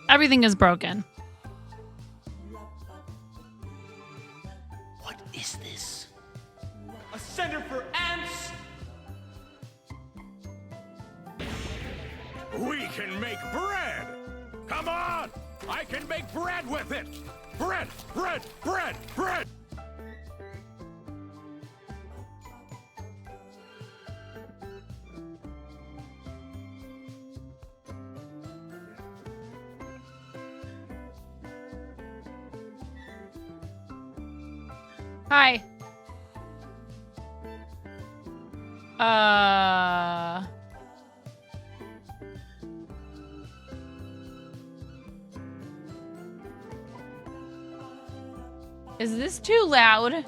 Everything is broken. What is this? A center for ants? We can make bread! Come on! I can make bread with it! Bread! Bread! Bread! Bread! Hi. Is this too loud?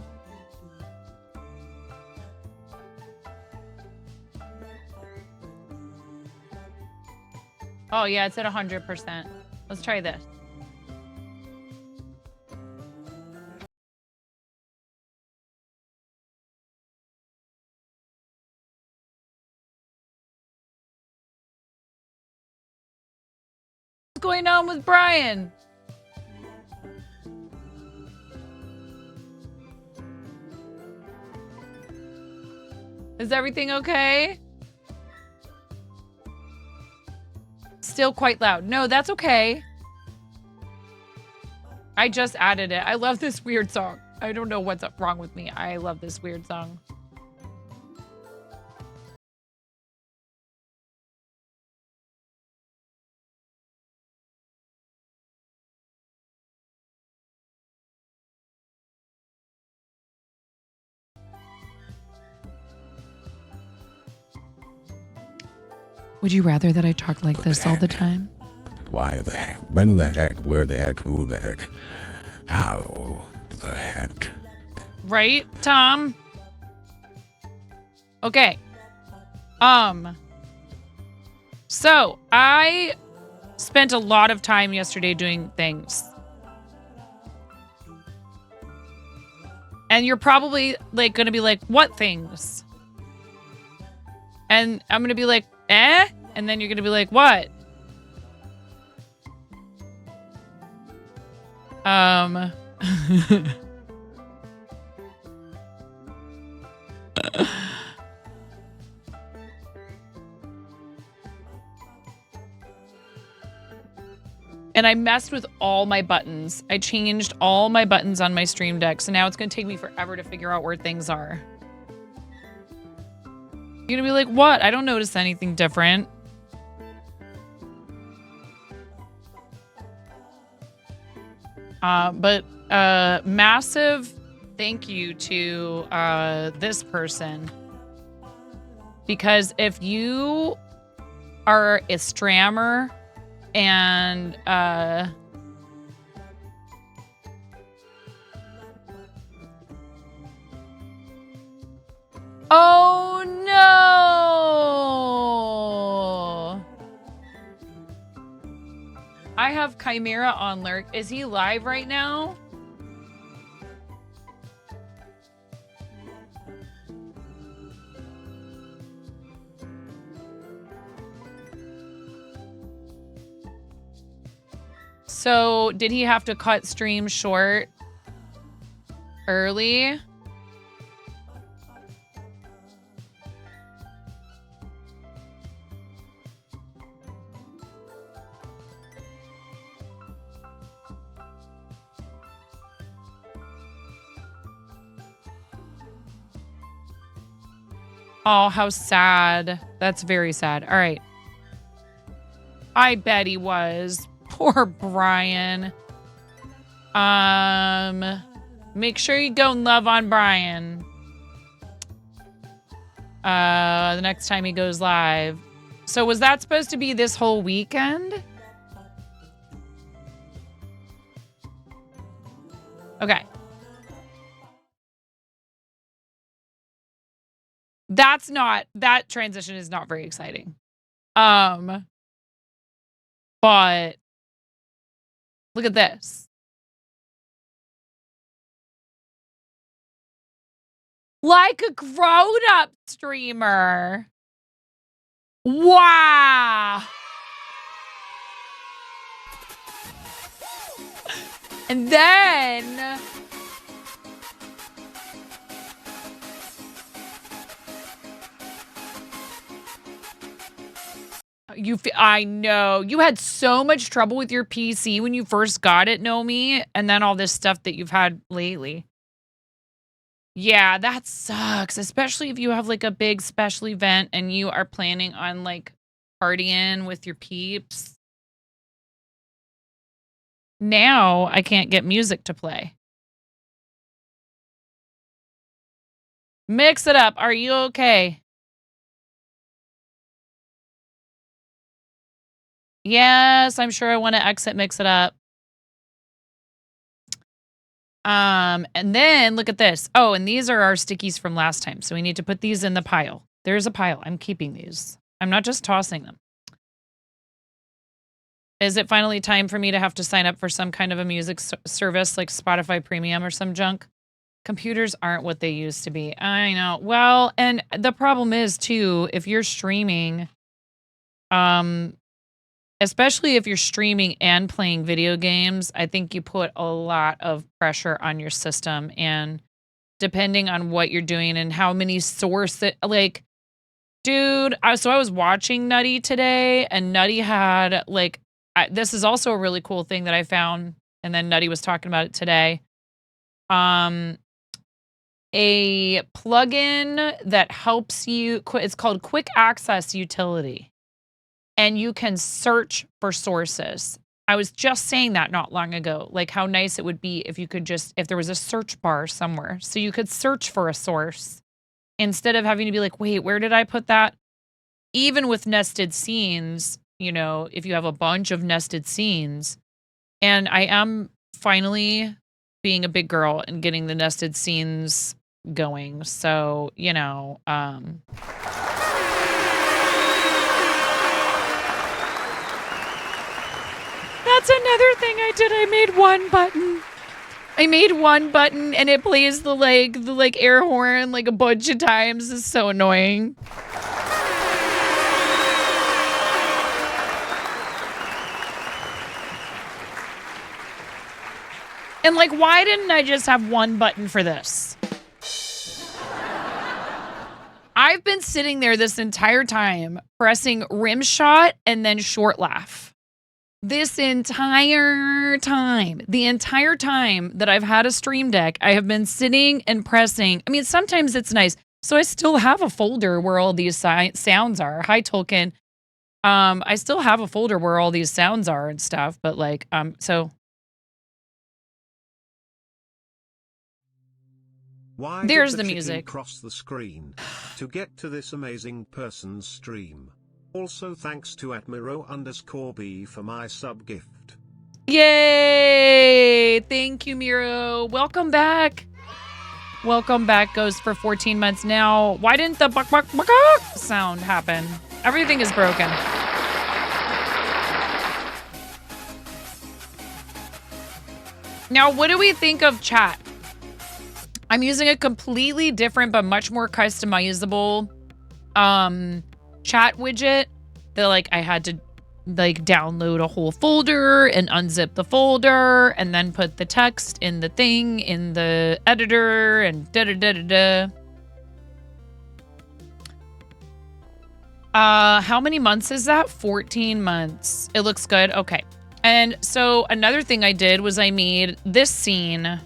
Oh yeah, it's at 100%. Let's try this. What's going on with Brian? Is everything okay? Still quite loud. No, that's okay. I just added it. I love this weird song. I don't know what's wrong with me. I love this weird song. Would you rather that I talk like this all the time? Why the heck? When the heck? Where the heck? Who the heck? How the heck? Right, Tom? Okay. So I spent a lot of time yesterday doing things. And you're probably like going to be like, what things? And I'm going to be like, eh? And then you're going to be like, what? And I messed with all my buttons. I changed all my buttons on my Stream Deck. So now it's going to take me forever to figure out where things are. You're going to be like, what? I don't notice anything different. But massive thank you to this person. Because if you are a strammer and oh no! I have Chimera on lurk. Is he live right now? So, did he have to cut stream short early? Oh, how sad. That's very sad. All right. I bet he was. Poor Brian. Make sure you go and love on Brian. The next time he goes live. So was that supposed to be this whole weekend? Okay. That transition is not very exciting. But look at this. Like a grown-up streamer. Wow. And then I know you had so much trouble with your PC when you first got it, Nomi, and then all this stuff that you've had lately. Yeah, that sucks, especially if you have like a big special event and you are planning on like partying with your peeps. Now I can't get music to play. Mix it up. Are you okay? Yes, I'm sure I want to exit mix it up. And then look at this. Oh, and these are our stickies from last time. So we need to put these in the pile. There's a pile. I'm keeping these. I'm not just tossing them. Is it finally time for me to have to sign up for some kind of a music service like Spotify Premium or some junk? Computers aren't what they used to be. I know. Well, and the problem is too, if you're streaming, especially if you're streaming and playing video games, I think you put a lot of pressure on your system. And depending on what you're doing and how many sources, like, dude, so I was watching Nutty today, and Nutty had, like, this is also a really cool thing that I found, and then Nutty was talking about it today. A plugin that helps you, it's called Quick Access Utility. And you can search for sources. I was just saying that not long ago, like how nice it would be if you could just, if there was a search bar somewhere, so you could search for a source instead of having to be like, wait, where did I put that? Even with nested scenes, you know, if you have a bunch of nested scenes, and I am finally being a big girl and getting the nested scenes going. So, you know, that's another thing I did. I made one button and it plays the air horn like a bunch of times. It's so annoying. And like, why didn't I just have one button for this? I've been sitting there this entire time pressing rim shot and then short laugh. This entire time, the entire time that I've had a Stream Deck, I have been sitting and pressing. I mean, sometimes it's nice. So I still have a folder where all these sounds are. Hi, Tolkien. I still have a folder where all these sounds are and stuff. But like, so. Why there's did the chicken music. Cross the screen to get to this amazing person's stream. Also, thanks to @Miro_B for my sub gift. Yay! Thank you, Miro. Welcome back. Welcome back goes for 14 months now. Why didn't the buck sound happen? Everything is broken. Now, what do we think of chat? I'm using a completely different but much more customizable chat widget that like I had to like download a whole folder and unzip the folder and then put the text in the thing in the editor and how many months is that? 14 months. It looks good. Okay. And so another thing I did was I made this scene.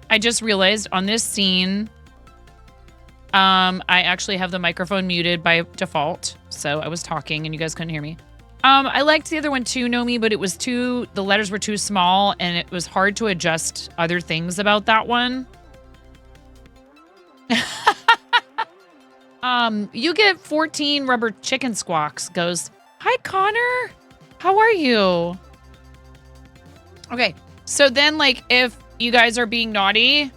I just realized on this scene, I actually have the microphone muted by default. So I was talking and you guys couldn't hear me. I liked the other one too, Nomi, but it was the letters were too small and it was hard to adjust other things about that one. You get 14 rubber chicken squawks. Goes, hi, Connor. How are you? Okay. So then, like, if you guys are being naughty.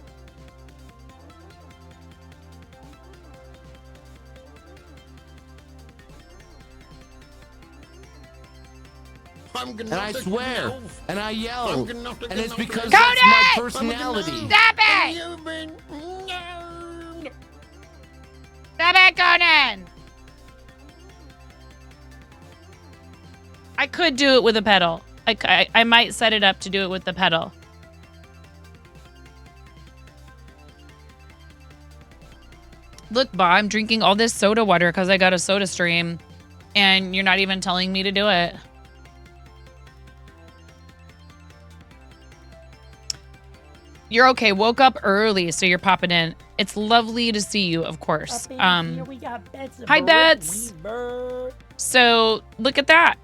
And I swear, and I yell, and it's because Cody! that's my personality. Stop it! Stop it, Conan! I could do it with a pedal. I might set it up to do it with the pedal. Look, Ba, I'm drinking all this soda water because I got a soda stream, and you're not even telling me to do it. You're okay. Woke up early, so you're popping in. It's lovely to see you, of course. Hi, Bets. So look at that.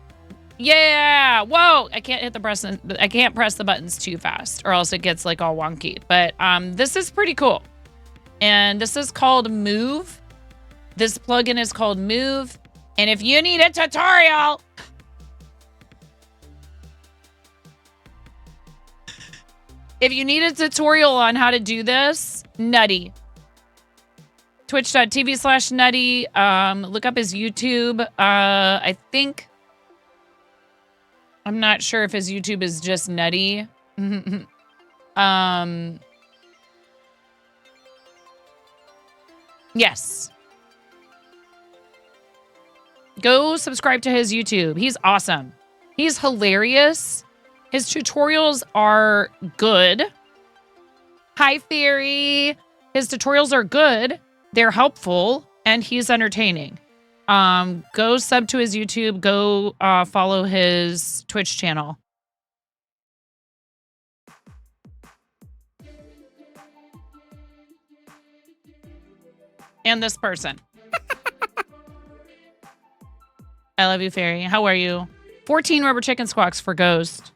Yeah. Whoa. I can't hit the press. I can't press the buttons too fast, or else it gets like all wonky. But this is pretty cool. And this is called Move. This plugin is called Move. And if you need a tutorial, on how to do this, Nutty. Twitch.tv/Nutty. Look up his YouTube. I'm not sure if his YouTube is just Nutty. Yes. Go subscribe to his YouTube. He's awesome. He's hilarious. His tutorials are good. Hi, Fairy. His tutorials are good. They're helpful, and he's entertaining. Go sub to his YouTube. Go follow his Twitch channel. And this person. I love you, Fairy. How are you? 14 rubber chicken squawks for Ghost.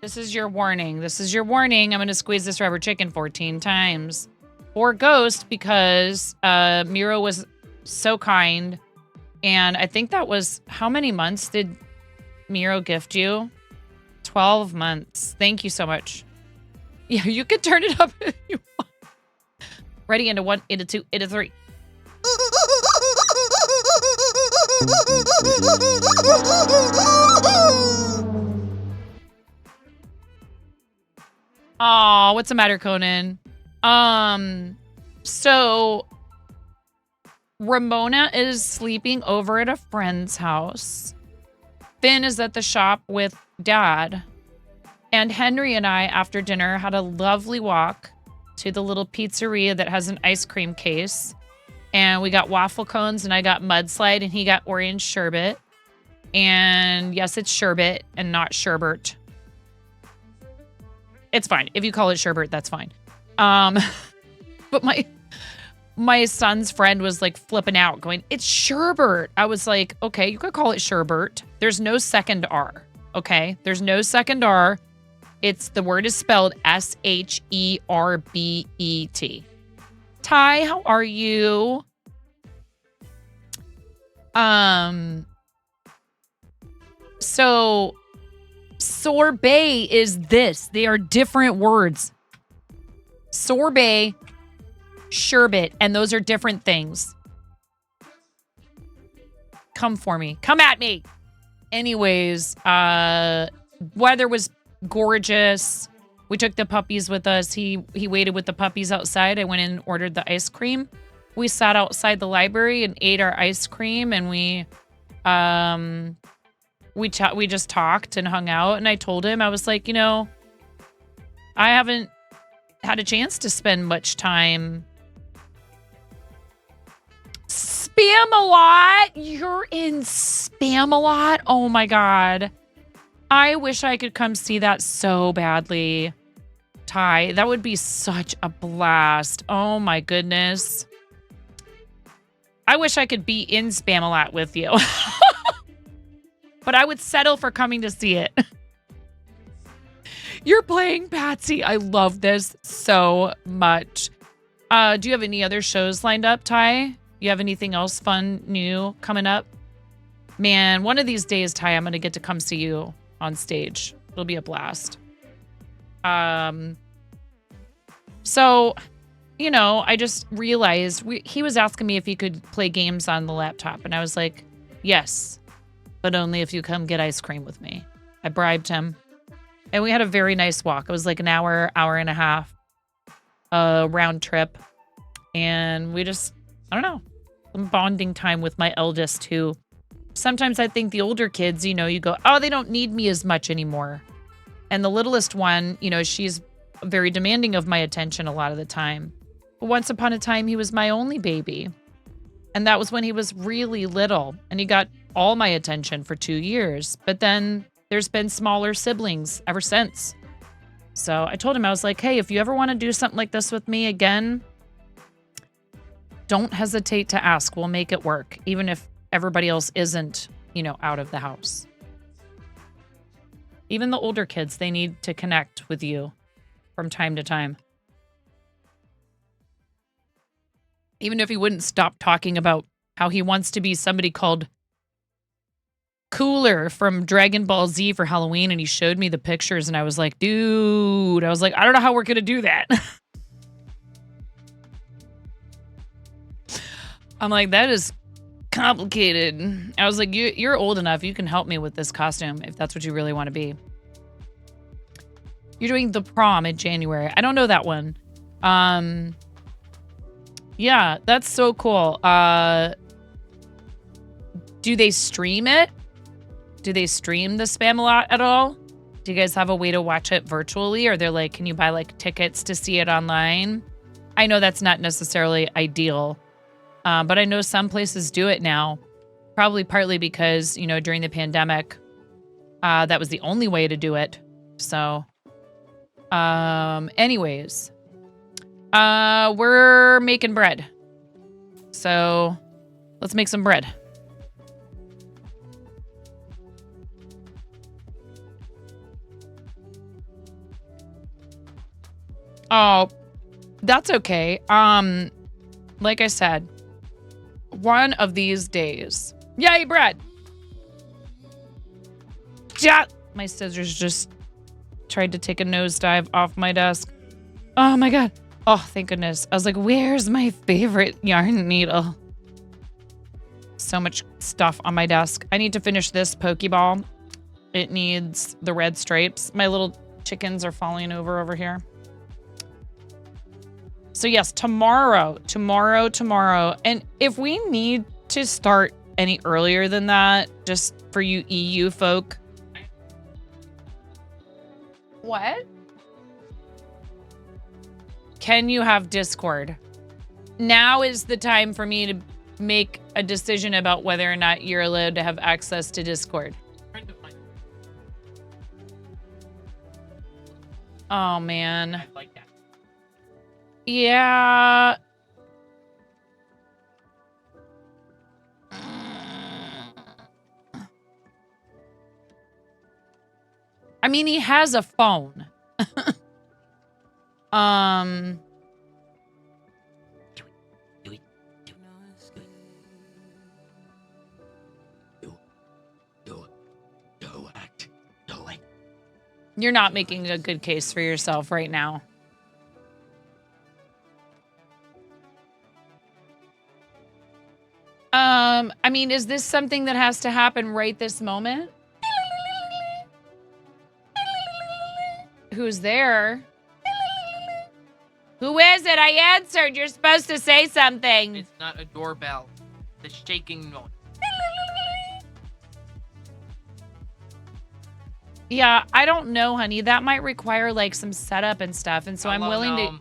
This is your warning. This is your warning. I'm going to squeeze this rubber chicken 14 times. For Ghost, because Miro was so kind. And I think that was... How many months did Miro gift you? 12 months. Thank you so much. Yeah, you can turn it up if you want. Ready? Into 1, into 2, into 3. Aw, what's the matter, Conan? So Ramona is sleeping over at a friend's house. Finn is at the shop with Dad. And Henry and I, after dinner, had a lovely walk to the little pizzeria that has an ice cream case. And we got waffle cones, and I got mudslide, and he got orange sherbet. And yes, it's sherbet and not sherbert. It's fine. If you call it sherbet, that's fine. But my son's friend was like flipping out, going, it's sherbet. I was like, okay, you could call it sherbet. There's no second R. Okay? There's no second R. The word is spelled Sherbet. Ty, how are you? So sorbet is this. They are different words. Sorbet, sherbet, and those are different things. Come for me. Come at me. Anyways, weather was gorgeous. We took the puppies with us. He waited with the puppies outside. I went in and ordered the ice cream. We sat outside the library and ate our ice cream, and we just talked and hung out. And I told him, I was like, I haven't had a chance to spend much time. Spamalot, you're in Spamalot. Oh my God. I wish I could come see that so badly. Ty, that would be such a blast. Oh my goodness. I wish I could be in Spamalot with you. But I would settle for coming to see it. You're playing Patsy. I love this so much. Do you have any other shows lined up, Ty? You have anything else fun, new coming up? Man, one of these days, Ty, I'm going to get to come see you on stage. It'll be a blast. So, you know, I just realized he was asking me if he could play games on the laptop. And I was like, yes, but only if you come get ice cream with me. I bribed him. And we had a very nice walk. It was like an hour and a half round trip. And we just, I don't know, some bonding time with my eldest, who sometimes I think the older kids, you know, you go, oh, they don't need me as much anymore. And the littlest one, you know, she's very demanding of my attention a lot of the time. But once upon a time, he was my only baby. And that was when he was really little. And he got all my attention for 2 years. But then there's been smaller siblings ever since. So I told him, I was like, hey, if you ever want to do something like this with me again, don't hesitate to ask. We'll make it work, even if everybody else isn't, you know, out of the house. Even the older kids, they need to connect with you from time to time. Even if he wouldn't stop talking about how he wants to be somebody called Cooler from Dragon Ball Z for Halloween, and he showed me the pictures, and I was like, dude, I don't know how we're going to do that. I'm like, that is complicated. I was like, you're old enough. You can help me with this costume if that's what you really want to be. You're doing the prom in January. I don't know that one. Yeah, that's so cool. Do they stream it? Do they stream the Spamalot at all? Do you guys have a way to watch it virtually? Or they're like, can you buy like tickets to see it online? I know that's not necessarily ideal. But I know some places do it now, probably partly because, you know, during the pandemic, that was the only way to do it. So, anyways, we're making bread. So let's make some bread. Oh, that's okay. Like I said, one of these days. Yay, bread. Yeah. My scissors just tried to take a nosedive off my desk. Oh my God. Oh, thank goodness. I was like, where's my favorite yarn needle? So much stuff on my desk. I need to finish this Pokeball. It needs the red stripes. My little chickens are falling over here. So yes, tomorrow. And if we need to start any earlier than that, just for you EU folk. What? Can you have Discord? Now is the time for me to make a decision about whether or not you're allowed to have access to Discord. Oh, man. I like that. Yeah. I mean, he has a phone. You're not making a good case for yourself right now. I mean, is this something that has to happen right this moment? Who's there? Who is it? I answered. You're supposed to say something. It's not a doorbell. The shaking noise. Yeah, I don't know, honey. That might require like some setup and stuff, and so I'm willing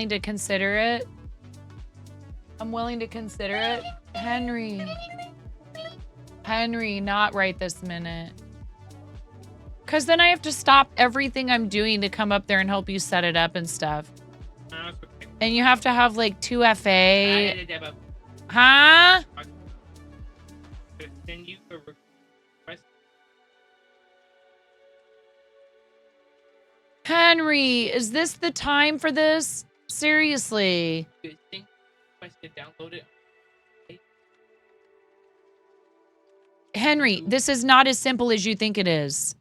to consider it. I'm willing to consider it. Henry, not right this minute. Because then I have to stop everything I'm doing to come up there and help you set it up and stuff. Okay. And you have to have like 2FA. Huh? Send you a request. Henry, is this the time for this? Seriously. Do you think if I should download it? Henry, this is not as simple as you think it is.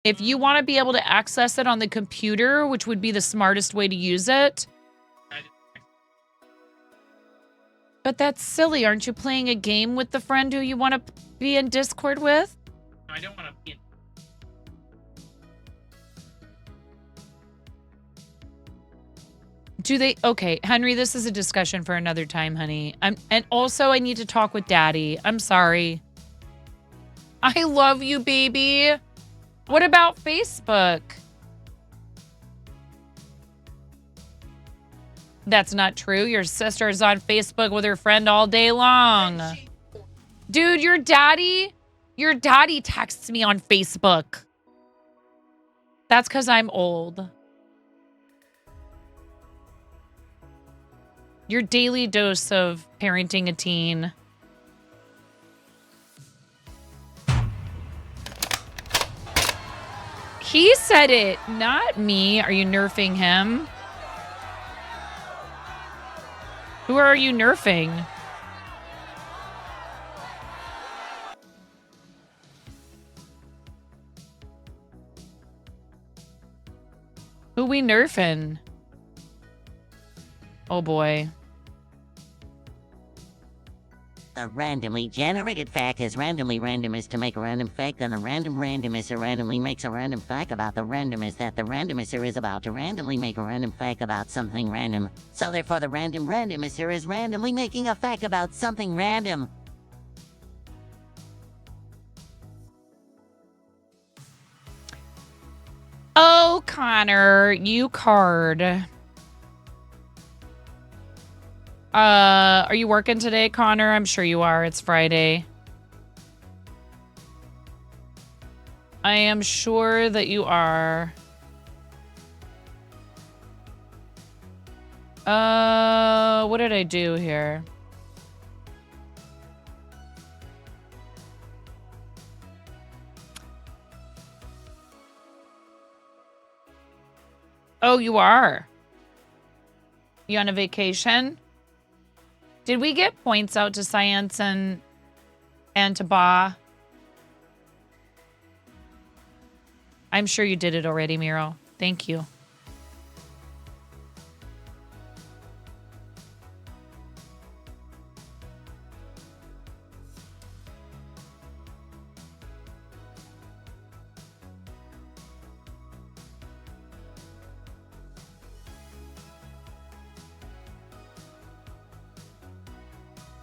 If you want to be able to access it on the computer, which would be the smartest way to use it. But that's silly. Aren't you playing a game with the friend who you want to be in Discord with? No, I don't want to be in. Do they? Okay, Henry, this is a discussion for another time, honey. And also I need to talk with Daddy. I'm sorry. I love you, baby. What about Facebook? That's not true. Your sister's on Facebook with her friend all day long. Dude, your daddy texts me on Facebook. That's because I'm old. Your daily dose of parenting a teen. He said it, not me. Are you nerfing him? Who are you nerfing? Who we nerfing? Oh boy. A randomly generated fact is randomly randomized to make a random fact, and a random randomizer randomly makes a random fact about the randomness that the randomizer is about to randomly make a random fact about something random. So therefore the random randomizer is randomly making a fact about something random. Oh, Connor, you card. Are you working today, Connor? I'm sure you are. It's Friday. I am sure that you are. What did I do here? Oh, you are? You on a vacation? Did we get points out to Science and to Ba? I'm sure you did it already, Miro. Thank you.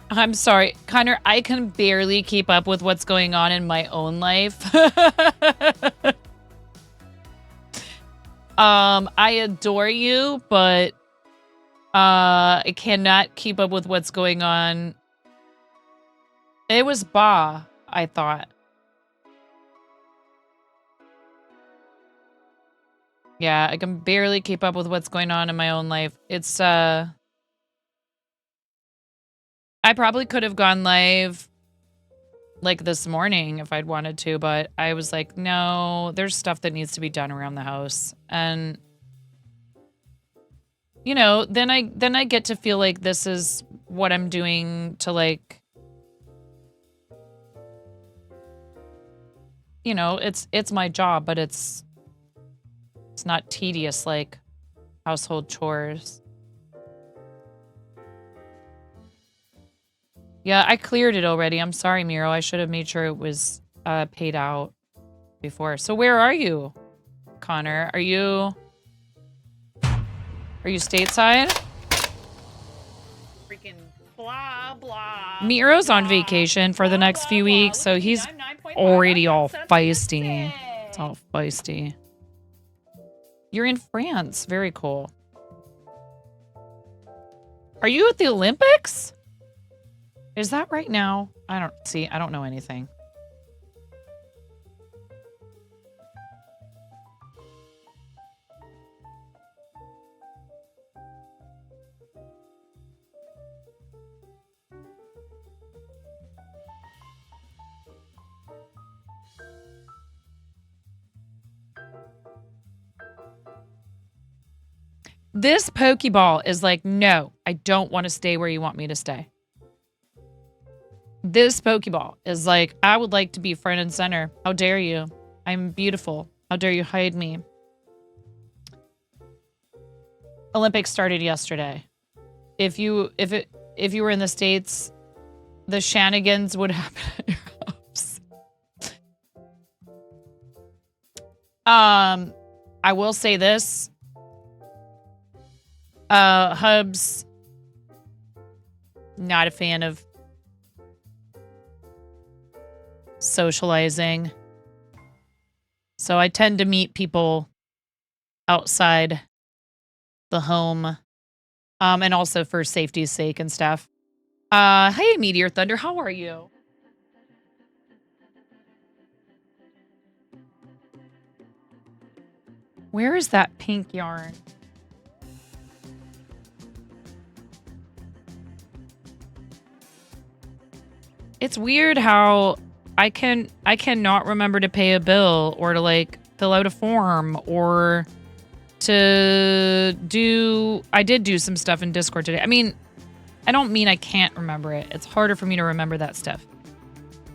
I'm sorry, Connor, I can barely keep up with what's going on in my own life. I adore you, but I cannot keep up with what's going on. It was Ba, I thought. Yeah, I can barely keep up with what's going on in my own life. It's I probably could have gone live like this morning if I'd wanted to, but I was like, no, there's stuff that needs to be done around the house. And you know, then I get to feel like this is what I'm doing to, like, you know, it's my job, but it's not tedious like household chores. Yeah, I cleared it already. I'm sorry, Miro. I should have made sure it was paid out before. So where are you, Connor? Are you stateside? Freaking blah, blah. Miro's on vacation for the next few weeks, so he's already all feisty. It's all feisty. You're in France. Very cool. Are you at the Olympics? Is that right now? I don't know anything. This Pokeball is like, no, I don't want to stay where you want me to stay. This Pokeball is like, I would like to be front and center. How dare you? I'm beautiful. How dare you hide me? Olympics started yesterday. If you were in the States, the shenanigans would happen at your house. I will say this. Hubs, not a fan of socializing. So I tend to meet people outside the home. And also for safety's sake and stuff. Hey, Meteor Thunder, how are you? Where is that pink yarn? It's weird how I cannot remember to pay a bill or to like fill out a form or to do. I did do some stuff in Discord today. I mean, I don't mean I can't remember it. It's harder for me to remember that stuff.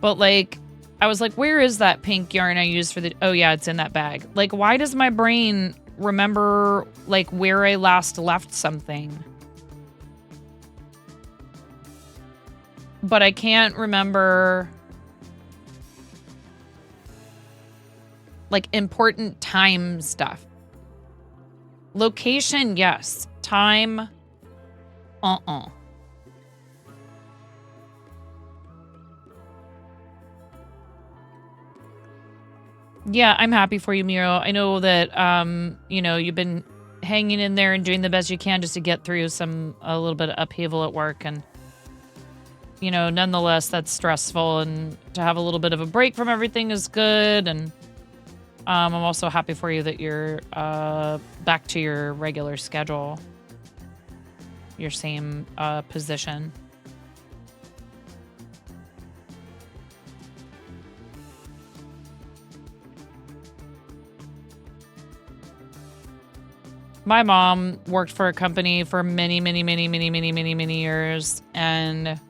But like, I was like, where is that pink yarn I used for the, oh yeah, it's in that bag. Like, why does my brain remember like where I last left something? But I can't remember like important time stuff. Location, yes. Time, Yeah, I'm happy for you, Miro. I know that, you know, you've been hanging in there and doing the best you can just to get through a little bit of upheaval at work. And, you know, nonetheless, that's stressful. And to have a little bit of a break from everything is good. And I'm also happy for you that you're back to your regular schedule, your same position. My mom worked for a company for many years, and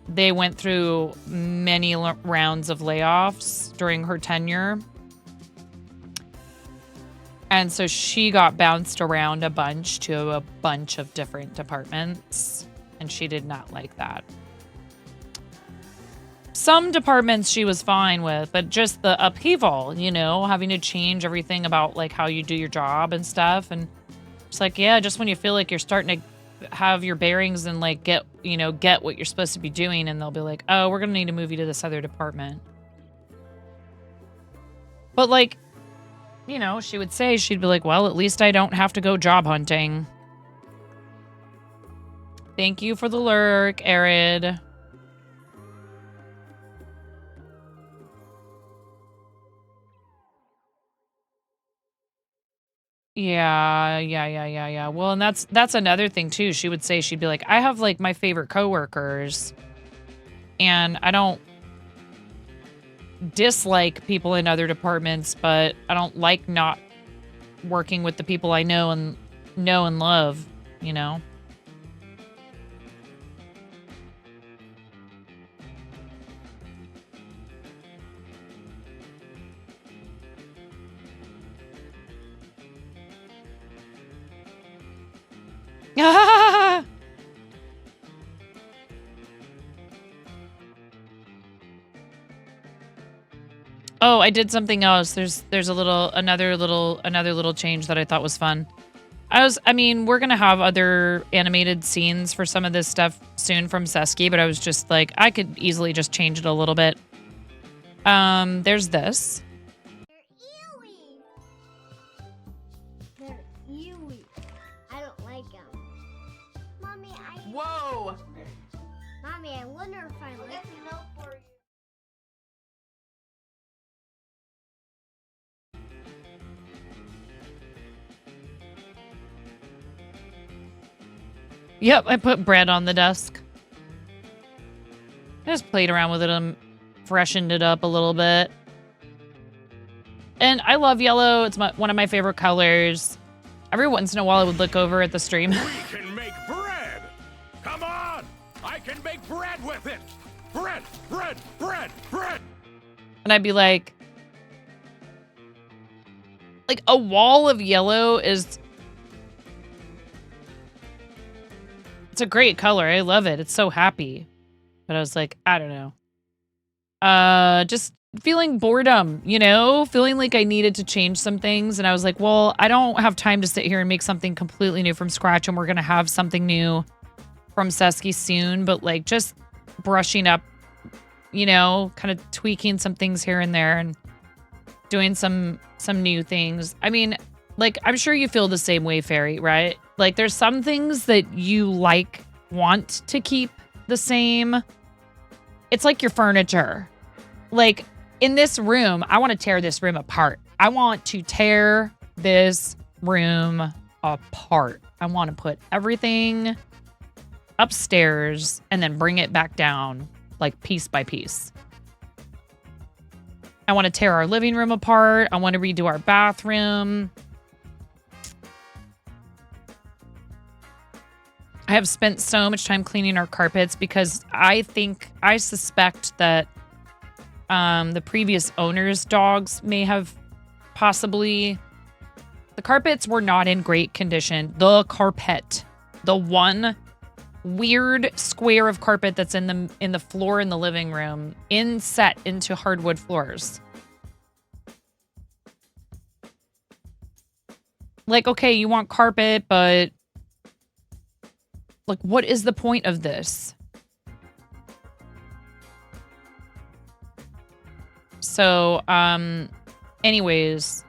they went through many rounds of layoffs during her tenure. And so she got bounced around a bunch to a bunch of different departments, and she did not like that. Some departments she was fine with, but just the upheaval, you know, having to change everything about like how you do your job and stuff. And it's like, yeah, just when you feel like you're starting to have your bearings and like get what you're supposed to be doing, and they'll be like, oh, we're going to need to move you to this other department. But like, you know, she would say, she'd be like, well, at least I don't have to go job hunting. Thank you for the lurk, Arid. Yeah. Well, and that's another thing too. She would say, she'd be like, I have like my favorite coworkers, and I don't dislike people in other departments, but I don't like not working with the people I know and love, you know? Oh, I did something else. There's another little change that I thought was fun. I mean, we're gonna have other animated scenes for some of this stuff soon from Sesky, but I was just like, I could easily just change it a little bit. There's this. They're ewy. I don't like them. Mommy, Whoa! Mommy, I wonder if I like them. Yep, I put bread on the desk. I just played around with it and freshened it up a little bit. And I love yellow. It's one of my favorite colors. Every once in a while, I would look over at the stream. We can make bread. Come on. I can make bread with it. Bread, bread, bread, bread. And I'd be like a wall of yellow is, it's a great color. I love it. It's so happy. But I was like, I don't know. Just feeling boredom, you know, feeling like I needed to change some things. And I was like, well, I don't have time to sit here and make something completely new from scratch. And we're going to have something new from Sesky soon. But like just brushing up, you know, kind of tweaking some things here and there and doing some new things. I mean, like, I'm sure you feel the same way, Fairy, right? Like, there's some things that you want to keep the same. It's like your furniture. Like, in this room, I want to tear this room apart. I want to tear this room apart. I want to put everything upstairs and then bring it back down, like, piece by piece. I want to tear our living room apart. I want to redo our bathroom. I have spent so much time cleaning our carpets because I suspect that the previous owner's dogs may have possibly... The carpets were not in great condition. The carpet. The one weird square of carpet that's in the floor in the living room inset into hardwood floors. Like, okay, you want carpet, but like, what is the point of this? So, anyways,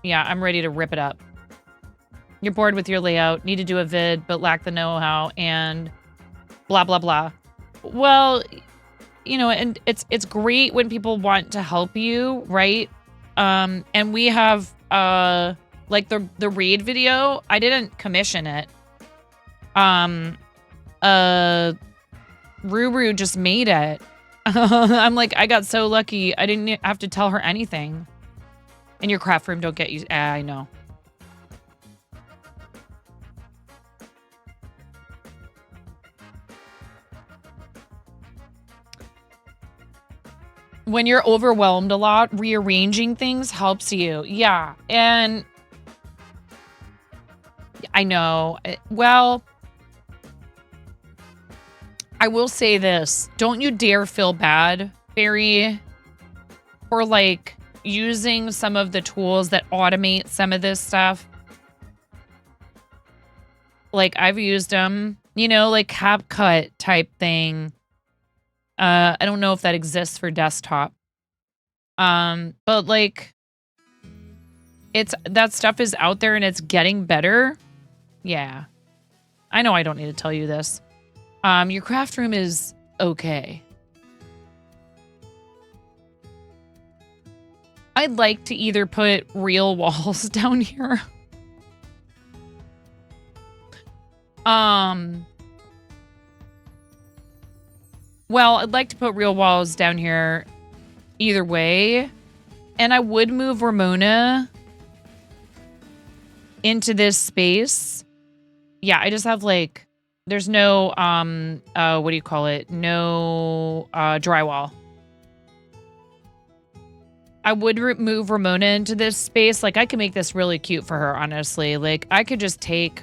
yeah, I'm ready to rip it up. You're bored with your layout, need to do a vid, but lack the know-how, and blah, blah, blah. Well, you know, and it's great when people want to help you, right? And we have, like, the raid video, I didn't commission it. Ruru just made it. I'm like, I got so lucky, I didn't have to tell her anything. In your craft room, don't get you, I know. When you're overwhelmed a lot, rearranging things helps you. Yeah, and I know. Well, I will say this. Don't you dare feel bad, Fairy, for like using some of the tools that automate some of this stuff. Like, I've used them, you know, like CapCut type thing. I don't know if that exists for desktop. But like, that stuff is out there and it's getting better. Yeah. I know I don't need to tell you this. Your craft room is okay. I'd like to either put real walls down here. Well, I'd like to put real walls down here either way. And I would move Ramona into this space. Yeah, I just have like, there's no, what do you call it? No drywall. I would move Ramona into this space. Like, I could make this really cute for her, honestly. Like, I could just take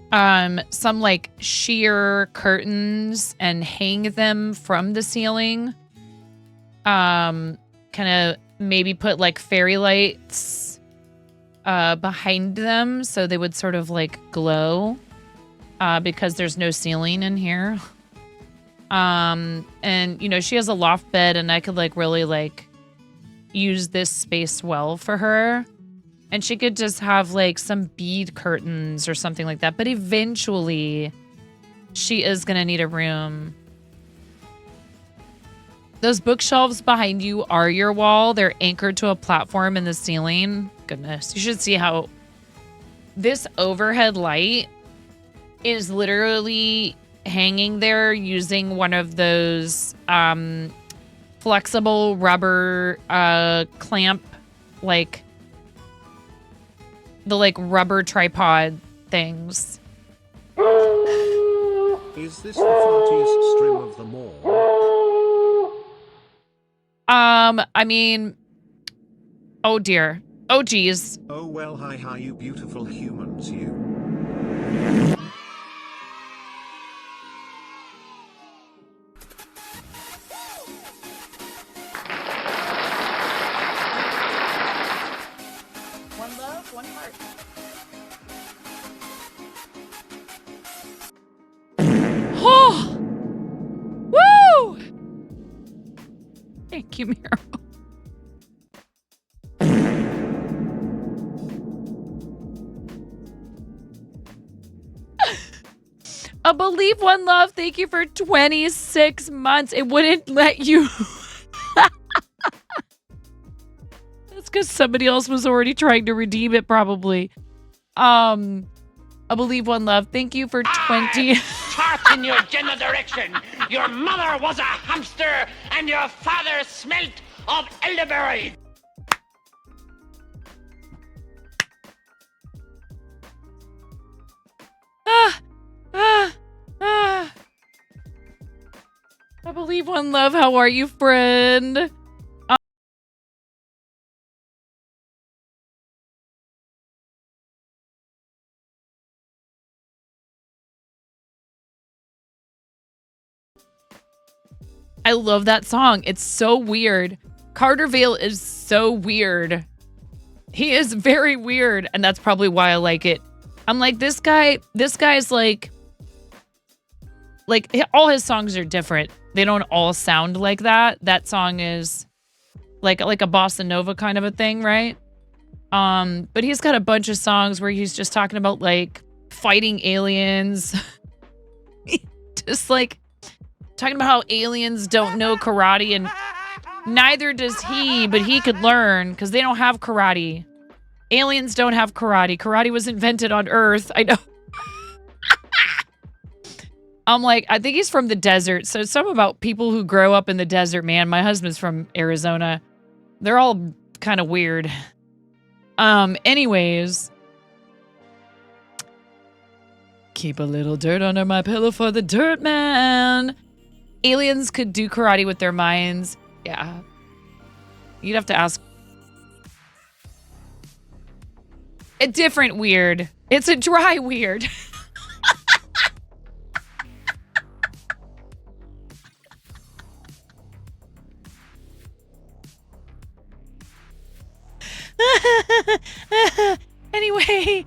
some like sheer curtains and hang them from the ceiling. Kind of maybe put like fairy lights behind them so they would sort of like glow because there's no ceiling in here. And you know, she has a loft bed and I could like really like use this space well for her. And she could just have like some bead curtains or something like that. But eventually she is going to need a room. Those bookshelves behind you are your wall. They're anchored to a platform in the ceiling. Goodness, you should see how this overhead light is literally hanging there using one of those flexible rubber clamp like like rubber tripod things. Is this the fartiest stream of them all? I mean, oh dear. Oh geez. Oh well, hi you beautiful humans, you. One love, one heart. Oh! Woo! Thank you, Miro. A Believe One Love, thank you for 26 months. It wouldn't let you. That's because somebody else was already trying to redeem it, probably. A Believe One Love, thank you for 20. Chart in your general direction. Your mother was a hamster, and your father smelt of elderberry. I Believe One Love, how are you, friend? I love that song. It's so weird. Carter Vale is so weird. He is very weird, and that's probably why I like it. I'm like, this guy's like all his songs are different. They don't all sound like that. That song is like a bossa nova kind of a thing, right? But he's got a bunch of songs where he's just talking about like fighting aliens. Just like talking about how aliens don't know karate, and neither does he, but he could learn because they don't have karate. Aliens don't have karate. Karate was invented on Earth. I know. I'm like, I think he's from the desert. So it's something about people who grow up in the desert, man. My husband's from Arizona. They're all kind of weird. Anyways. Keep a little dirt under my pillow for the dirt man. Aliens could do karate with their minds. Yeah. You'd have to ask. A different weird. It's a dry weird. Anyway,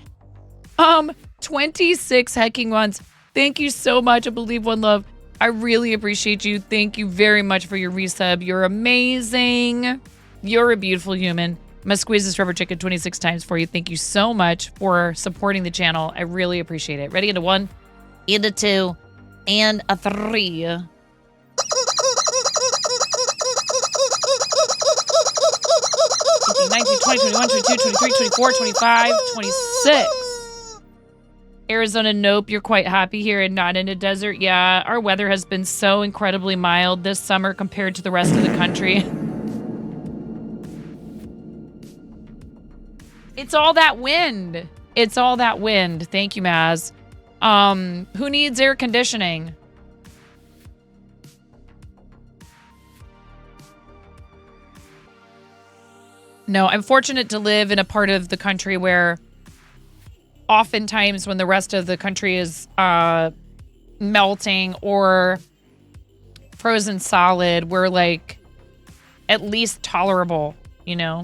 26 hecking months. Thank you so much. I Believe One Love. I really appreciate you. Thank you very much for your resub. You're amazing. You're a beautiful human. I'm gonna squeeze this rubber chicken 26 times for you. Thank you so much for supporting the channel. I really appreciate it. Ready? Into 1, into 2, and a 3. 19, 20, 21, 22, 23, 24, 25, 26. Arizona, nope, you're quite happy here and not in a desert. Yeah, our weather has been so incredibly mild this summer compared to the rest of the country. It's all that wind. It's all that wind. Thank you, Maz. Who needs air conditioning? No, I'm fortunate to live in a part of the country where oftentimes when the rest of the country is melting or frozen solid, we're like at least tolerable, you know?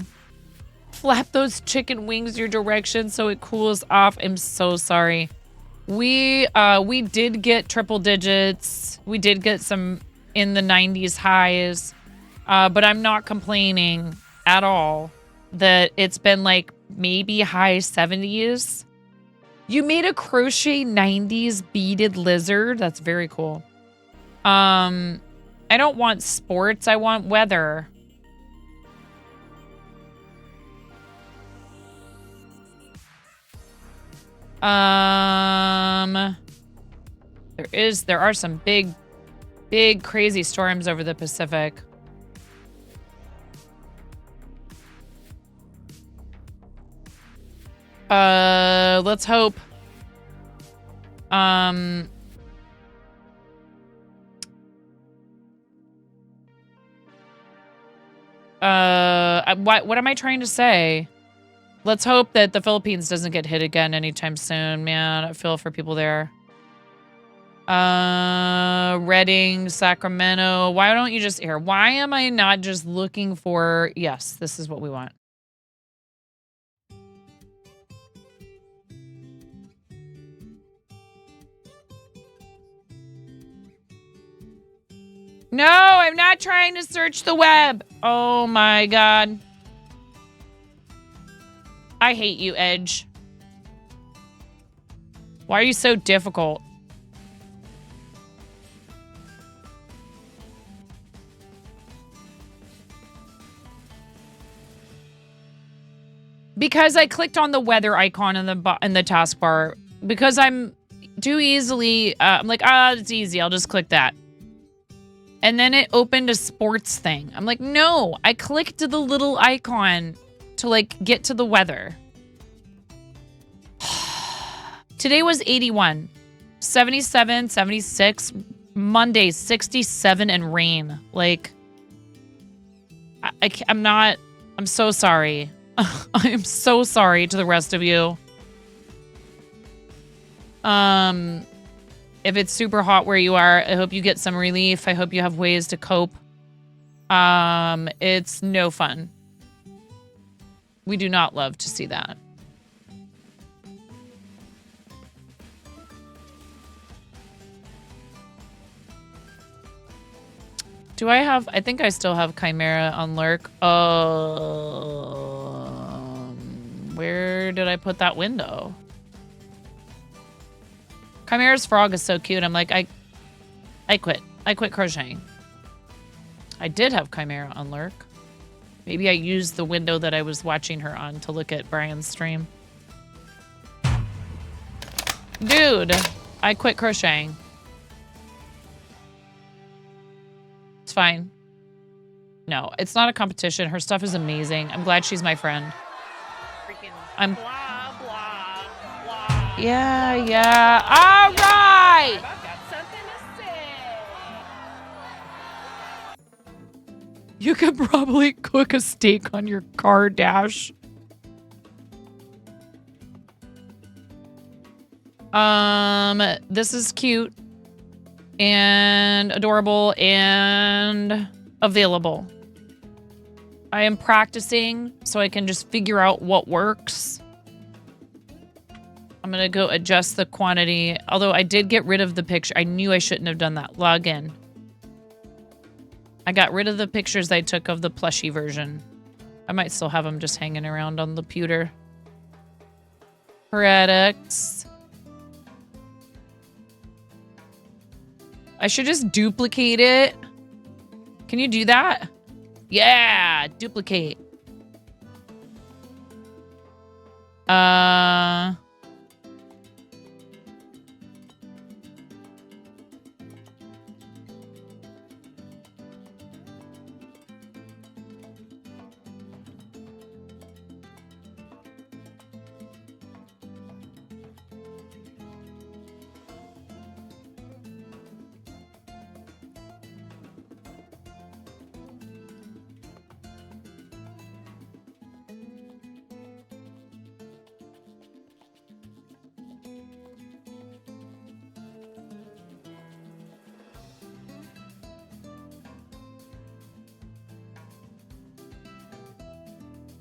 Flap those chicken wings your direction so it cools off. I'm so sorry. We did get triple digits. We did get some in the 90s highs, but I'm not complaining at all that it's been like maybe high 70s. You made a crochet 90s beaded lizard. That's very cool. I don't want sports. I want weather. There are some big crazy storms over the Pacific. Let's hope. What am I trying to say? Let's hope that the Philippines doesn't get hit again anytime soon. Man, I feel for people there. Reading, Sacramento. Why don't you just here? Why am I not just looking for? Yes, this is what we want. No, I'm not trying to search the web. Oh my God. I hate you, Edge. Why are you so difficult? Because I clicked on the weather icon in the taskbar. Because I'm too easily, I'm like, it's easy. I'll just click that. And then it opened a sports thing. I'm like, no, I clicked the little icon to like get to the weather. Today was 81, 77, 76, Monday 67 and rain. Like, I'm so sorry. I am so sorry to the rest of you. If it's super hot where you are, I hope you get some relief. I hope you have ways to cope. It's no fun. We do not love to see that. Do I have, I think I still have Chimera on Lurk. Where did I put that window? Chimera's frog is so cute. I'm like, I quit. I quit crocheting. I did have Chimera on Lurk. Maybe I used the window that I was watching her on to look at Brian's stream. Dude, I quit crocheting. It's fine. No, it's not a competition. Her stuff is amazing. I'm glad she's my friend. I'm Blah, blah, blah. Yeah. All right. I've got something to say. You could probably cook a steak on your car dash. This is cute and adorable and available. I am practicing so I can just figure out what works. I'm gonna go adjust the quantity. Although I did get rid of the picture. I knew I shouldn't have done that. Log in. I got rid of the pictures I took of the plushie version. I might still have them just hanging around on the pewter. Products. I should just duplicate it. Can you do that? Yeah, duplicate.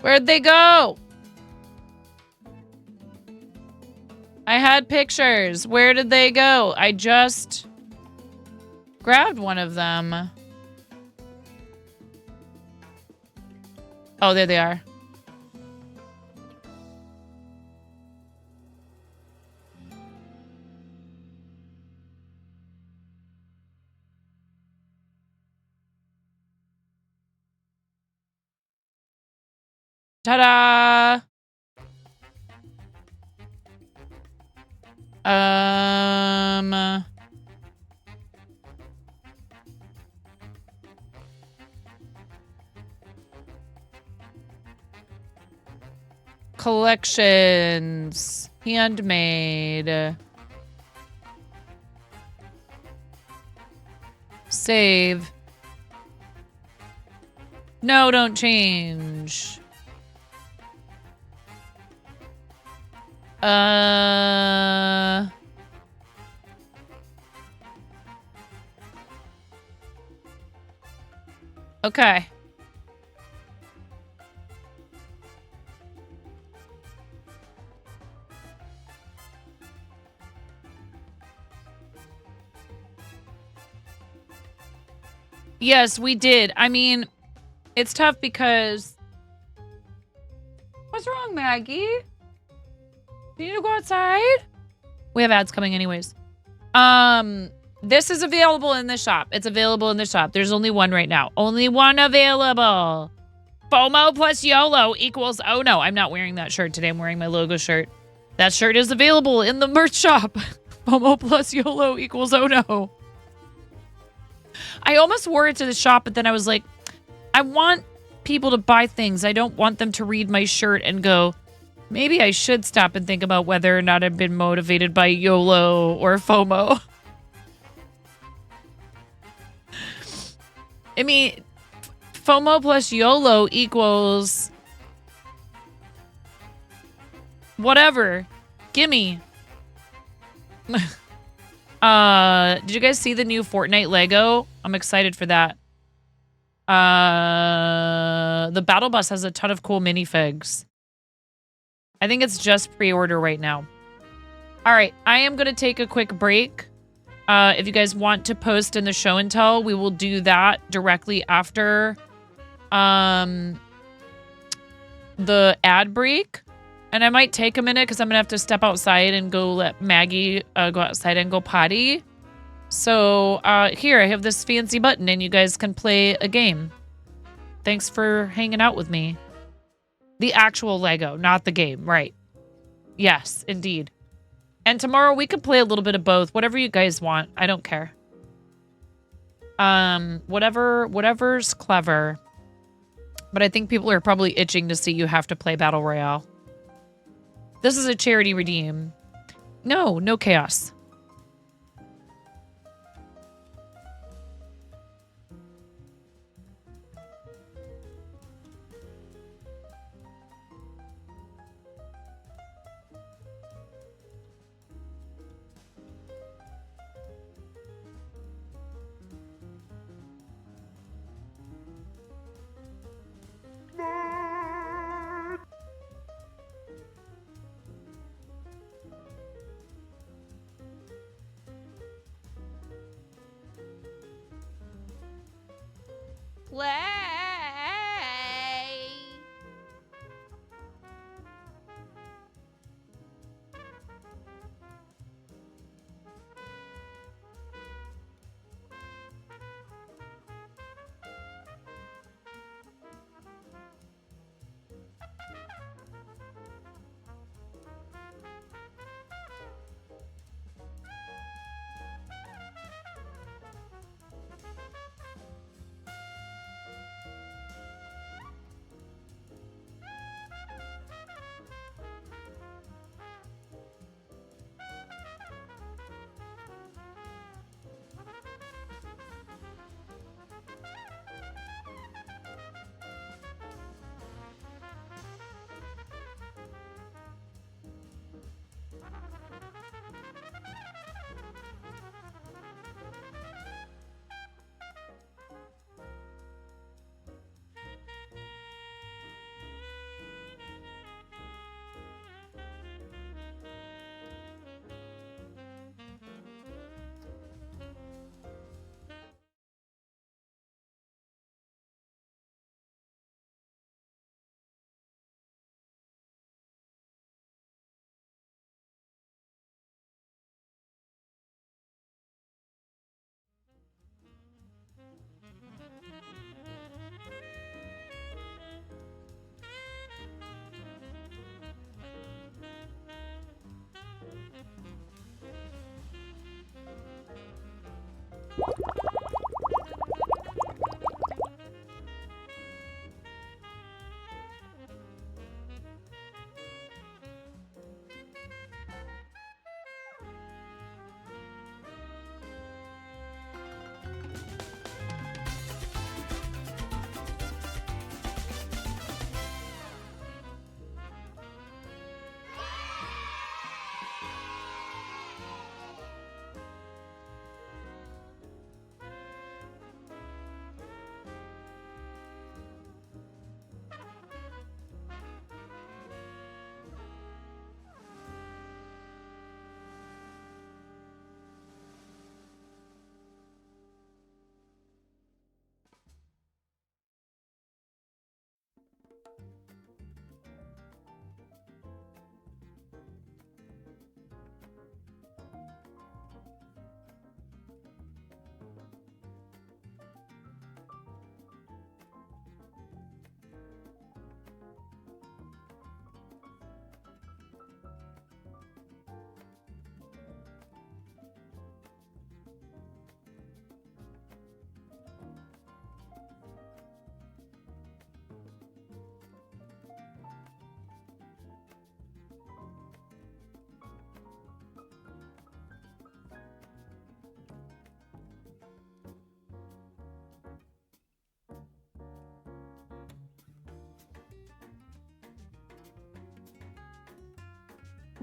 Where'd they go? I had pictures. Where did they go? I just grabbed one of them. Oh, there they are. Ta-da! collections. Handmade. Save. No, don't change. Okay. Yes, we did. I mean, it's tough because... What's wrong, Maggie? Do you need to go outside? We have ads coming anyways. This is available in the shop. It's available in the shop. There's only one right now. Only one available. FOMO plus YOLO equals... Oh, no. I'm not wearing that shirt today. I'm wearing my logo shirt. That shirt is available in the merch shop. FOMO plus YOLO equals... Oh, no. I almost wore it to the shop, but then I was like, I want people to buy things. I don't want them to read my shirt and go, maybe I should stop and think about whether or not I've been motivated by YOLO or FOMO. I mean, FOMO plus YOLO equals whatever. Gimme. Did you guys see the new Fortnite Lego? I'm excited for that. The Battle Bus has a ton of cool minifigs. I think it's just pre-order right now. All right, I am going to take a quick break. If you guys want to post in the show and tell, we will do that directly after the ad break. And I might take a minute because I'm going to have to step outside and go let Maggie go outside and go potty. So here, I have this fancy button and you guys can play a game. Thanks for hanging out with me. The actual Lego, not the game. Right. Yes, indeed. And tomorrow we could play a little bit of both. Whatever you guys want. I don't care. Whatever's clever. But I think people are probably itching to see you have to play Battle Royale. This is a charity redeem. No chaos. Play.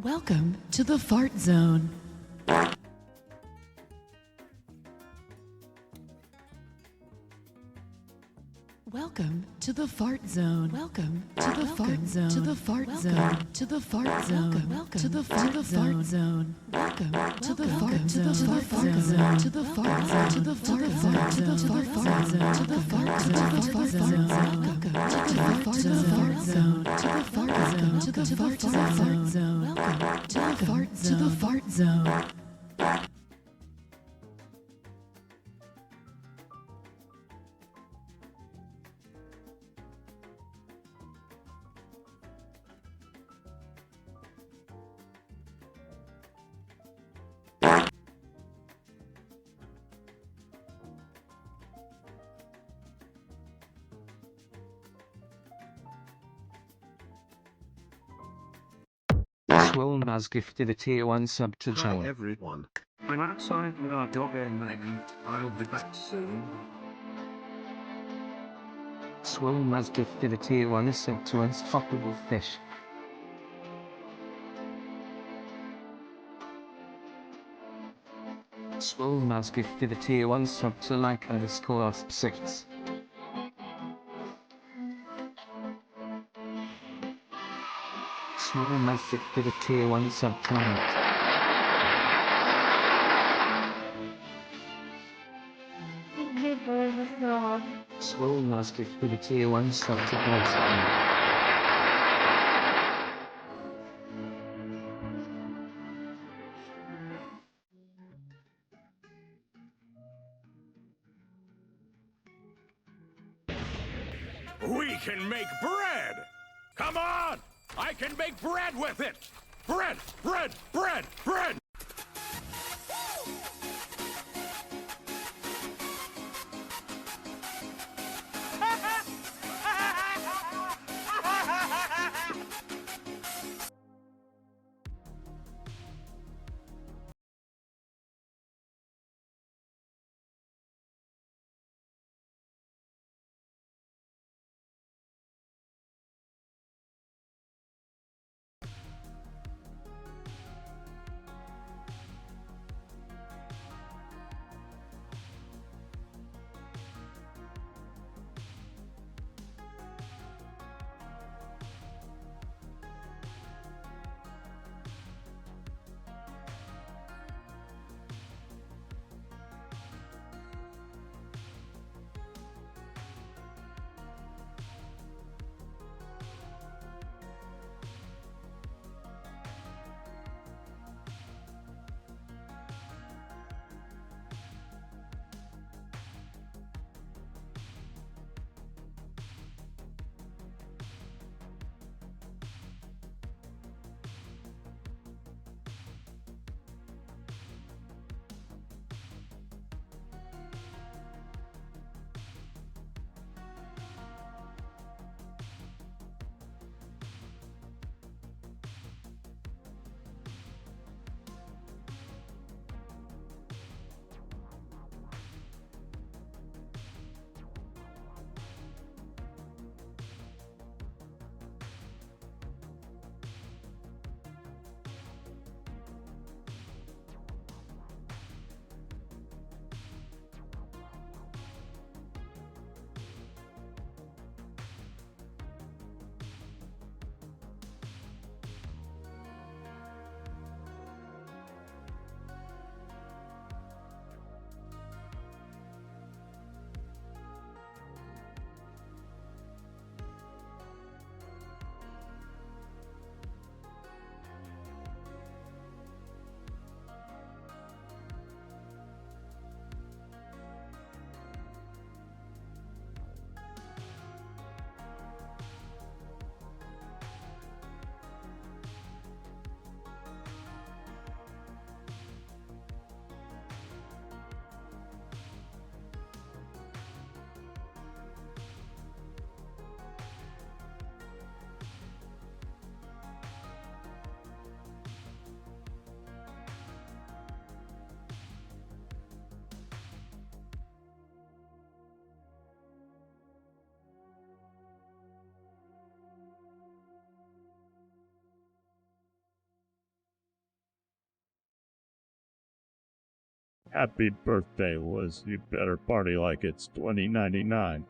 Welcome to the fart zone. Welcome to the fart zone. Welcome to the fart zone. To the fart zone. To the fart zone. Welcome to the fart zone. Welcome to the fart zone. To the fart zone. To the fart zone. To the fart zone. To the fart zone. To the fart zone. To the fart zone. Welcome to the fart zone. To the fart zone. To the fart zone. Welcome to the fart zone. To the fart zone. Swollen has gifted a tier 1 sub to Hi Joel. everyone. I'm outside with our dog and I'll be back soon. Swollen has gifted a tier 1 sub to Unstoppable Fish. Swollen has gifted a tier 1 sub to like_6. Swollen has gifted a tier 1 sub to Nate. Swollen has gifted a tier 1 sub to Boston. We can make bread! Come on! I can make bread with it! Bread! Bread! Bread! Bread! Happy birthday, Liz. You better party like it's 2099.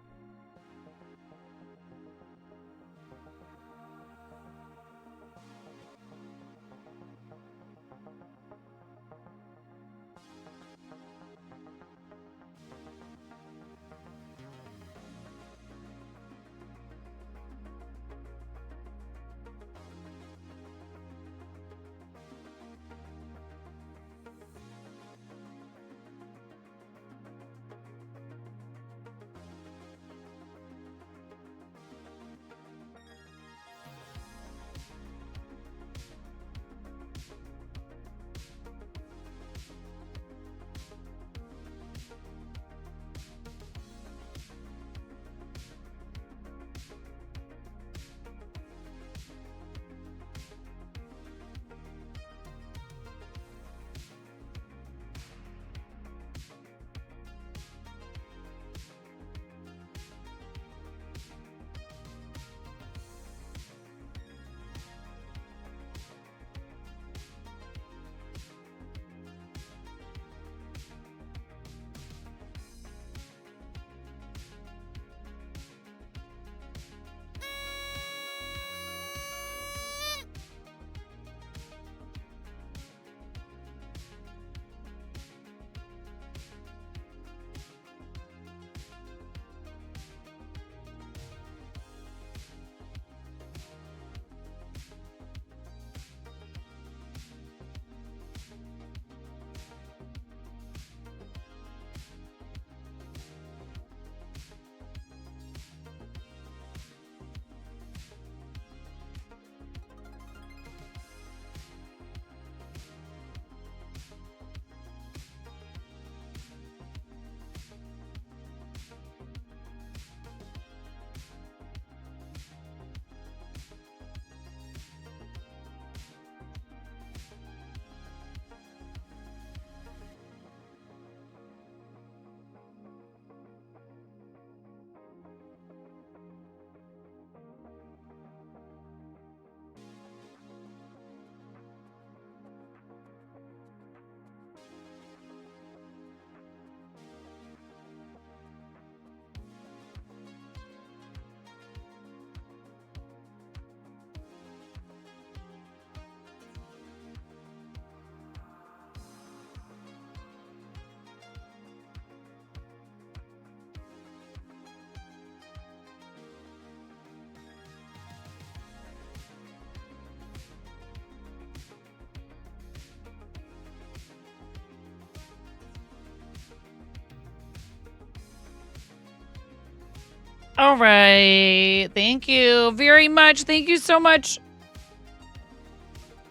All right. Thank you very much. Thank you so much,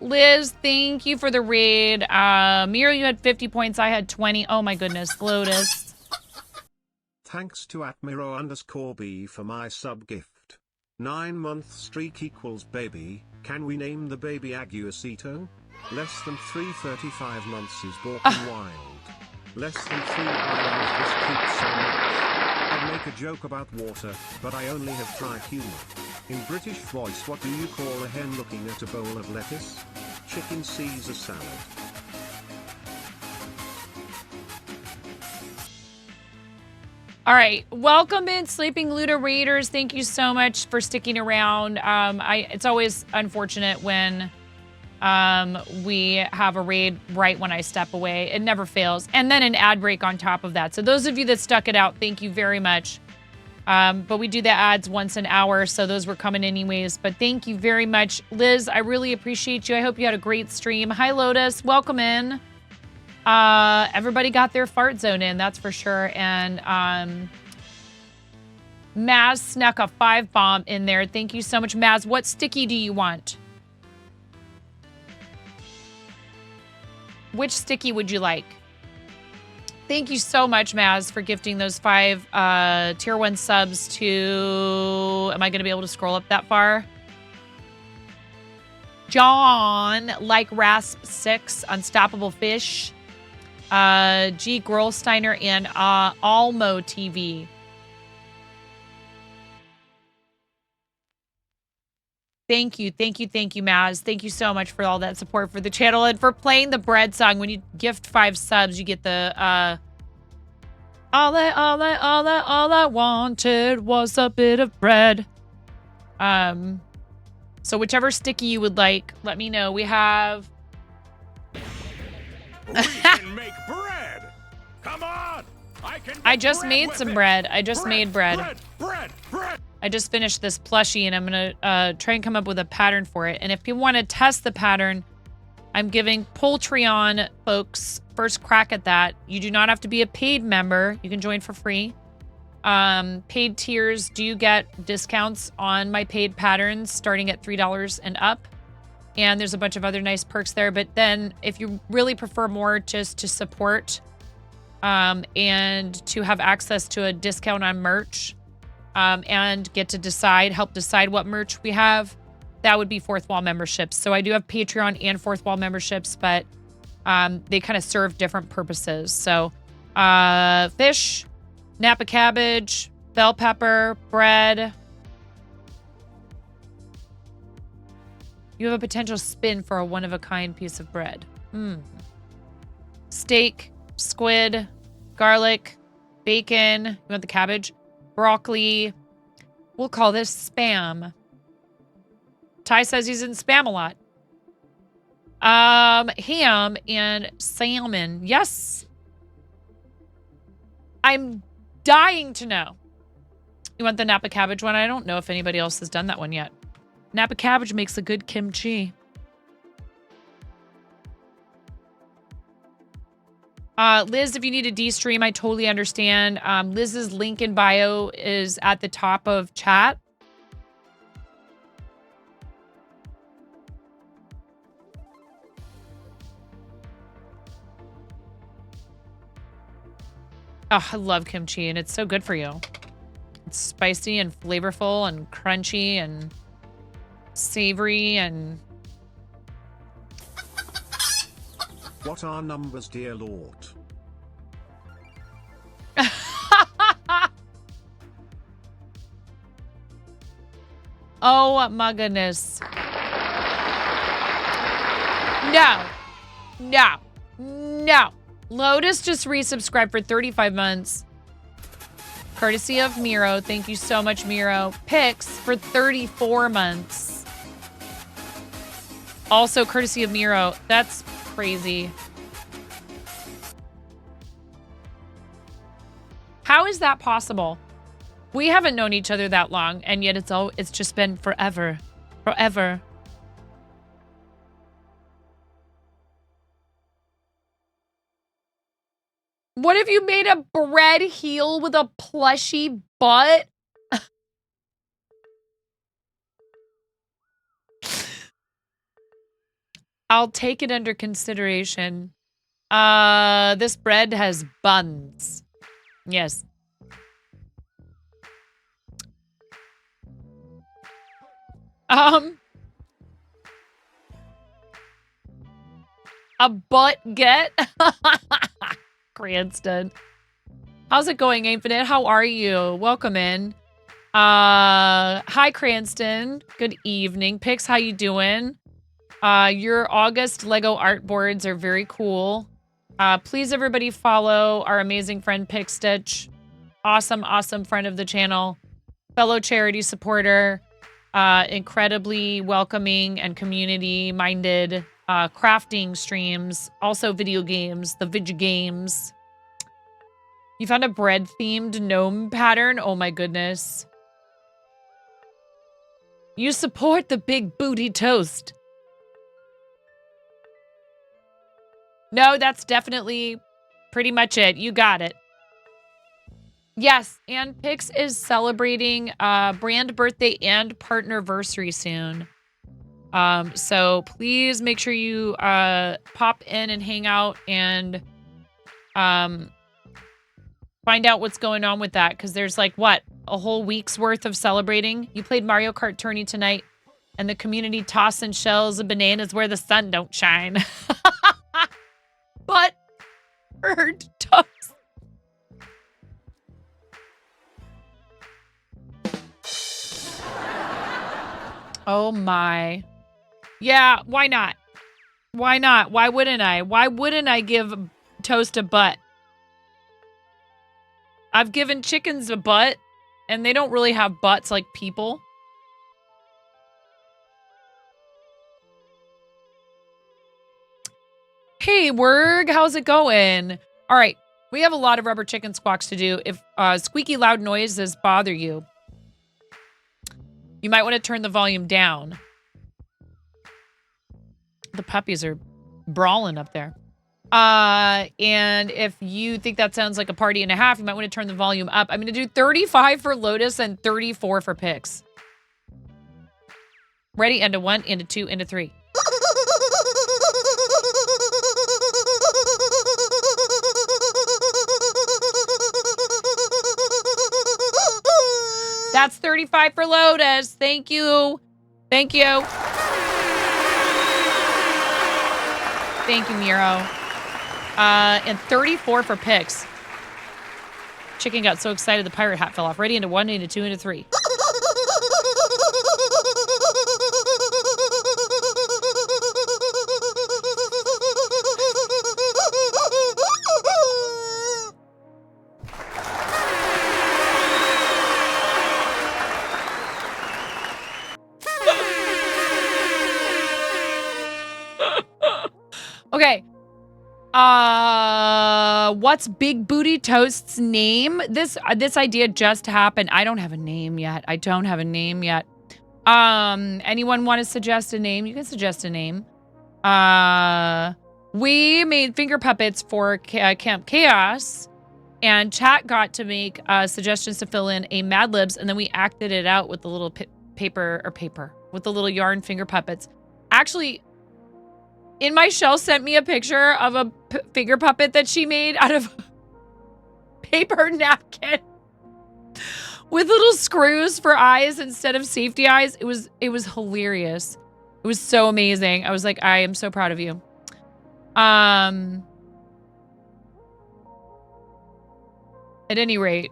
Liz. Thank you for the raid. Mira, you had 50 points. I had 20. Oh my goodness. Lotus. Thanks to @Miro_B for my sub gift. 9-month streak equals baby. Can we name the baby Aguacito? Less than 335 months is Borkin Wild. Less than 3 I love this keeps so much. I'd make a joke about water, but I only have dry humor. In British voice, what do you call a hen looking at a bowl of lettuce? Chicken Caesar salad. All right, welcome in, Sleeping Luda Raiders. Thank you so much for sticking around. It's always unfortunate when we have a raid right when I step away. It never fails. And then an ad break on top of that. So those of you that stuck it out, thank you very much. But we do the ads once an hour, so those were coming anyways. But thank you very much. Liz, I really appreciate you. I hope you had a great stream. Hi, Lotus. Welcome in. Everybody got their fart zone in, that's for sure. And Maz snuck a 5-bomb in there. Thank you so much, Maz. What sticky do you want? Which sticky would you like? Thank you so much, Maz, for gifting those 5 tier 1 subs to... Am I going to be able to scroll up that far? John, like Rasp 6, Unstoppable Fish, G. Grolsteiner, and Almo TV. Thank you, Maz. Thank you so much for all that support for the channel and for playing the bread song. When you gift 5 subs, you get the all I wanted was a bit of bread. So whichever sticky you would like, let me know. We have We can make bread. Come on. I just made some bread. I just made bread. Bread. I just finished this plushie and I'm gonna try and come up with a pattern for it. And if you want to test the pattern, I'm giving Poultron folks first crack at that. You do not have to be a paid member. You can join for free. Paid tiers do get discounts on my paid patterns starting at $3 and up. And there's a bunch of other nice perks there. But then if you really prefer more just to support and to have access to a discount on merch and get to help decide what merch we have, that would be Fourth Wall memberships. So I do have Patreon and Fourth Wall memberships, but they kind of serve different purposes. So fish, Napa cabbage, bell pepper, bread. You have a potential spin for a one-of-a-kind piece of bread. Steak, squid, garlic, bacon. You want the cabbage? Broccoli. We'll call this spam. Ty says he's in spam a lot. Ham and salmon. Yes. I'm dying to know. You want the Napa cabbage one? I don't know if anybody else has done that one yet. Napa cabbage makes a good kimchi. Liz, if you need a D-stream, I totally understand. Liz's link in bio is at the top of chat. Oh, I love kimchi, and it's so good for you. It's spicy and flavorful and crunchy and savory and... What are numbers, dear Lord? Oh my goodness. No. No. No. Lotus just resubscribed for 35 months. Courtesy of Miro. Thank you so much, Miro. Pix for 34 months. Also courtesy of Miro. That's crazy. How is that possible? We haven't known each other that long, and yet it's just been forever. Forever. What if you made a bread heel with a plushy butt? I'll take it under consideration. This bread has buns. Yes. A butt get? Cranston. How's it going, Infinite? How are you? Welcome in. Hi, Cranston. Good evening. Pix, how you doing? Your August Lego art boards are very cool. Please, everybody, follow our amazing friend Pix Stitch. Awesome, awesome friend of the channel. Fellow charity supporter. Incredibly welcoming and community-minded. Crafting streams. Also video games. The video games. You found a bread-themed gnome pattern? Oh my goodness. You support the big booty toast. No, that's definitely pretty much it. You got it. Yes, and Pix is celebrating brand birthday and partnerversary soon. So please make sure you pop in and hang out and find out what's going on with that, because there's like, what, a whole week's worth of celebrating? You played Mario Kart Tourney tonight, and the community tossing shells of bananas where the sun don't shine. But bird toast. Oh Oh my. Yeah, why not? Why not? Why wouldn't I? Why wouldn't I give Toast a butt? I've given chickens a butt, and they don't really have butts like people. Hey, Werg, how's it going? All right, we have a lot of rubber chicken squawks to do. If squeaky loud noises bother you, you might want to turn the volume down. The puppies are brawling up there. And if you think that sounds like a party and a half, you might want to turn the volume up. I'm going to do 35 for Lotus and 34 for Pix. Ready? Into 1, into 2, into 3. That's 35 for Lotus. Thank you. Thank you. Thank you, Miro. And 34 for Pix. Chicken got so excited the pirate hat fell off. Ready? Into 1, into 2, into 3. Okay. What's Big Booty Toast's name? This idea just happened. I don't have a name yet. Anyone want to suggest a name? You can suggest a name. We made finger puppets for Camp Chaos, and chat got to make suggestions to fill in a Mad Libs, and then we acted it out with the little paper with the little yarn finger puppets. Actually, In My Shell sent me a picture of a finger puppet that she made out of paper napkin with little screws for eyes instead of safety eyes. It was hilarious. It was so amazing. I was like, I am so proud of you. At any rate,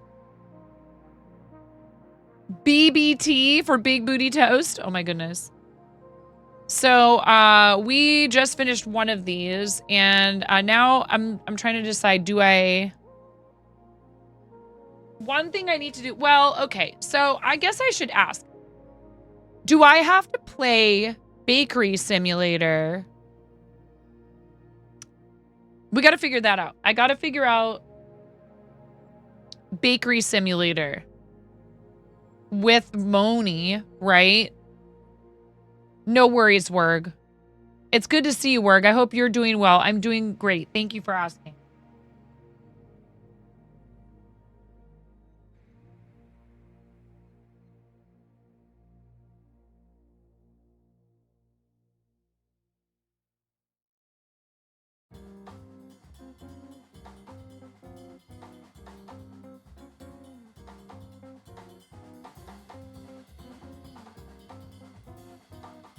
BBT for Big Booty Toast. Oh my goodness. So we just finished one of these, and now I'm trying to decide, one thing I need to do. Well, okay. So I guess I should ask, do I have to play Bakery Simulator? We got to figure that out. I got to figure out Bakery Simulator with Moni, right? No worries, Werg. It's good to see you, Werg. I hope you're doing well. I'm doing great. Thank you for asking.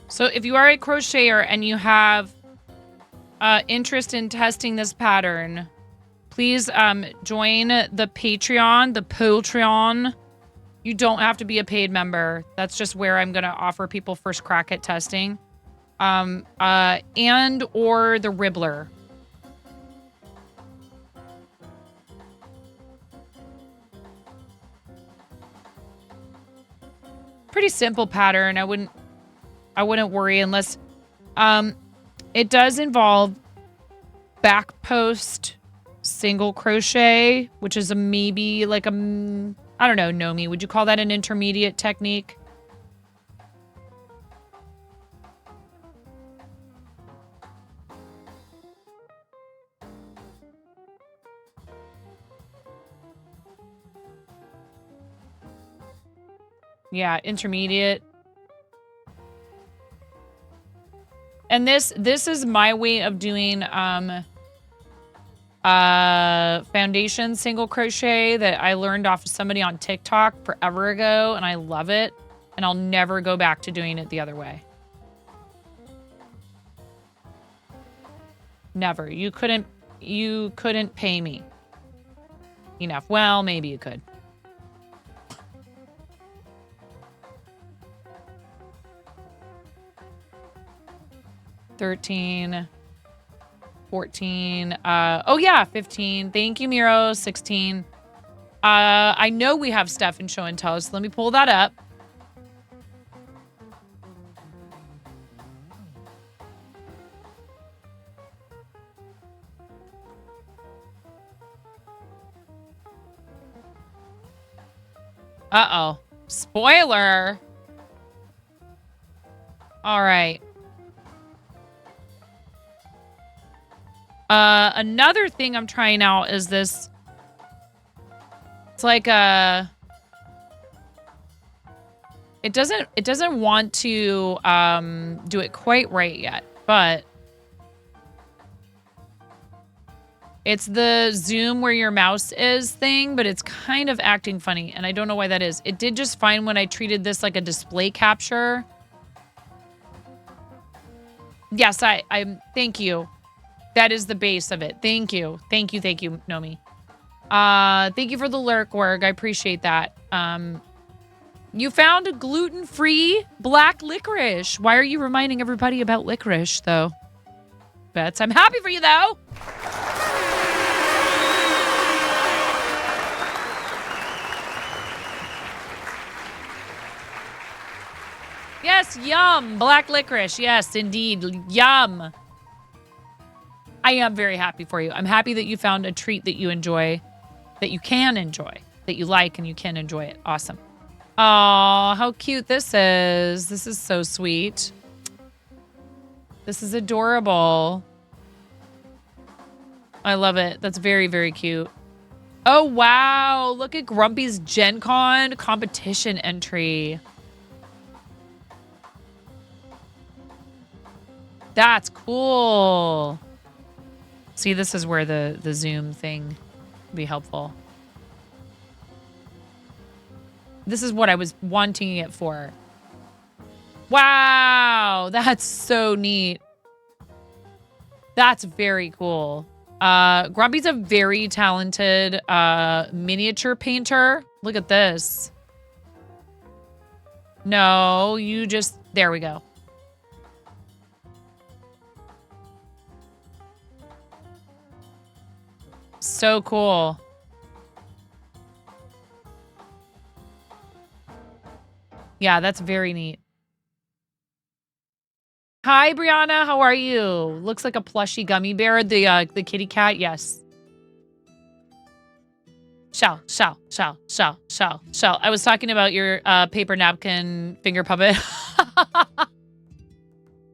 So if you are a crocheter and you have interest in testing this pattern, please join the Patreon. You don't have to be a paid member. That's just where I'm going to offer people first crack at testing. And or the Ribbler. Pretty simple pattern. I wouldn't worry unless it does involve back post single crochet, which is maybe like I don't know, Nomi, would you call that an intermediate technique? Yeah, intermediate. And this is my way of doing foundation single crochet that I learned off of somebody on TikTok forever ago, and I love it. And I'll never go back to doing it the other way. Never. You couldn't pay me enough. Well, maybe you could. 13, 14. Oh, yeah, 15. Thank you, Miro. 16. I know we have stuff in show and tell, so let me pull that up. Uh-oh. Spoiler. All right. Another thing I'm trying out is this. It's like it doesn't want to do it quite right yet, but it's the zoom where your mouse is thing, but it's kind of acting funny, and I don't know why that is. It did just fine when I treated this like a display capture. Yes, I thank you. That is the base of it. Thank you. Thank you, Nomi. Thank you for the lurk work. I appreciate that. You found a gluten-free black licorice. Why are you reminding everybody about licorice, though? Bets. I'm happy for you, though. Yes, yum. Black licorice. Yes, indeed. Yum. I am very happy for you. I'm happy that you found a treat that you enjoy, that you can enjoy, that you like and you can enjoy it. Awesome. Oh, how cute this is. This is so sweet. This is adorable. I love it. That's very, very cute. Oh, wow. Look at Grumpy's Gen Con competition entry. That's cool. See, this is where the zoom thing would be helpful. This is what I was wanting it for. Wow, that's so neat. That's very cool. Grumpy's a very talented miniature painter. Look at this. No, you just... There we go. So cool. Yeah, that's very neat. Hi, Brianna. How are you? Looks like a plushy gummy bear. The kitty cat. Yes. Shell. I was talking about your paper napkin finger puppet.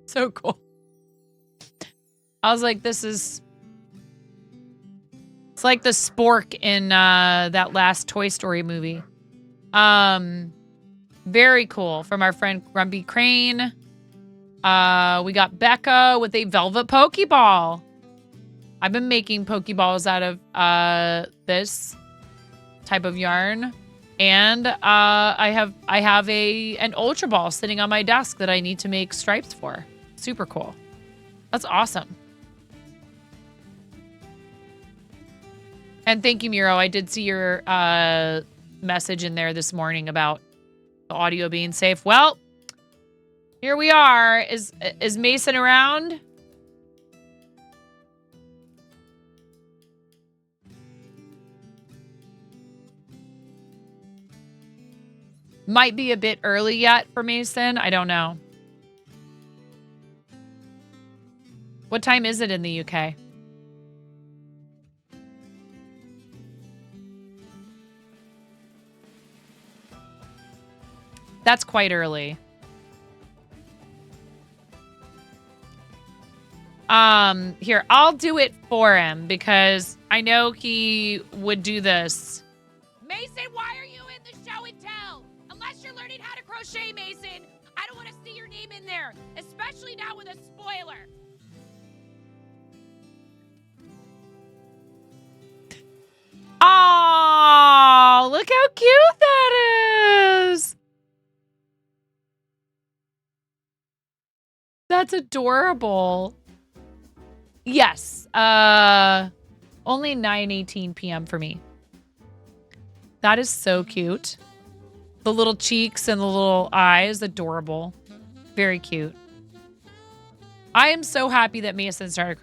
So cool. I was like, this is... It's like the spork in that last Toy Story movie. Very cool. From our friend Grumpy Crane. We got Becca with a velvet Pokeball. I've been making Pokeballs out of this type of yarn. And I have an Ultra Ball sitting on my desk that I need to make stripes for. Super cool. That's awesome. And thank you, Miro. I did see your message in there this morning about the audio being safe. Well, here we are. Is Mason around? Might be a bit early yet for Mason. I don't know. What time is it in the UK? That's quite early. Here, I'll do it for him because I know he would do this. Mason, why are you in the show and tell? Unless you're learning how to crochet, Mason, I don't want to see your name in there, especially now with a spoiler. Oh, look how cute that is. That's adorable. Yes. Only 9:18 p.m. for me. That is so cute. The little cheeks and the little eyes, adorable. Very cute. I am so happy that Mason started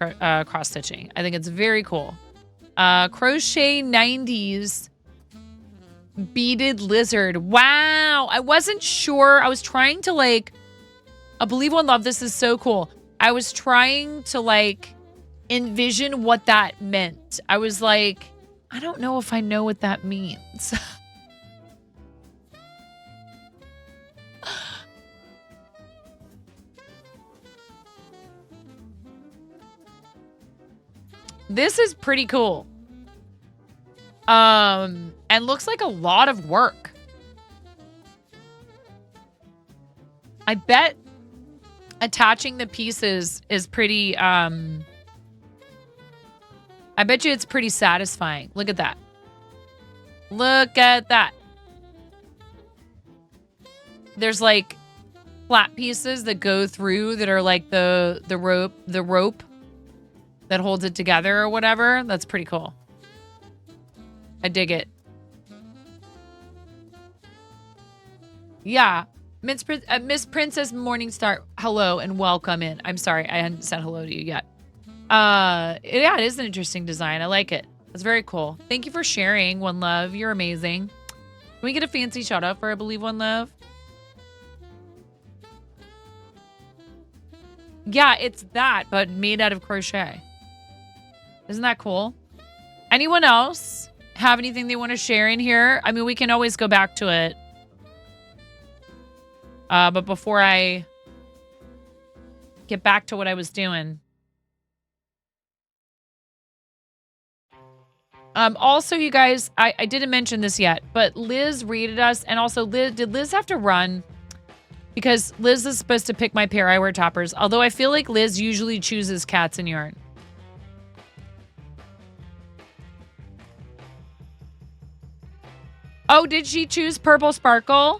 cross stitching. I think it's very cool. Crochet 90s beaded lizard. Wow. I wasn't sure. I was trying to like, I believe one love. This is so cool. I was trying to like envision what that meant. I was like, I don't know if I know what that means. This is pretty cool. And looks like a lot of work. I bet attaching the pieces is pretty, I bet you it's pretty satisfying. Look at that. Look at that. There's like flat pieces that go through that are like the rope that holds it together or whatever. That's pretty cool. I dig it. Yeah. Miss Princess Morningstar, hello and welcome in. I'm sorry, I hadn't said hello to you yet. Yeah, it is an interesting design. I like it. It's very cool. Thank you for sharing, One Love. You're amazing. Can we get a fancy shout out for I Believe One Love? Yeah, it's that, but made out of crochet. Isn't that cool? Anyone else have anything they want to share in here? I mean, we can always go back to it. But before I get back to what I was doing. Also, you guys, I didn't mention this yet, but Liz rated us. And also, did Liz have to run? Because Liz is supposed to pick my pair I wear toppers. Although I feel like Liz usually chooses cats and yarn. Oh, did she choose Purple Sparkle?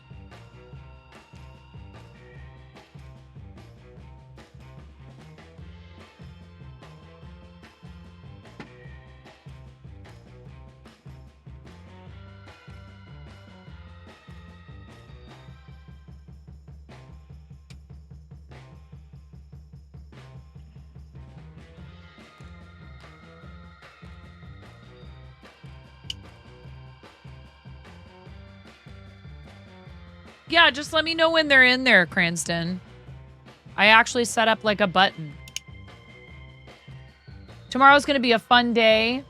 Yeah, just let me know when they're in there, Cranston. I actually set up like a button. Tomorrow's going to be a fun day.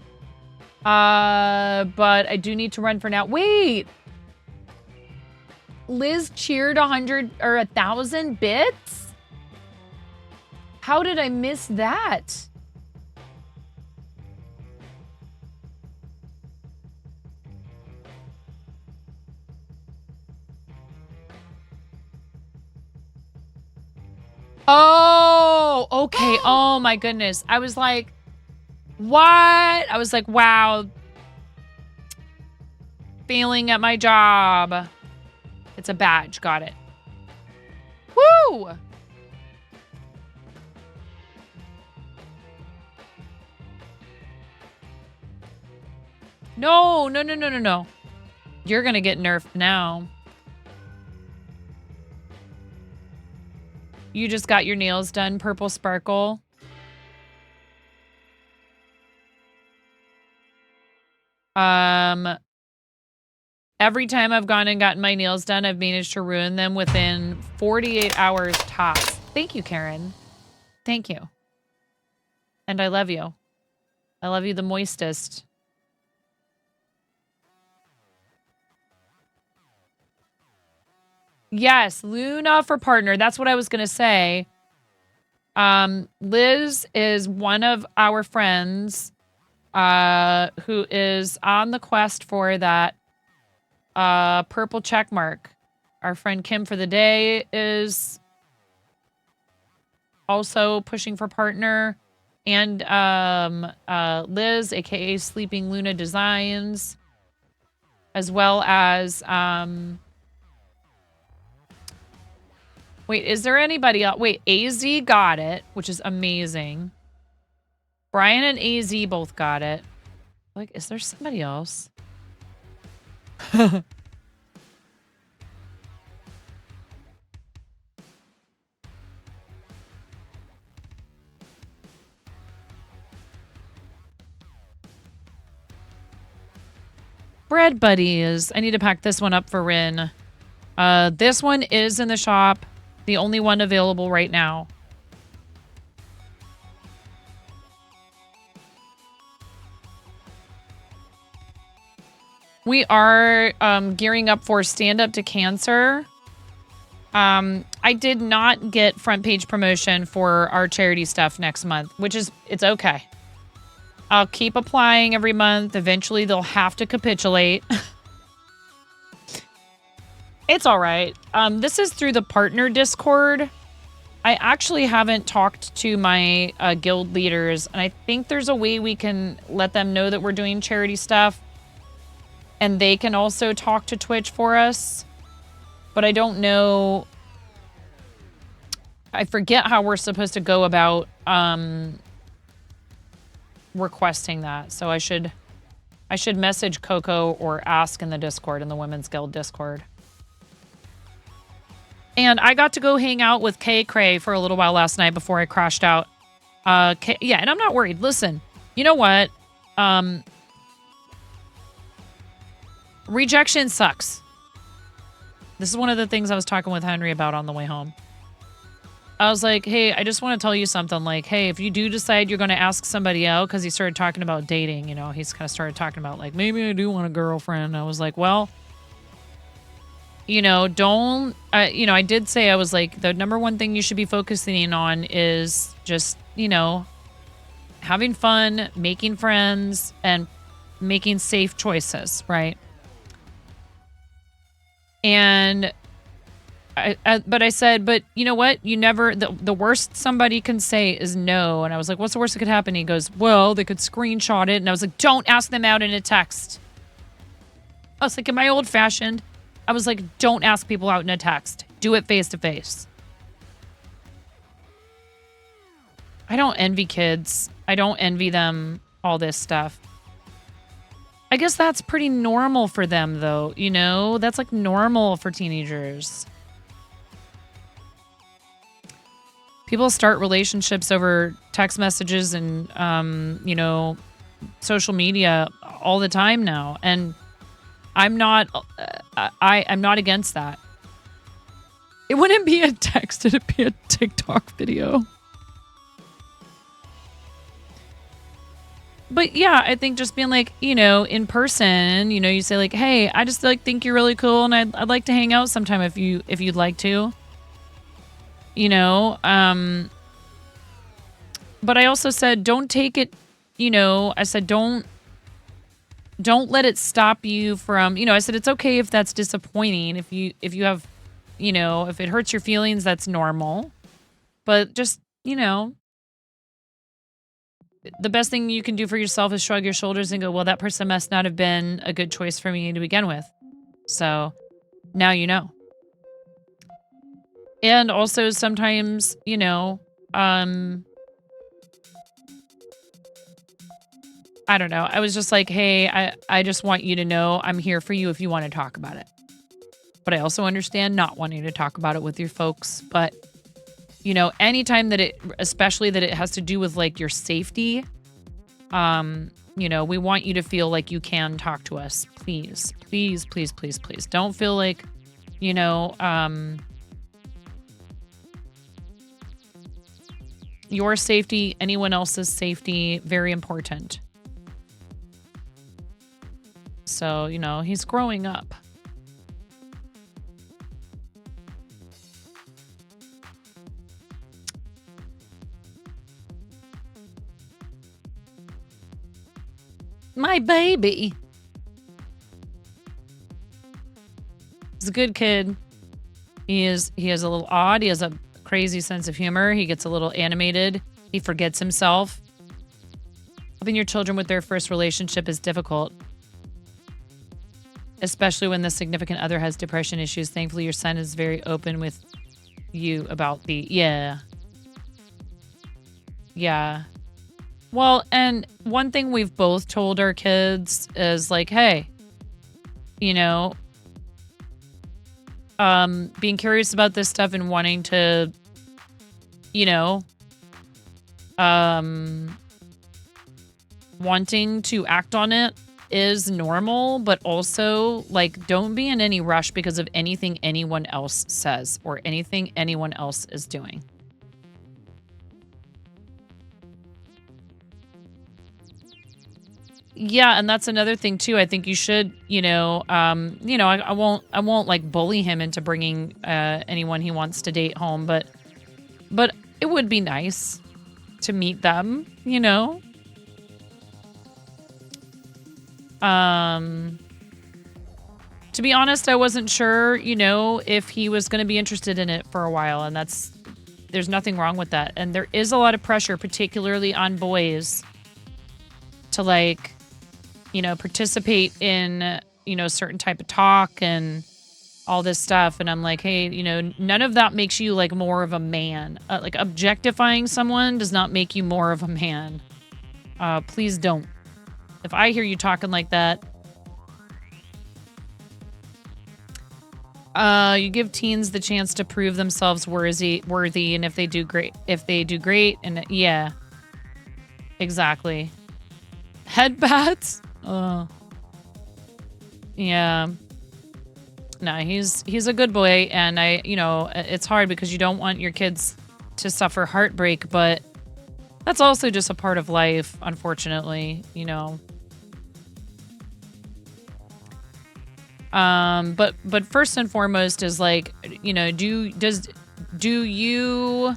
But I do need to run for now. Wait. Liz cheered 100 or 1,000 bits? How did I miss that? Oh, okay. Oh my goodness. I was like, what? I was like, wow. Failing at my job. It's a badge. Got it. Woo! No, no, no, no, no, no. You're gonna get nerfed now. You just got your nails done, Purple Sparkle. Every time I've gone and gotten my nails done, I've managed to ruin them within 48 hours tops. Thank you, Karen. Thank you. And I love you. I love you the moistest. Yes, Luna for partner. That's what I was going to say. Liz is one of our friends who is on the quest for that purple check mark. Our friend Kim for the Day is also pushing for partner. And Liz, aka Sleeping Luna Designs, as well as wait, is there anybody else? Wait, AZ got it, which is amazing. Brian and AZ both got it. Like, is there somebody else? Bread buddies. I need to pack this one up for Rin. This one is in the shop. The only one available right now. We are gearing up for Stand Up to Cancer. I did not get front page promotion for our charity stuff next month, which is, it's okay. I'll keep applying every month. Eventually, they'll have to capitulate. It's all right. This is through the partner Discord. I actually haven't talked to my guild leaders, and I think there's a way we can let them know that we're doing charity stuff. And they can also talk to Twitch for us. But I don't know. I forget how we're supposed to go about requesting that. So I should message Coco or ask in the Discord, in the Women's Guild Discord. And I got to go hang out with Kay Cray for a little while last night before I crashed out. Yeah, and I'm not worried. Listen, you know what? Rejection sucks. This is one of the things I was talking with Henry about on the way home. I was like, hey, I just want to tell you something. Like, hey, if you do decide you're going to ask somebody out, because he started talking about dating, you know, he's kind of started talking about, like, maybe I do want a girlfriend. I was like, well, you know, don't, you know, I did say, I was like, the number one thing you should be focusing on is just, you know, having fun, making friends, and making safe choices, right? And but I said, but you know what? You never, the worst somebody can say is no. And I was like, what's the worst that could happen? He goes, well, they could screenshot it. And I was like, don't ask them out in a text. I was like, am I old fashioned? I was like, don't ask people out in a text. Do it face to face. I don't envy kids. I don't envy them all this stuff. I guess that's pretty normal for them, though. You know, that's like normal for teenagers. People start relationships over text messages and, you know, social media all the time now. And I'm not, I'm not against that. It wouldn't be a text, it'd be a TikTok video. But yeah, I think just being like, you know, in person, you know, you say like, hey, I just like think you're really cool and I'd like to hang out sometime if you'd like to. You know, but I also said don't take it, you know, I said don't let it stop you from, you know, I said it's okay if that's disappointing, if you have, you know, if it hurts your feelings, that's normal. But just, you know, the best thing you can do for yourself is shrug your shoulders and go, well, that person must not have been a good choice for me to begin with. So now you know. And also sometimes, you know, I don't know. I was just like, hey, I just want you to know I'm here for you if you want to talk about it. But I also understand not wanting to talk about it with your folks. But you know, anytime that especially that it has to do with like your safety, you know, we want you to feel like you can talk to us. Please, please, please, please, please. Don't feel like, you know, your safety, anyone else's safety, very important. So, you know, he's growing up. My baby. He's a good kid. He has a little odd. He has a crazy sense of humor. He gets a little animated. He forgets himself. Helping your children with their first relationship is difficult, especially when the significant other has depression issues. Thankfully, your son is very open with you about the, yeah. Well, and one thing we've both told our kids is like, hey, you know, being curious about this stuff and wanting to, you know, wanting to act on it is normal, but also like don't be in any rush because of anything anyone else says or anything anyone else is doing. Yeah, and that's another thing too. I think you should, I won't like bully him into bringing anyone he wants to date home, but it would be nice to meet them, To be honest, I wasn't sure, if he was going to be interested in it for a while, and there's nothing wrong with that. And there is a lot of pressure, particularly on boys, to like, participate in, certain type of talk and all this stuff. And I'm like, hey, none of that makes you like more of a man. Like objectifying someone does not make you more of a man. Please don't. If I hear you talking like that, you give teens the chance to prove themselves worthy, and if they do great, and yeah, exactly. Headbats? Yeah. No, he's a good boy, and it's hard because you don't want your kids to suffer heartbreak, but that's also just a part of life, unfortunately, But first and foremost is like, do you,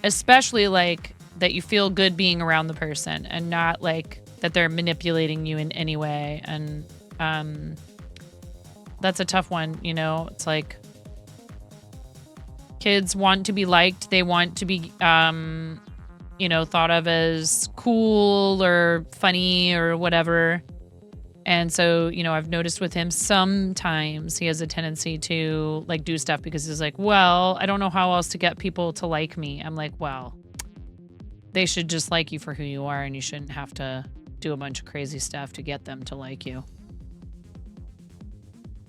especially like that you feel good being around the person and not like that they're manipulating you in any way. And, that's a tough one. It's like kids want to be liked. They want to be, thought of as cool or funny or whatever. And so, I've noticed with him sometimes he has a tendency to like do stuff because he's like, well, I don't know how else to get people to like me. I'm like, well, they should just like you for who you are, and you shouldn't have to do a bunch of crazy stuff to get them to like you.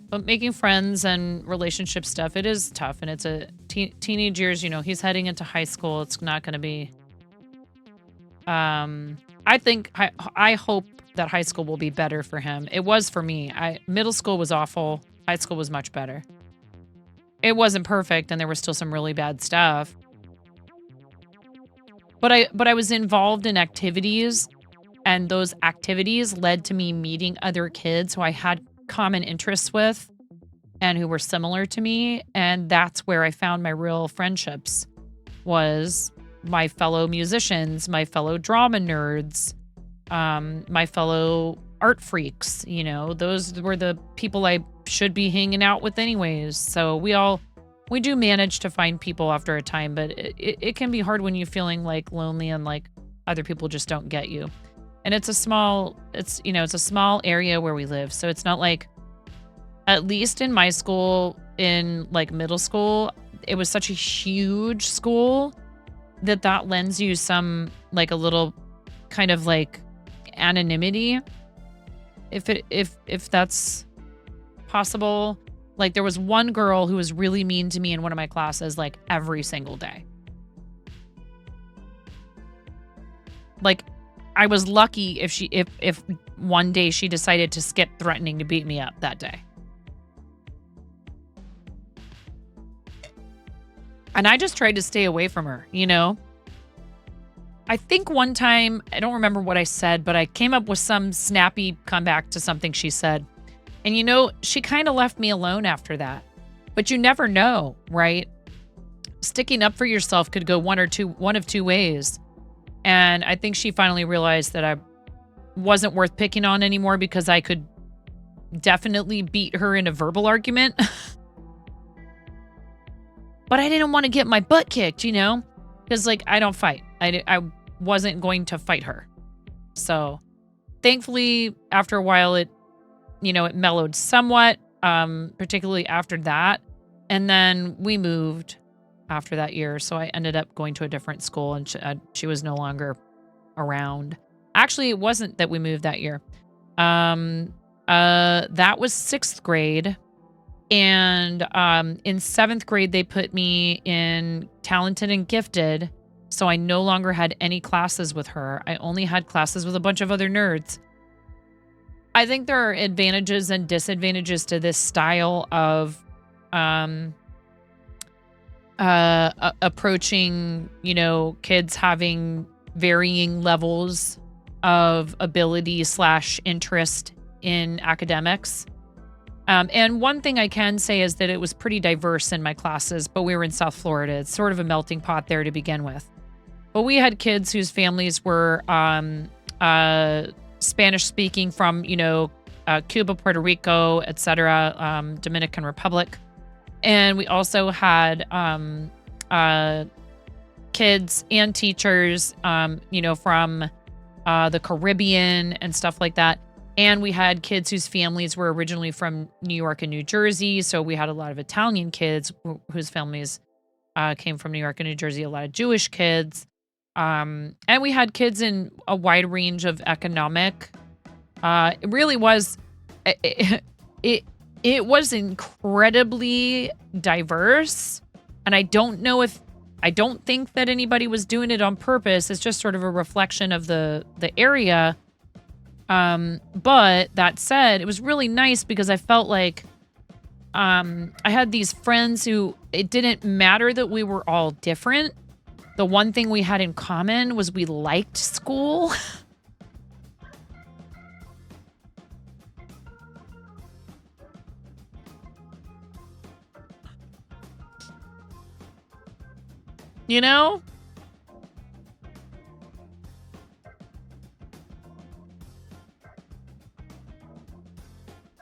But making friends and relationship stuff, it is tough. And it's a teenage years, he's heading into high school. It's not going to be, I hope that high school will be better for him. It was for me. Middle school was awful. High school was much better. It wasn't perfect, and there was still some really bad stuff. But I was involved in activities, and those activities led to me meeting other kids who I had common interests with and who were similar to me, and that's where I found my real friendships, was my fellow musicians, my fellow drama nerds, my fellow art freaks. Those were the people I should be hanging out with anyways. So we do manage to find people after a time, but it can be hard when you're feeling like lonely and like other people just don't get you. And it's a small area where we live. So it's not like, at least in my school, in like middle school, it was such a huge school that lends you some like a little kind of like anonymity, if that's possible. Like there was one girl who was really mean to me in one of my classes like every single day. Like I was lucky if one day she decided to skip threatening to beat me up that day. And I just tried to stay away from her, I think one time, I don't remember what I said, but I came up with some snappy comeback to something she said. And she kind of left me alone after that. But you never know, right? Sticking up for yourself could go one of two ways. And I think she finally realized that I wasn't worth picking on anymore because I could definitely beat her in a verbal argument. But I didn't want to get my butt kicked, because like I don't fight. I wasn't going to fight her. So thankfully, after a while, it mellowed somewhat, particularly after that. And then we moved after that year. So I ended up going to a different school, and she was no longer around. Actually, it wasn't that we moved that year. That was 6th grade. And in 7th grade, they put me in talented and gifted. So I no longer had any classes with her. I only had classes with a bunch of other nerds. I think there are advantages and disadvantages to this style of approaching, kids having varying levels of ability / interest in academics. And one thing I can say is that it was pretty diverse in my classes, but we were in South Florida. It's sort of a melting pot there to begin with. But we had kids whose families were Spanish speaking from, Cuba, Puerto Rico, etc., Dominican Republic. And we also had kids and teachers, from the Caribbean and stuff like that. And we had kids whose families were originally from New York and New Jersey. So we had a lot of Italian kids whose families came from New York and New Jersey, a lot of Jewish kids. And we had kids in a wide range of economic. It really was, it was incredibly diverse. And I don't think that anybody was doing it on purpose. It's just sort of a reflection of the area. But that said, it was really nice because I felt like, I had these friends who it didn't matter that we were all different. The one thing we had in common was we liked school.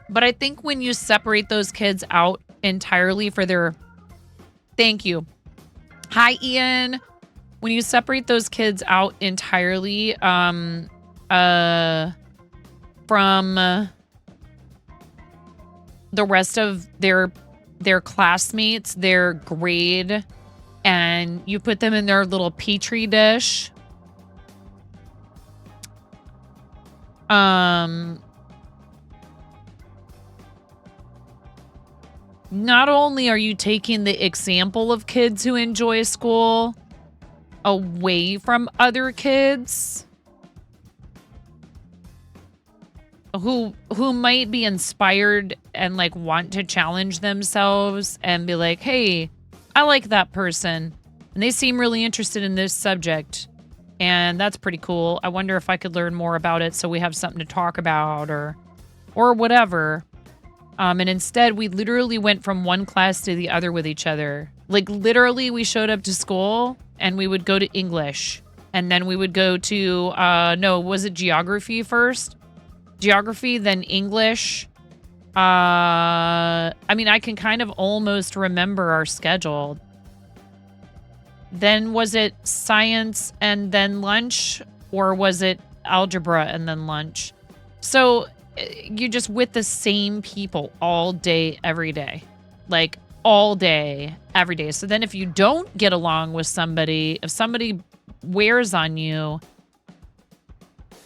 But I think when you separate those kids out entirely for their... Thank you. Hi, Ian. When you separate those kids out entirely from the rest of their classmates, their grade, and you put them in their little petri dish, not only are you taking the example of kids who enjoy school away from other kids who might be inspired and like want to challenge themselves and be like, hey, I like that person and they seem really interested in this subject and that's pretty cool. I wonder if I could learn more about it so we have something to talk about or whatever. And instead, we literally went from one class to the other with each other. Like, literally, we showed up to school, and we would go to English. And then we would go to, was it geography first? Geography, then English. I can kind of almost remember our schedule. Then was it science and then lunch? Or was it algebra and then lunch? So... you're just with the same people all day, every day. Like, all day, every day. So then if you don't get along with somebody, if somebody wears on you,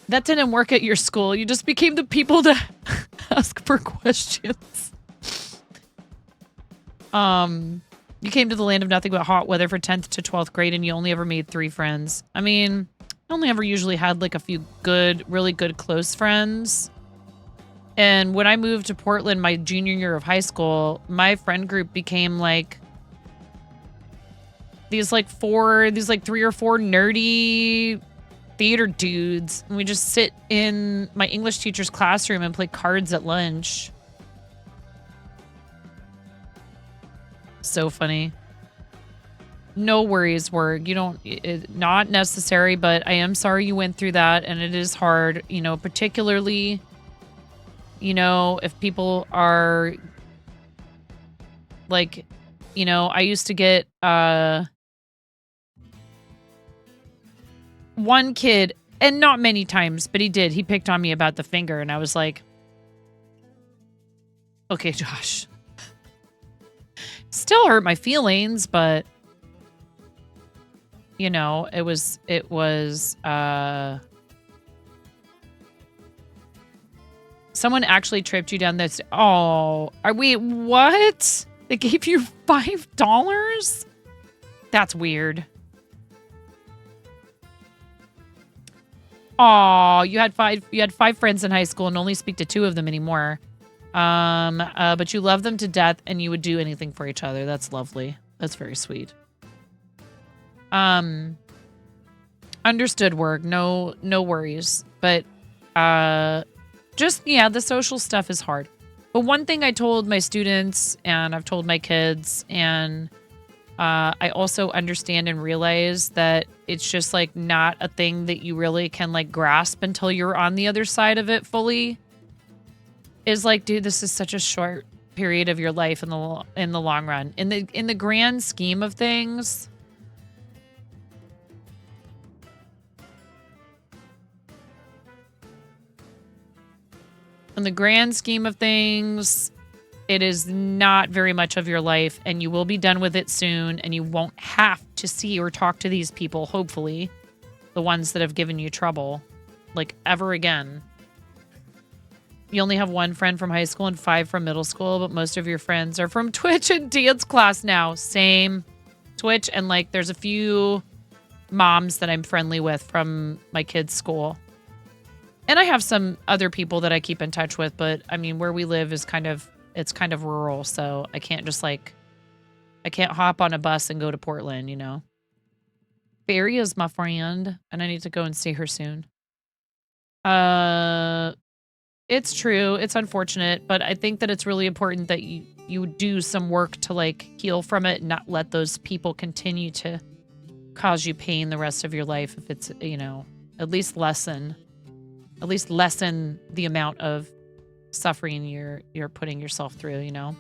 that didn't work at your school. You just became the people to ask for questions. You came to the land of nothing but hot weather for 10th to 12th grade, and you only ever made 3 friends. I mean, I only ever usually had, like, a few really good close friends. And when I moved to Portland my junior year of high school, my friend group became like these 3 or 4 nerdy theater dudes. And we just sit in my English teacher's classroom and play cards at lunch. So funny. No worries, Werg. Not necessary, but I am sorry you went through that. And it is hard, particularly... if people are like, I used to get one kid, and not many times, but he picked on me about the finger, and I was like, okay, Josh. Still hurt my feelings, but it was someone actually tripped you down this. Oh, what? They gave you $5? That's weird. Aw, you had five friends in high school and only speak to 2 of them anymore. But you love them to death and you would do anything for each other. That's lovely. That's very sweet. Understood work. No worries. But just the social stuff is hard. But one thing I told my students and I've told my kids, and I also understand and realize that it's just like not a thing that you really can like grasp until you're on the other side of it fully. Is like, dude, this is such a short period of your life in the long run. In the grand scheme of things, it is not very much of your life, and you will be done with it soon, and you won't have to see or talk to these people, hopefully, the ones that have given you trouble, like ever again. You only have 1 friend from high school and 5 from middle school, but most of your friends are from Twitch and dance class now. Same. Twitch, and like there's a few moms that I'm friendly with from my kids' school. And I have some other people that I keep in touch with, but I mean, where we live is kind of rural, so I can't just like, I can't hop on a bus and go to Portland, you know. Barry is my friend, and I need to go and see her soon. It's true. It's unfortunate, but I think that it's really important that you do some work to like heal from it and not let those people continue to cause you pain the rest of your life. If it's, at least lessen the amount of suffering you're putting yourself through, you know?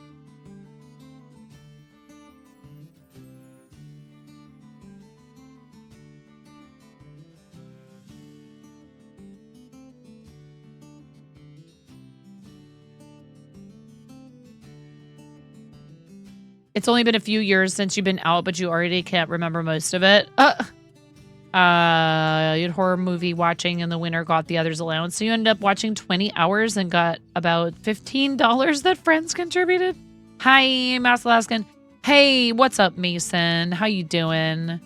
It's only been a few years since you've been out, but you already can't remember most of it. You had horror movie watching in the winter, got the others allowance. So you ended up watching 20 hours and got about $15 that friends contributed. Hi, Mass Alaskan. Hey, what's up, Mason? How you doing?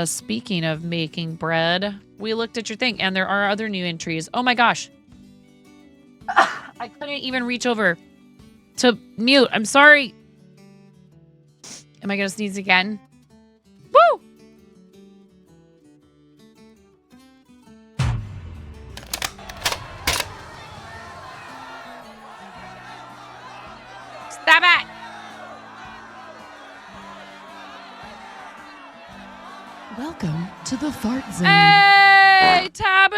Speaking of making bread, we looked at your thing and there are other new entries. Oh my gosh. I couldn't even reach over to mute. I'm sorry. Am I going to sneeze again? Woo! Stop it! Welcome to the Fart Zone. Hey, Tabatai!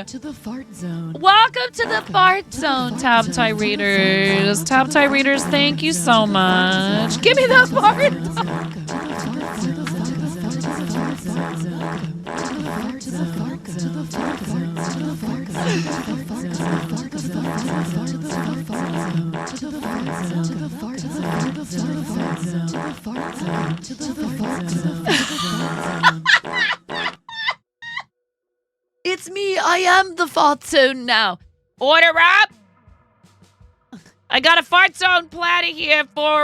To the Fart Zone. Welcome to the Fart Zone, Tabatai readers. Tabatai readers, thank you so much. Give me that fart! It's me. I am the Fart Zone now. Order up! I got a Fart Zone platter here for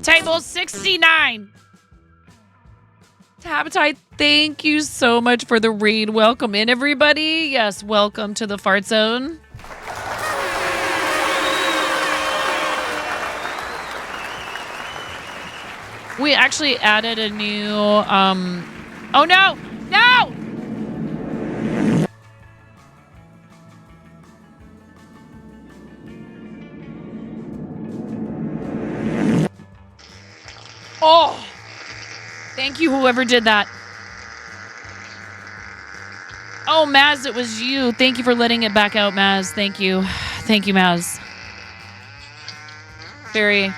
table 69. Tabatai, thank you so much for the read. Welcome in, everybody. Yes, welcome to the Fart Zone. We actually added a new, oh no! No! Oh! Thank you, whoever did that. Oh, Maz, it was you. Thank you for letting it back out, Maz. Thank you. Thank you, Maz. Very...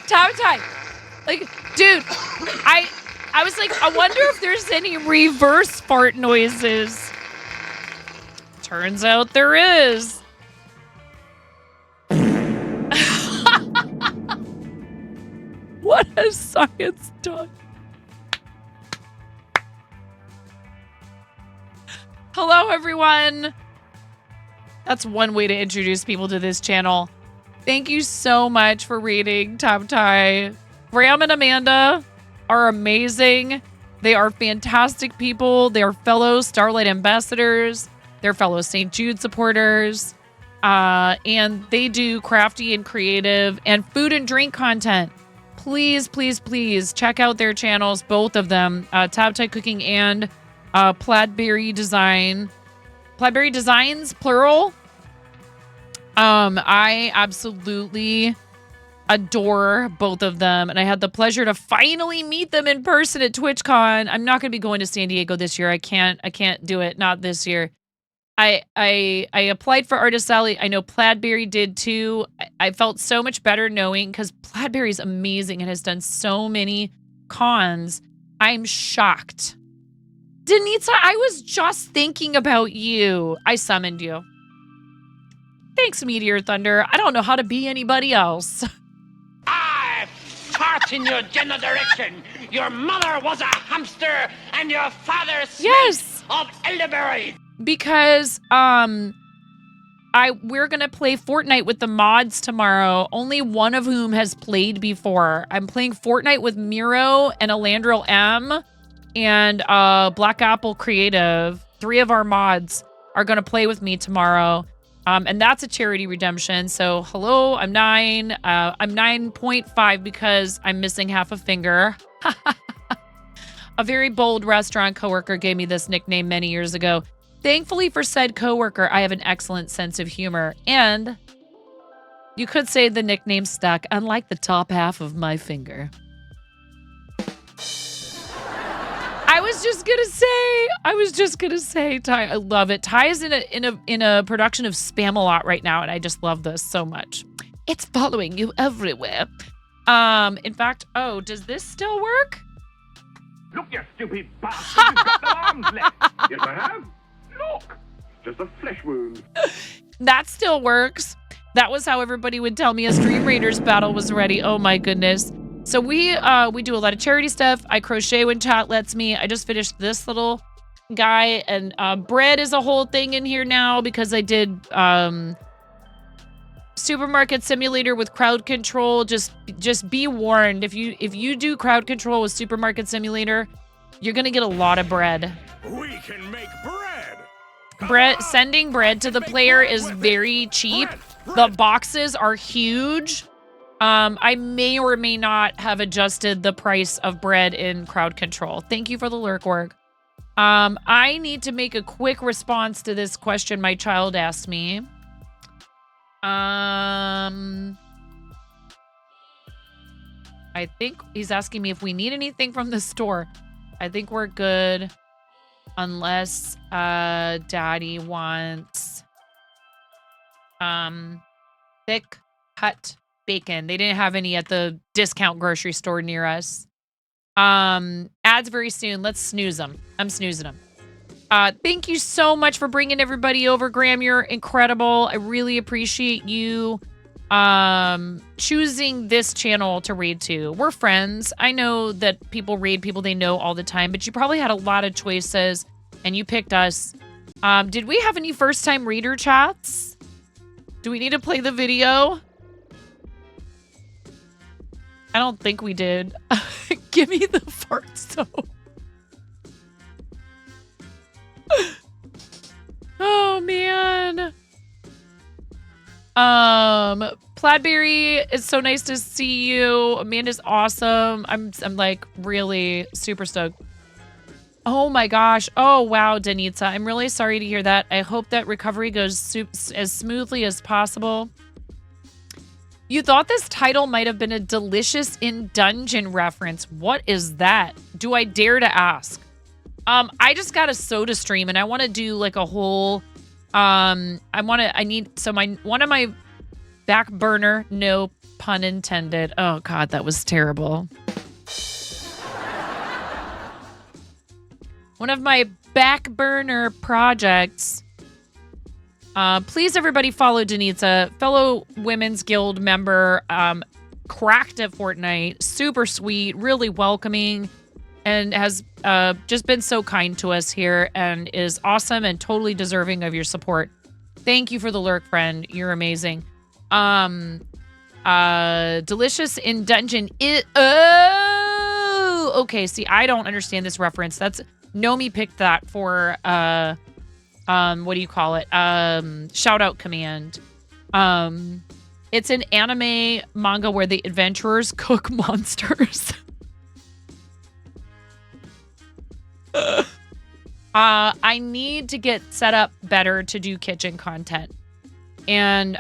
Tabatai, like, dude, I was like, I wonder if there's any reverse fart noises. Turns out there is. What has science done? Hello, everyone. That's one way to introduce people to this channel. Thank you so much for reading, Tab Tai. Graham and Amanda are amazing. They are fantastic people. They are fellow Starlight ambassadors. They're fellow St. Jude supporters. And they do crafty and creative and food and drink content. Please, please, please check out their channels, both of them, Tab Tai Cooking and Plaidberry Design. Plaidberry Designs, plural. I absolutely adore both of them, and I had the pleasure to finally meet them in person at TwitchCon. I'm not going to be going to San Diego this year. I can't do it. Not this year. I applied for Artist Alley. I know Plaidberry did too. I felt so much better knowing, because Plaidberry's amazing and has done so many cons. I'm shocked. Denitza, I was just thinking about you. I summoned you. Thanks, Meteor Thunder. I don't know how to be anybody else. I fart in your general direction. Your mother was a hamster, and your father smelt of elderberry. Because we're gonna play Fortnite with the mods tomorrow. Only one of whom has played before. I'm playing Fortnite with Miro and Alandril M and Black Apple Creative. 3 of our mods are gonna play with me tomorrow. And that's a charity redemption. So hello, I'm 9. I'm 9.5 because I'm missing half a finger. A very bold restaurant coworker gave me this nickname many years ago. Thankfully for said coworker, I have an excellent sense of humor. And you could say the nickname stuck, unlike the top half of my finger. I was just gonna say, Ty, I love it. Ty is in a production of Spam-A-Lot right now, and I just love this so much. It's following you everywhere. In fact, does this still work? Look, you stupid bastard, you've got no arms left. Yes, I have. Look, just a flesh wound. That still works. That was how everybody would tell me a Stream Raiders battle was ready. Oh my goodness. So we do a lot of charity stuff. I crochet when chat lets me. I just finished this little guy, and bread is a whole thing in here now because I did Supermarket Simulator with crowd control. Just be warned, if you do crowd control with Supermarket Simulator, you're gonna get a lot of bread. We can make bread. Sending bread to the player is very cheap. The boxes are huge. I may or may not have adjusted the price of bread in crowd control. Thank you for the lurk work. I need to make a quick response to this question my child asked me. I think he's asking me if we need anything from the store. I think we're good. Unless Daddy wants thick cut bacon. They didn't have any at the discount grocery store near us. Ads very soon. Let's snooze them. I'm snoozing them. Thank you so much for bringing everybody over, Graham. You're incredible. I really appreciate you choosing this channel to raid to. We're friends. I know that people raid people they know all the time, but you probably had a lot of choices and you picked us. Did we have any first-time raider chats? Do we need to play the video? I don't think we did. Give me the fart zone. Oh man. Plaidberry, it's so nice to see you. Amanda's awesome. I'm like really super stoked. Oh my gosh. Oh wow, Denitza. I'm really sorry to hear that. I hope that recovery goes as smoothly as possible. You thought this title might have been a Delicious in Dungeon reference. What is that? Do I dare to ask? I just got a soda stream and I want to do like a whole one of my back burner, no pun intended. Oh god, that was terrible. One of my back burner projects. Please everybody follow Denitza, fellow Women's Guild member, cracked at Fortnite, super sweet, really welcoming, and has just been so kind to us here and is awesome and totally deserving of your support. Thank you for the lurk, friend. You're amazing. Delicious in Dungeon. Oh, okay. See, I don't understand this reference. That's Nomi picked that for what do you call it? Shout out command. It's an anime manga where the adventurers cook monsters. I need to get set up better to do kitchen content. And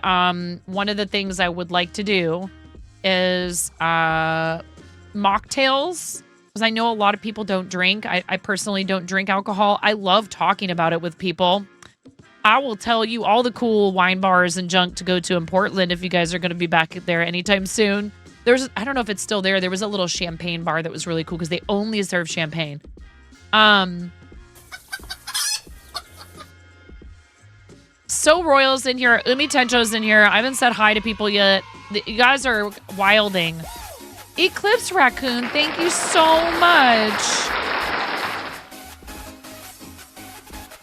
one of the things I would like to do is mocktails, because I know a lot of people don't drink. I personally don't drink alcohol. I love talking about it with people. I will tell you all the cool wine bars and junk to go to in Portland if you guys are going to be back there anytime soon. I don't know if it's still there. There was a little champagne bar that was really cool because they only serve champagne. So Royal's in here. Umi Tencho's in here. I haven't said hi to people yet. You guys are wilding. Eclipse Raccoon, thank you so much.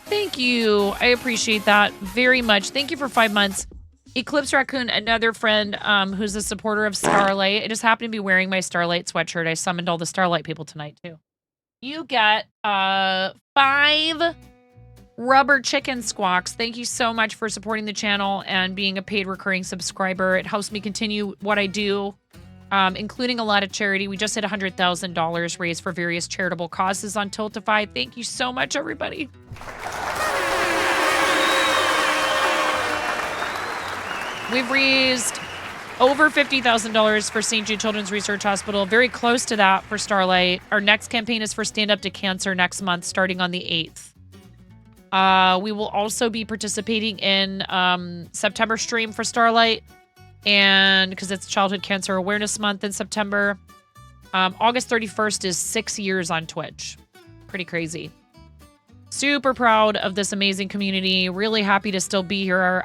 Thank you. I appreciate that very much. Thank you for 5 months. Eclipse Raccoon, another friend who's a supporter of Starlight. I just happen to be wearing my Starlight sweatshirt. I summoned all the Starlight people tonight, too. You get 5 rubber chicken squawks. Thank you so much for supporting the channel and being a paid recurring subscriber. It helps me continue what I do, including a lot of charity. We just hit $100,000 raised for various charitable causes on Tiltify. Thank you so much, everybody. We've raised over $50,000 for St. Jude Children's Research Hospital. Very close to that for Starlight. Our next campaign is for Stand Up to Cancer next month, starting on the 8th. We will also be participating in September stream for Starlight, and because it's Childhood Cancer Awareness Month in September. August 31st is 6 years on Twitch. Pretty crazy. Super proud of this amazing community. Really happy to still be here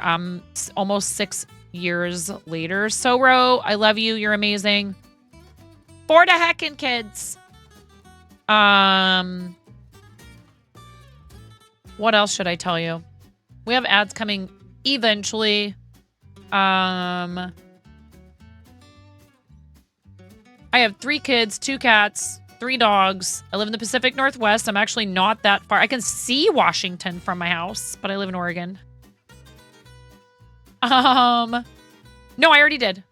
almost 6 years later. Soro, I love you. You're amazing. For the heckin' kids. What else should I tell you? We have ads coming eventually. I have 3 kids, 2 cats, 3 dogs. I live in the Pacific Northwest. I'm actually not that far. I can see Washington from my house, but I live in Oregon. No, I already did.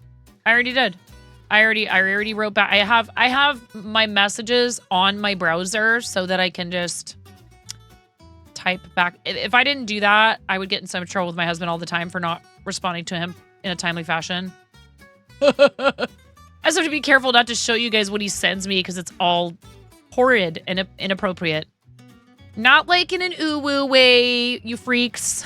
I already wrote back. I have my messages on my browser so that I can just type back. If I didn't do that, I would get in some trouble with my husband all the time for not responding to him in a timely fashion. I just have to be careful not to show you guys what he sends me because it's all horrid and inappropriate. Not like in an ooh-woo way, you freaks.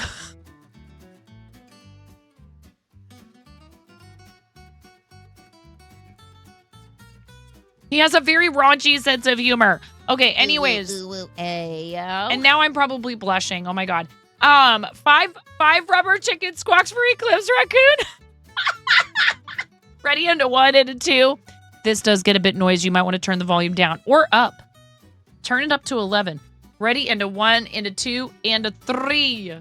He has a very raunchy sense of humor. Okay, anyways. And now I'm probably blushing. Oh my god. 5 rubber chicken squawks for Eclipse Raccoon. Ready into 1 and 2. This does get a bit noisy. You might want to turn the volume down or up. Turn it up to 11. Ready into 1, into 2, and a 3.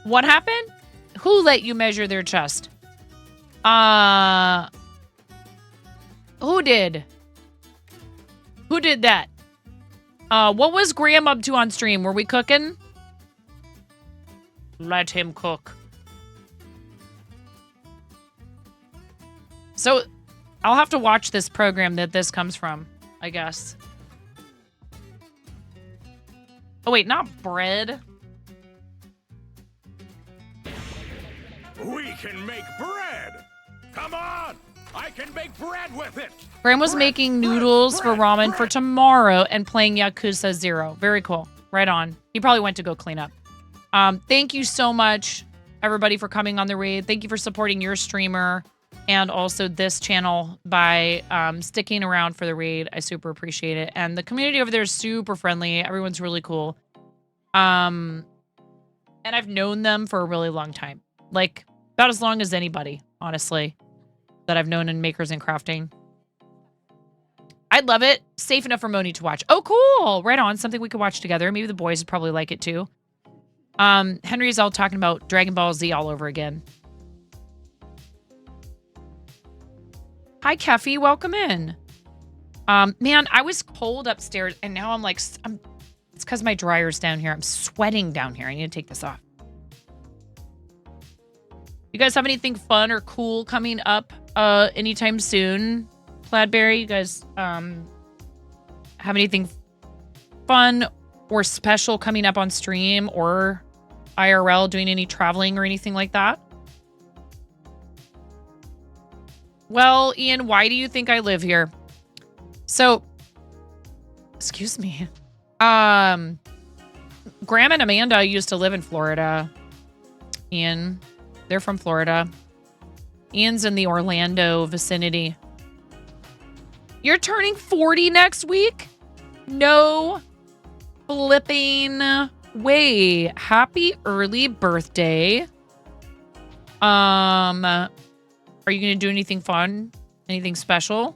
What happened? Who let you measure their chest? Who did? Who did that? What was Graham up to on stream? Were we cooking? Let him cook. So, I'll have to watch this program that this comes from, I guess. Oh, wait, not bread. We can make bread! Come on! I can make bread with it! Graham was making noodles for ramen for tomorrow and playing Yakuza 0. Very cool. Right on. He probably went to go clean up. Thank you so much, everybody, for coming on the raid. Thank you for supporting your streamer and also this channel by sticking around for the raid. I super appreciate it. And the community over there is super friendly. Everyone's really cool. And I've known them for a really long time. Like, about as long as anybody, honestly, that I've known in Makers and Crafting. I'd love it. Safe enough for Moni to watch. Oh, cool. Right on. Something we could watch together. Maybe the boys would probably like it too. Henry's all talking about Dragon Ball Z all over again. Hi, Keffy. Welcome in. Man, I was cold upstairs, and now I'm like, it's because my dryer's down here. I'm sweating down here. I need to take this off. You guys have anything fun or cool coming up anytime soon? Plaidberry, you guys have anything fun or special coming up on stream or IRL, doing any traveling or anything like that? Well, Ian, why do you think I live here? So, excuse me. Graham and Amanda used to live in Florida. Ian, they're from Florida. Ian's in the Orlando vicinity. You're turning 40 next week? No flipping way. Happy early birthday. Are you going to do anything fun? Anything special?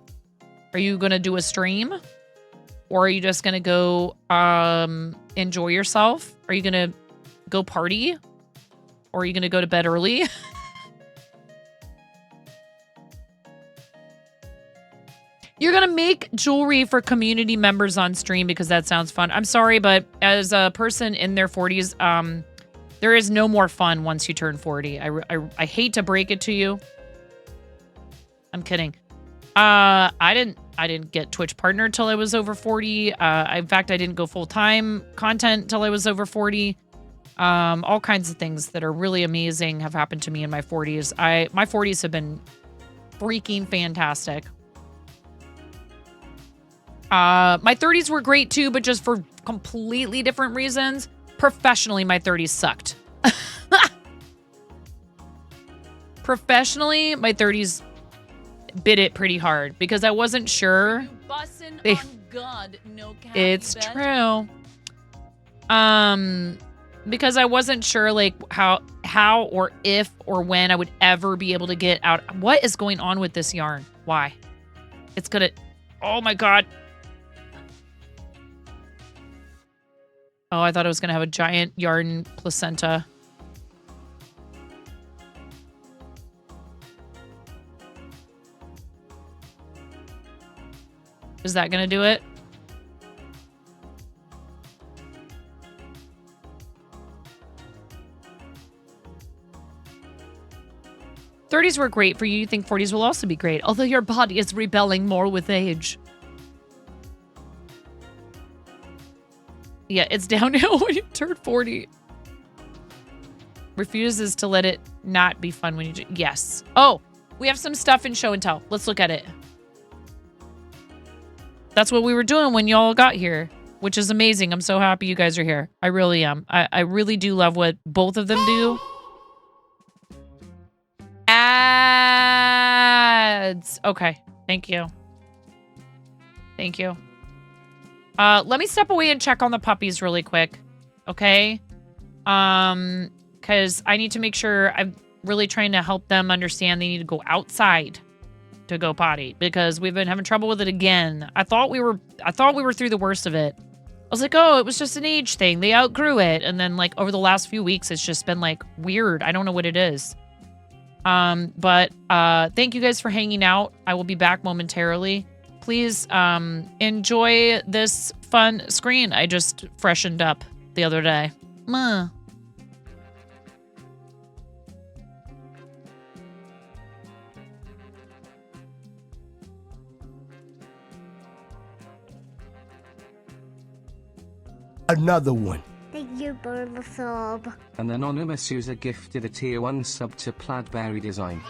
Are you going to do a stream? Or are you just going to go enjoy yourself? Are you going to go party? Or are you going to go to bed early? You're going to make jewelry for community members on stream because that sounds fun. I'm sorry, but as a person in their 40s, there is no more fun once you turn 40. I hate to break it to you. I'm kidding. I didn't get Twitch partner till I was over 40. In fact, I didn't go full-time content till I was over 40. All kinds of things that are really amazing have happened to me in my 40s. My 40s have been freaking fantastic. My 30s were great too, but just for completely different reasons. Professionally, my 30s sucked. Professionally, my 30s bit it pretty hard because I wasn't sure. It's true. Because I wasn't sure like how or if or when I would ever be able to get out. What is going on with this yarn? Why? It's gonna. Oh my God. Oh, I thought I was gonna have a giant yarn placenta. Is that gonna do it? '30s were great for you. You think 40s will also be great, although your body is rebelling more with age. Yeah, it's downhill when you turn 40. Refuses to let it not be fun when you do. Yes. Oh, we have some stuff in show and tell. Let's look at it. That's what we were doing when y'all got here, which is amazing. I'm so happy you guys are here. I really am. I really do love what both of them do. Ads. Okay. Thank you. Thank you. Let me step away and check on the puppies really quick. Okay? Because I need to make sure I'm really trying to help them understand they need to go outside to go potty because we've been having trouble with it again. I thought we were through the worst of it. I was like, oh, it was just an age thing. They outgrew it. And then like over the last few weeks, it's just been like weird. I don't know what it is. But thank you guys for hanging out. I will be back momentarily. Please enjoy this fun screen I just freshened up the other day. Another one. Thank you for the sub. An anonymous user gifted a tier 1 sub to Plaidberry Design.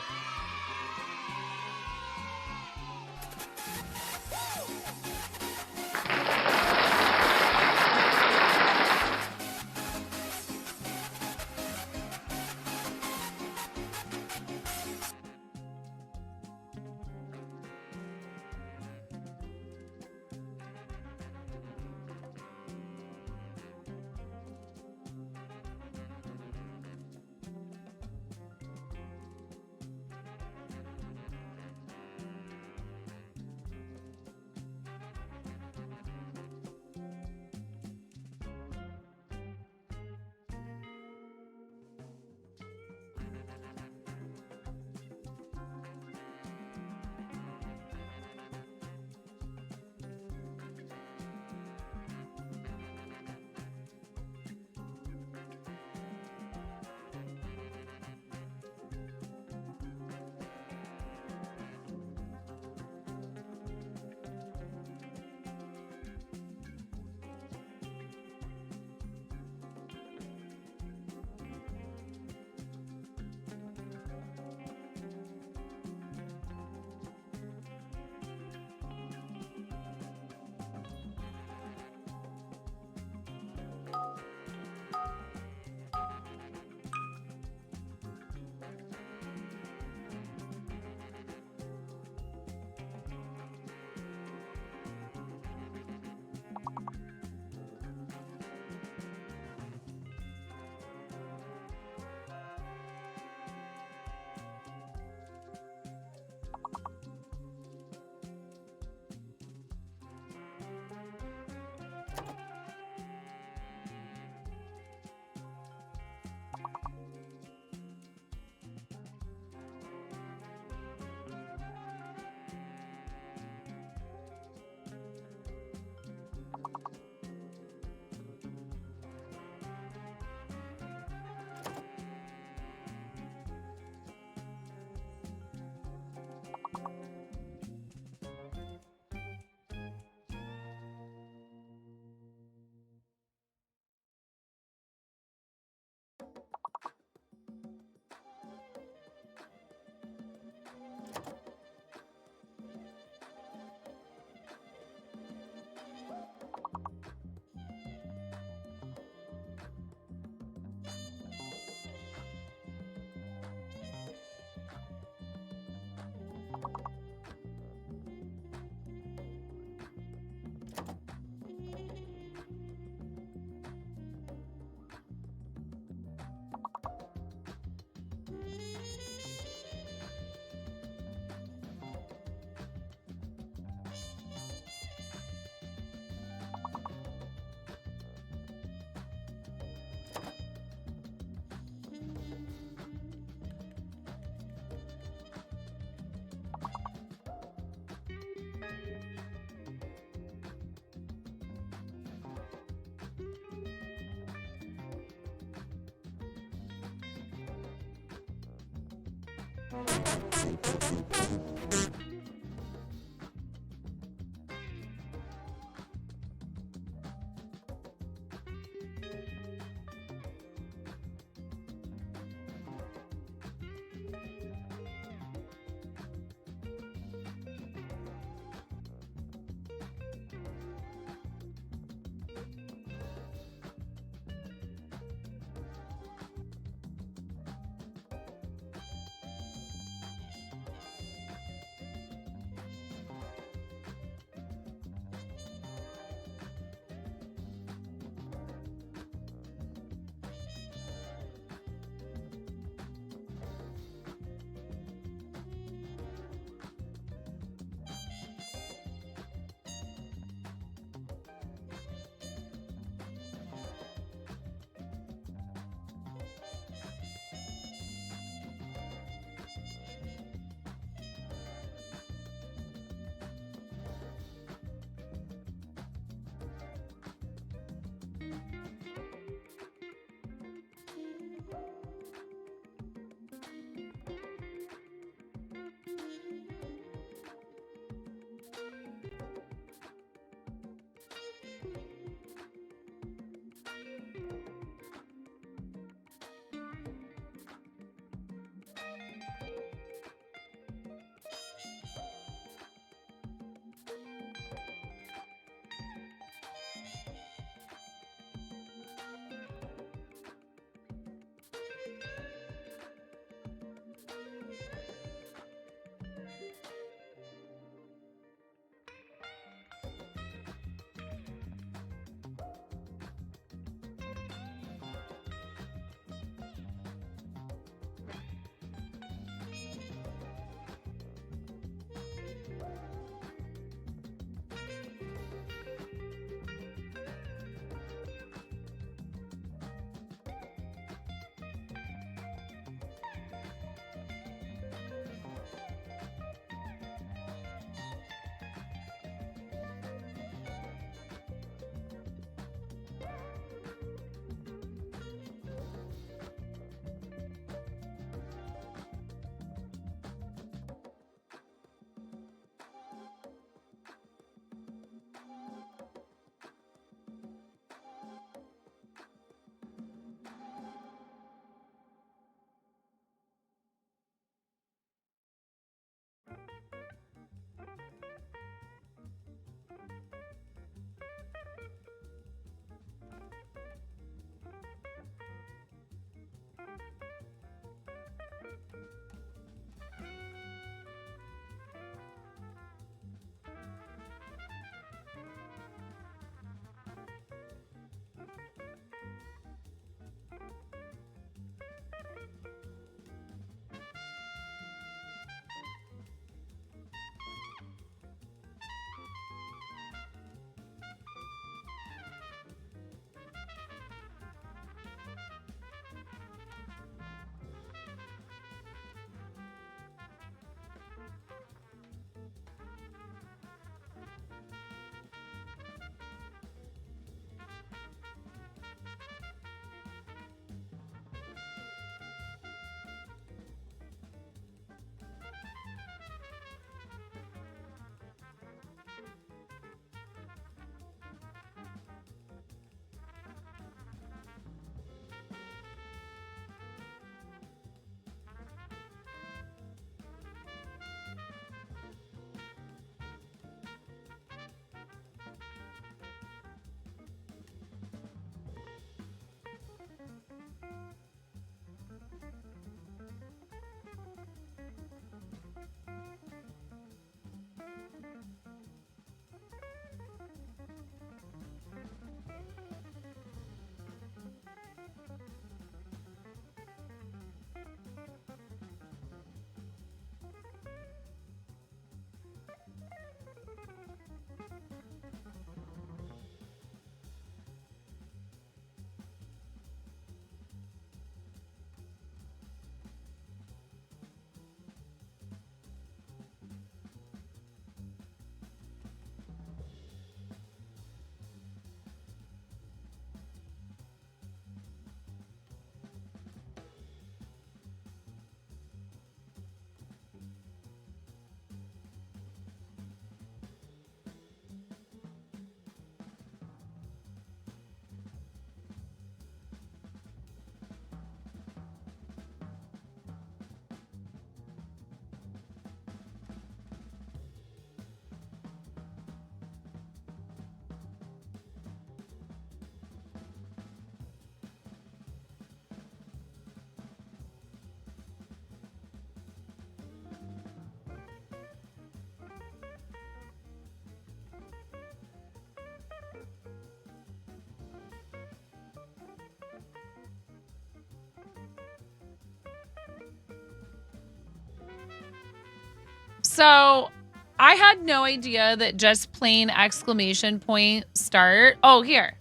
So I had no idea that just plain exclamation point start. Oh, here.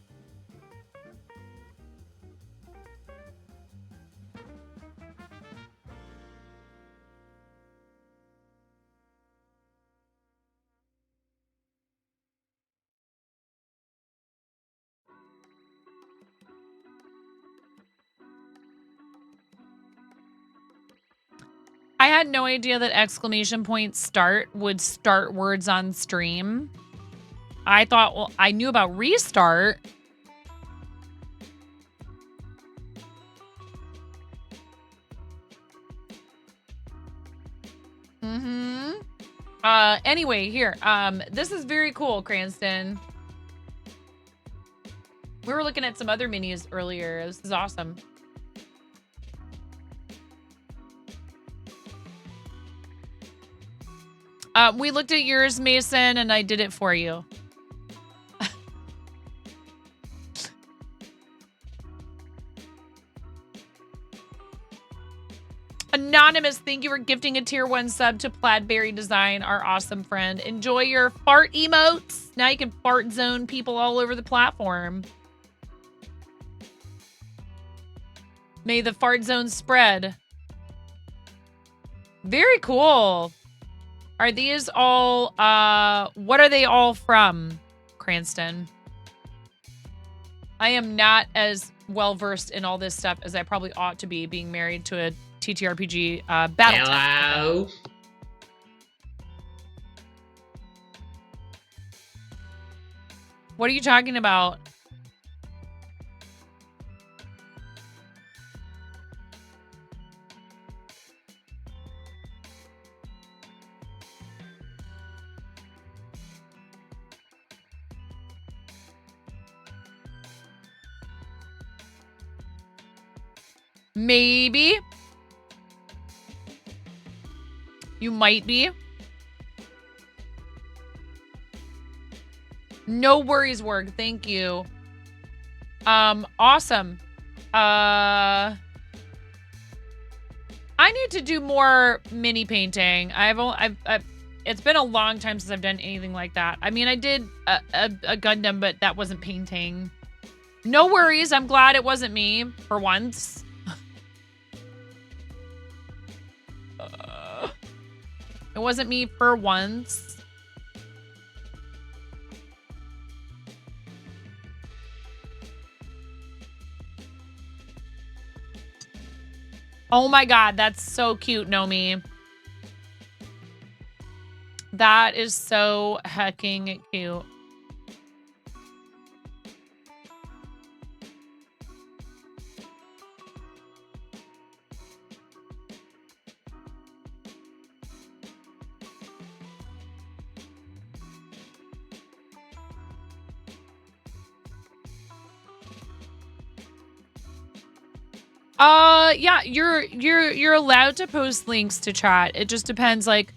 I had no idea that exclamation point start would start words on stream. I thought, well, I knew about restart. Anyway, here. This is very cool, Cranston. We were looking at some other minis earlier. This is awesome. We looked at yours, Mason, and I did it for you. Anonymous, thank you for gifting a tier 1 sub to Plaidberry Design, our awesome friend. Enjoy your fart emotes. Now you can fart zone people all over the platform. May the fart zone spread. Very cool. Are these all, what are they all from, Cranston? I am not as well-versed in all this stuff as I probably ought to be, being married to a TTRPG battle. Hello? What are you talking about? Maybe. You might be. No worries, work. Thank you. Awesome. I need to do more mini painting. It's been a long time since I've done anything like that. I mean, I did a Gundam, but that wasn't painting. No worries. I'm glad it wasn't me for once. It wasn't me for once. Oh my god, that's so cute, Nomi. That is so hecking cute. Yeah, you're allowed to post links to chat. It just depends, like,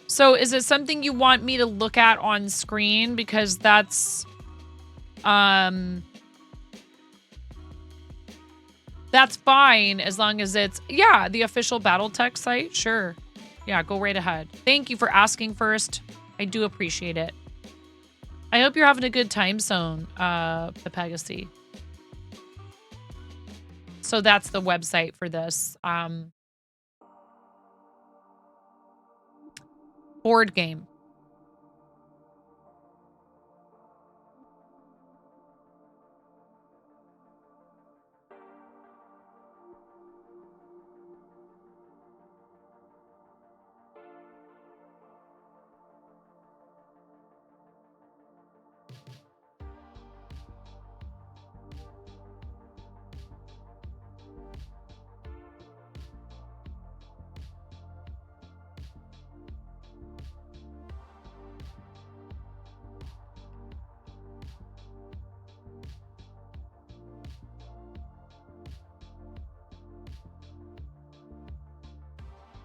so is it something you want me to look at on screen? Because that's fine as long as it's, yeah, the official Battletech site. Sure. Yeah, go right ahead. Thank you for asking first. I do appreciate it. I hope you're having a good time zone, Pepegasi. So that's the website for this board game.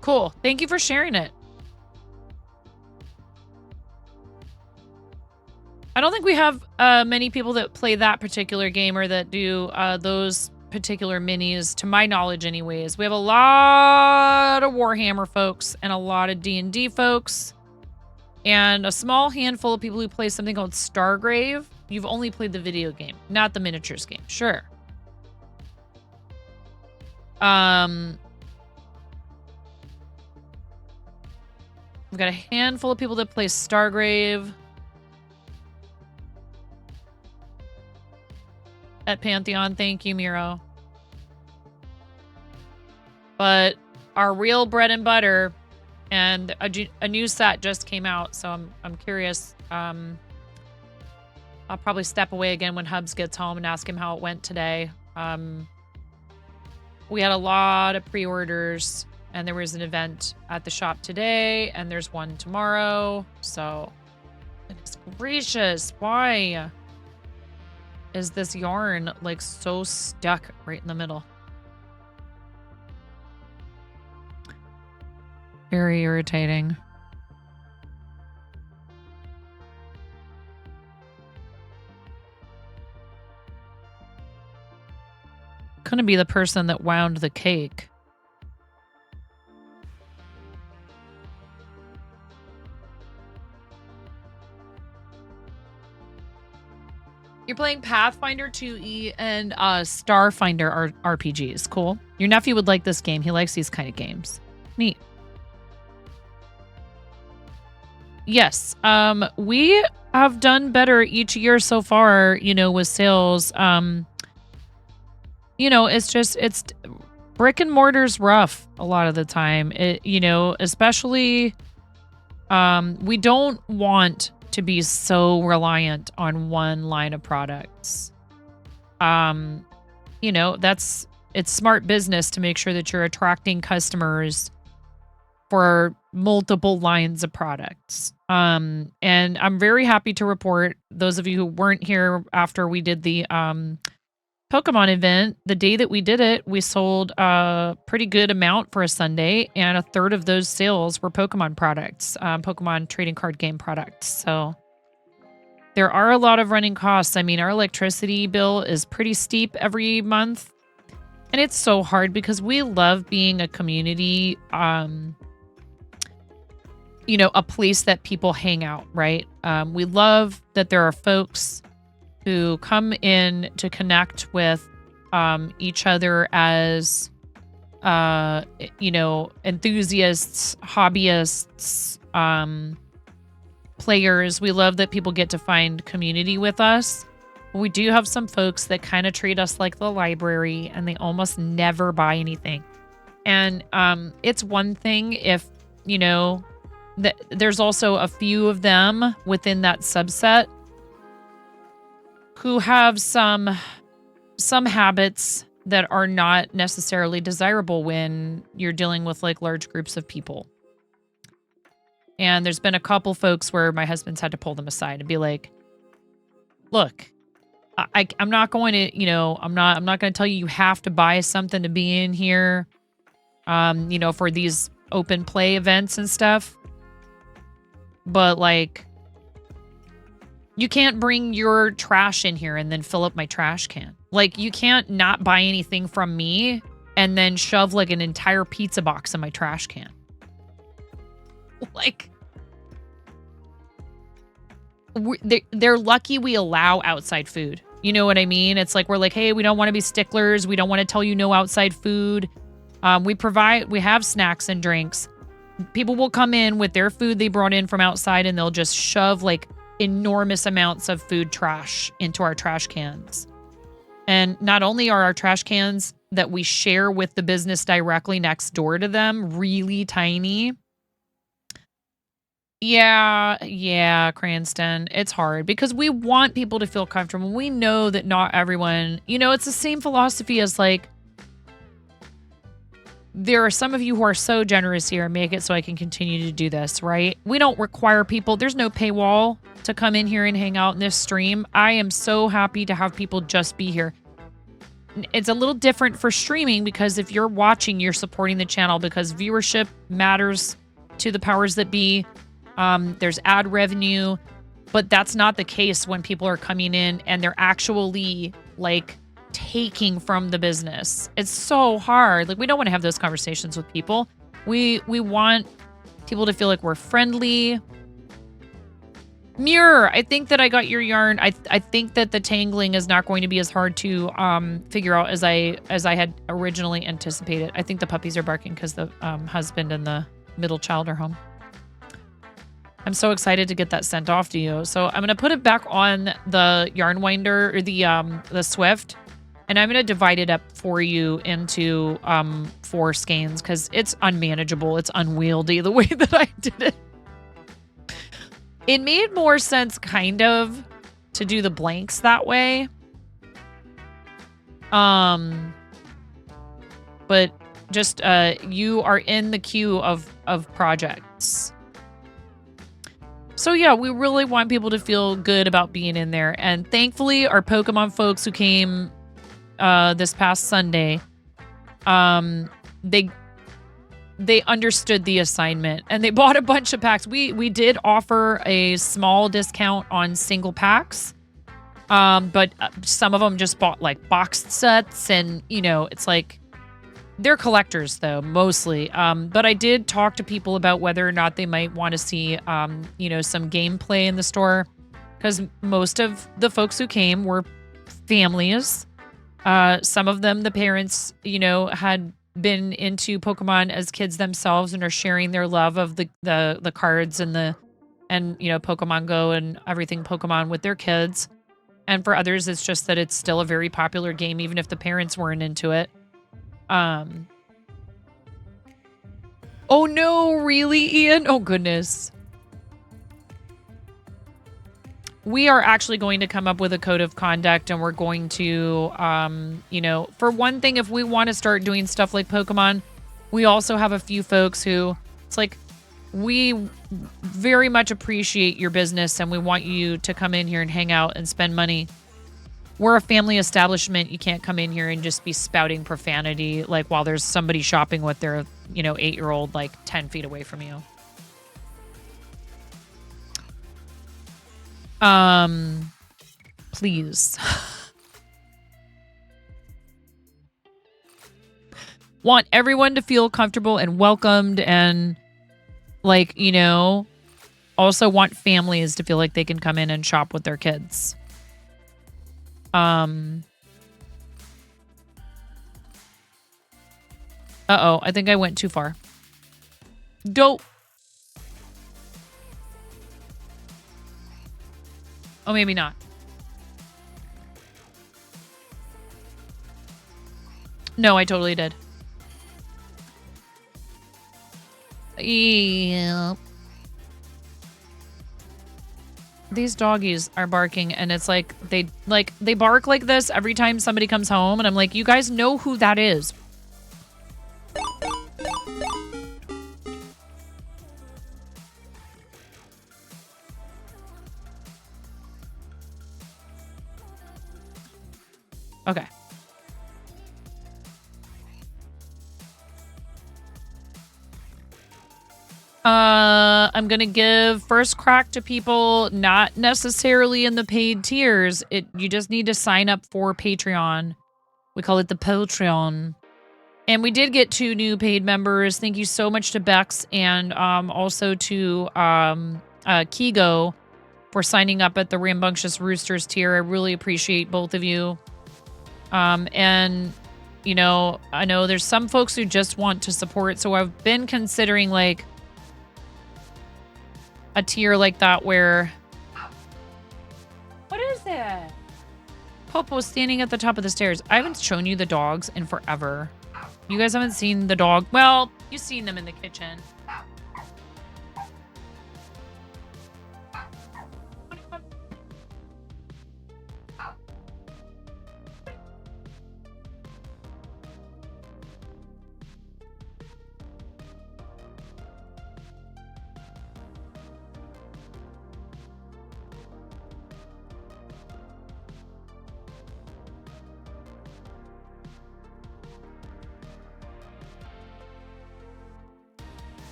Cool. Thank you for sharing it. I don't think we have many people that play that particular game or that do those particular minis, to my knowledge anyways. We have a lot of Warhammer folks and a lot of D&D folks and a small handful of people who play something called Stargrave. You've only played the video game, not the miniatures game. Sure. We've got a handful of people that play Stargrave at Pantheon. Thank you, Miro. But our real bread and butter, and a new set just came out, so I'm curious. I'll probably step away again when Hubs gets home and ask him how it went today. We had a lot of pre-orders, and there was an event at the shop today, and there's one tomorrow. So, goodness gracious, why is this yarn like so stuck right in the middle? Very irritating. Couldn't be the person that wound the cake. You're playing Pathfinder 2E and Starfinder RPGs. Cool. Your nephew would like this game. He likes these kind of games. Neat. Yes. We have done better each year so far, you know, with sales. You know, it's brick and mortar's rough a lot of the time. You know, especially we don't want to be so reliant on one line of products. You know, it's smart business to make sure that you're attracting customers for multiple lines of products. And I'm very happy to report, those of you who weren't here after we did the Pokemon event, the day that we did it, we sold a pretty good amount for a Sunday, and a third of those sales were Pokemon products, Pokemon trading card game products. So there are a lot of running costs. I mean, our electricity bill is pretty steep every month, and it's so hard because we love being a community, you know, a place that people hang out, right? We love that there are folks who come in to connect with each other as, you know, enthusiasts, hobbyists, players. We love that people get to find community with us. We do have some folks that kind of treat us like the library, and they almost never buy anything. And it's one thing if, you know, there's also a few of them within that subset who have some habits that are not necessarily desirable when you're dealing with like large groups of people. And there's been a couple folks where my husband's had to pull them aside and be like, look, I'm not going to, you know, I'm not going to tell you have to buy something to be in here, you know, for these open play events and stuff. But like, you can't bring your trash in here and then fill up my trash can. Like, you can't not buy anything from me and then shove like an entire pizza box in my trash can. Like, they're lucky we allow outside food. You know what I mean? It's like, we're like, hey, we don't want to be sticklers. We don't want to tell you no outside food. We have snacks and drinks. People will come in with their food they brought in from outside, and they'll just shove like enormous amounts of food trash into our trash cans. And not only are our trash cans that we share with the business directly next door to them really tiny. Yeah, Cranston, it's hard because we want people to feel comfortable. We know that not everyone, you know, it's the same philosophy as like, there are some of you who are so generous here and make it so I can continue to do this, right? We don't require people. There's no paywall to come in here and hang out in this stream. I am so happy to have people just be here. It's a little different for streaming because if you're watching, you're supporting the channel because viewership matters to the powers that be. There's ad revenue, but that's not the case when people are coming in and they're actually like taking from the business. It's so hard. Like, we don't want to have those conversations with people. We want people to feel like we're friendly. Mirror, I think that I got your yarn. I think that the tangling is not going to be as hard to figure out as I had originally anticipated. I think the puppies are barking because the husband and the middle child are home. I'm so excited to get that sent off to you. So I'm gonna put it back on the yarn winder or the Swift, and I'm gonna divide it up for you into 4 skeins because it's unmanageable. It's unwieldy the way that I did it. It made more sense kind of to do the blanks that way. But just you are in the queue of projects. So yeah, we really want people to feel good about being in there. And thankfully our Pokemon folks who came this past Sunday, they understood the assignment and they bought a bunch of packs. We did offer a small discount on single packs. But some of them just bought like boxed sets and, you know, it's like they're collectors though, mostly. But I did talk to people about whether or not they might want to see, you know, some gameplay in the store because most of the folks who came were families. Some of them, the parents, you know, had been into Pokemon as kids themselves and are sharing their love of the cards and you know, Pokemon Go and everything Pokemon with their kids. And for others, it's just that it's still a very popular game, even if the parents weren't into it. Oh no, really, Ian? Oh goodness. We are actually going to come up with a code of conduct and we're going to, you know, for one thing, if we want to start doing stuff like Pokemon, we also have a few folks who, it's like, we very much appreciate your business and we want you to come in here and hang out and spend money. We're a family establishment. You can't come in here and just be spouting profanity like while there's somebody shopping with their, you know, 8-year-old like 10 feet away from you. Please. Want everyone to feel comfortable and welcomed and like, you know, also want families to feel like they can come in and shop with their kids. Uh-oh, I think I went too far. Dope. Oh, maybe not. No, I totally did. Yeah. These doggies are barking and it's like they bark like this every time somebody comes home and I'm like, you guys know who that is. Okay. I'm going to give first crack to people not necessarily in the paid tiers. You just need to sign up for Patreon. We call it the Patreon. And we did get 2 new paid members. Thank you so much to Bex and also to Kigo for signing up at the Rambunctious Roosters tier. I really appreciate both of you. And, you know, I know there's some folks who just want to support. So I've been considering like a tier like that where... What is it? Popo's standing at the top of the stairs. I haven't shown you the dogs in forever. You guys haven't seen the dog? Well, you've seen them in the kitchen.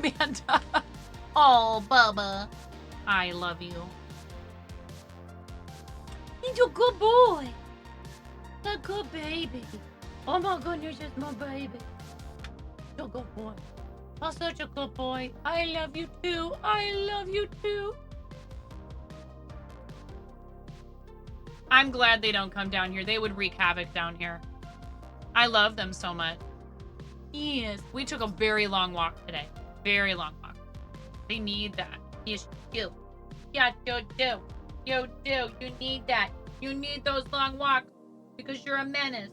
Amanda. Oh, Bubba. I love you. He's a good boy. A good baby. Oh my goodness, it's my baby. You're a good boy. Oh, such a good boy. I love you too. I love you too. I'm glad they don't come down here. They would wreak havoc down here. I love them so much. Yes. We took a very long walk today. Very long walk. They need that. Yes, you do. Yes, you do. You do. You need that. You need those long walks because you're a menace.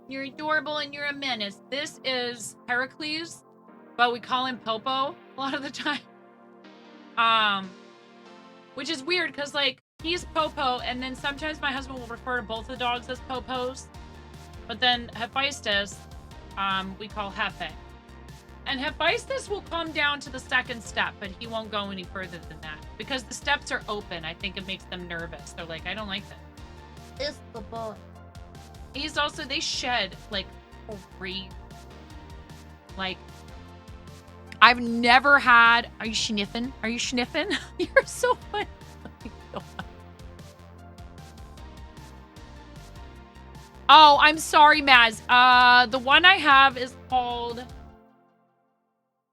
You're adorable and you're a menace. This is Heracles, but we call him Popo a lot of the time. Which is weird because, like, he's Popo, and then sometimes my husband will refer to both the dogs as Popos. But then Hephaestus, we call Hefe. And Hephaestus will come down to the second step, but he won't go any further than that. Because the steps are open, I think it makes them nervous. They're like, I don't like that. This the boy. He's also, they shed, like, crazy. Like, I've never had, are you sniffing? Are you sniffing? You're so funny. Oh, I'm sorry, Maz. The one I have is called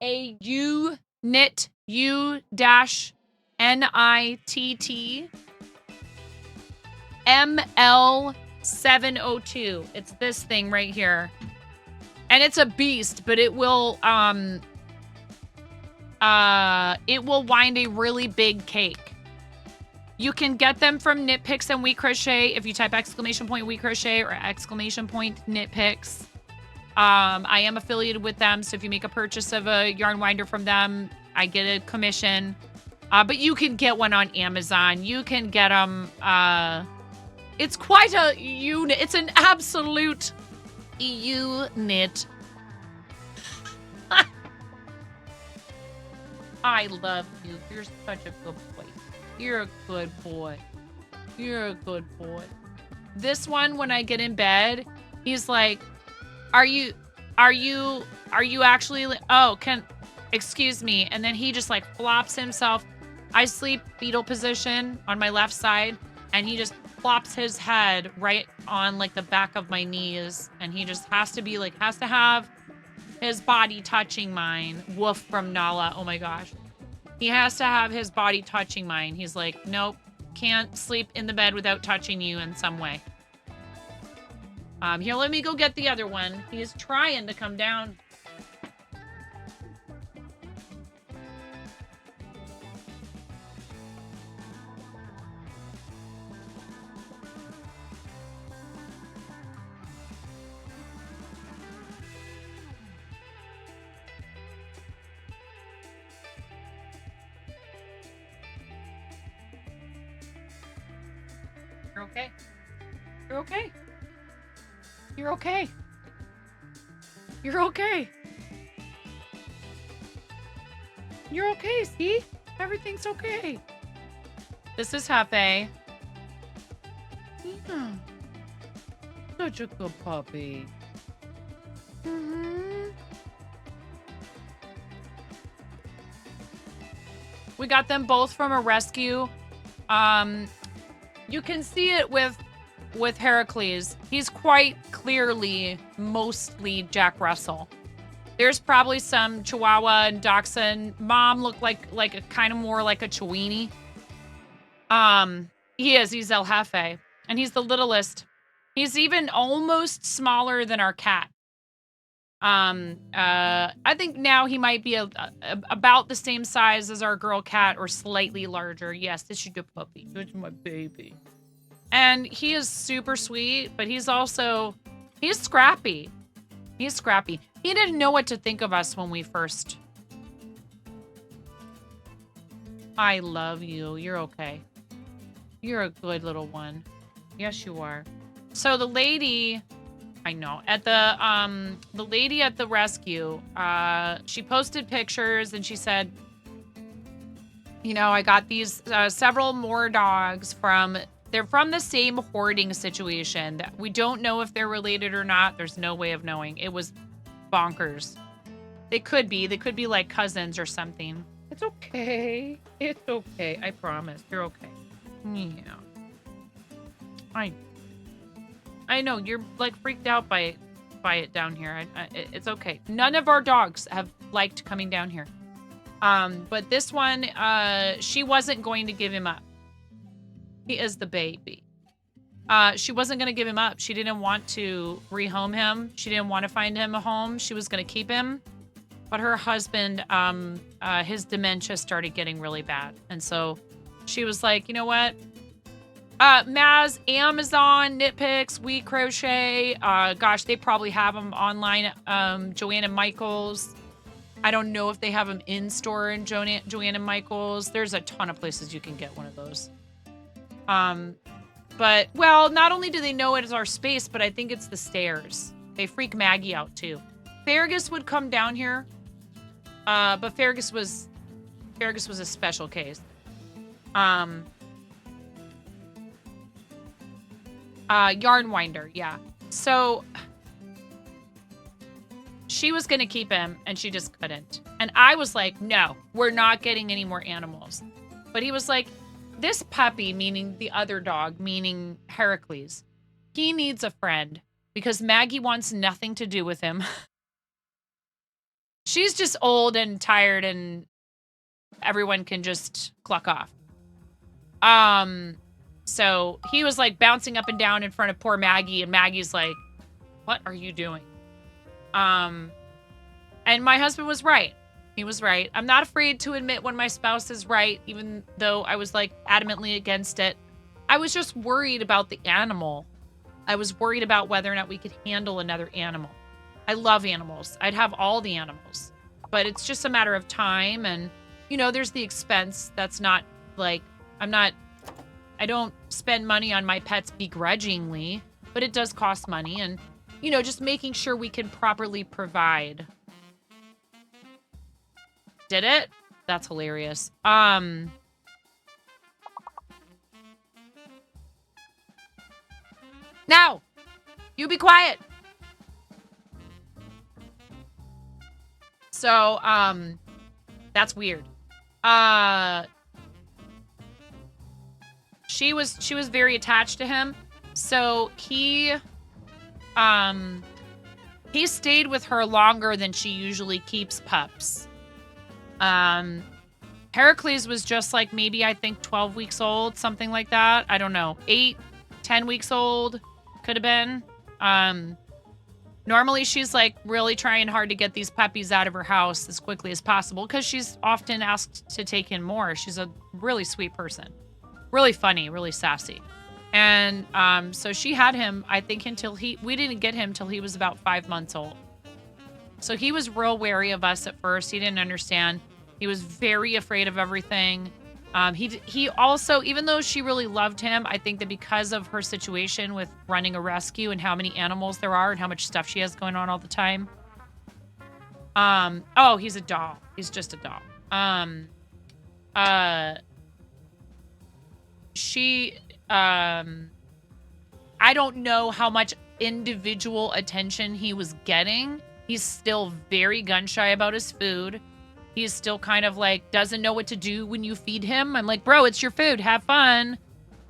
a U-Knit, U-NITT ML702. It's this thing right here. And it's a beast, but it will wind a really big cake. You can get them from Knit Picks and We Crochet if you type !! We Crochet or ! Knit Picks. I am affiliated with them, so if you make a purchase of a yarn winder from them, I get a commission. But you can get one on Amazon. You can get them. It's quite a unit. It's an absolute unit. I love you. You're such a good boy. You're a good boy. You're a good boy. This one, when I get in bed, he's like, are you actually, excuse me. And then he just like flops himself. I sleep fetal position on my left side, and he just flops his head right on like the back of my knees. And he just has to be like, has to have his body touching mine. Woof from Nala. Oh my gosh. He has to have his body touching mine. He's like, nope, can't sleep in the bed without touching you in some way. Here, let me go get the other one. He is trying to come down. You're okay. You're okay. You're okay. You're okay. You're okay, see? Everything's okay. This is Hefe. Yeah. Such a good puppy. We got them both from a rescue. You can see it with Heracles. He's quite clearly mostly Jack Russell. There's probably some Chihuahua and Dachshund. Mom looked like a kind of more like a Chiweenie. He's El Jefe, and he's the littlest. He's even almost smaller than our cat. I think now he might be about the same size as our girl cat or slightly larger. Yes, this is your puppy. This is my baby. And he is super sweet, but he's scrappy. He's scrappy. He didn't know what to think of us when we first. I love you. You're okay. You're a good little one. Yes, you are. So the lady, I know, at the lady at the rescue, she posted pictures and she said, you know, I got these several more dogs they're from the same hoarding situation. That we don't know if they're related or not. There's no way of knowing. It was bonkers. They could be like cousins or something. It's okay. It's okay. I promise. You're okay. Yeah. I know you're like freaked out by it down here. It's okay. None of our dogs have liked coming down here. But this one, she wasn't going to give him up. He is the baby. She wasn't going to give him up. She didn't want to rehome him. She didn't want to find him a home. She was going to keep him. But her husband, his dementia started getting really bad. And so she was like, you know what? Maz, Amazon, Knitpicks, We Crochet. Gosh, they probably have them online. Joanna Michaels. I don't know if they have them in store in Joanna Michaels. There's a ton of places you can get one of those. But, well, not only do they know it is our space, but I think it's the stairs. They freak Maggie out, too. Fergus would come down here, but Fergus was a special case. Yarn Winder, yeah. So she was going to keep him, and she just couldn't. And I was like, no, we're not getting any more animals. But he was like, this puppy, meaning the other dog, meaning Heracles, he needs a friend because Maggie wants nothing to do with him. She's just old and tired and everyone can just cluck off. So he was like bouncing up and down in front of poor Maggie, and Maggie's like, what are you doing? And my husband was right. He was right. I'm not afraid to admit when my spouse is right, even though I was like adamantly against it. I was just worried about the animal. I was worried about whether or not we could handle another animal. I love animals. I'd have all the animals, but it's just a matter of time. And, you know, there's the expense. That's not like, I don't spend money on my pets begrudgingly, but it does cost money. And, you know, just making sure we can properly provide. Did it? That's hilarious. Now, you be quiet. So, that's weird. She was very attached to him. So he stayed with her longer than she usually keeps pups. Heracles was just like maybe I think 12 weeks old, something like that. I don't know. 8, 10 weeks old could have been. Normally she's like really trying hard to get these puppies out of her house as quickly as possible because she's often asked to take in more. She's a really sweet person. Really funny, really sassy. And so she had him, I think, until we didn't get him till he was about 5 months old. So he was real wary of us at first. He didn't understand. He was very afraid of everything. He also, even though she really loved him, I think that because of her situation with running a rescue and how many animals there are and how much stuff she has going on all the time. Oh, he's a doll. He's just a doll. I don't know how much individual attention he was getting. He's still very gun shy about his food. He's still kind of like, doesn't know what to do when you feed him. I'm like, bro, it's your food. Have fun.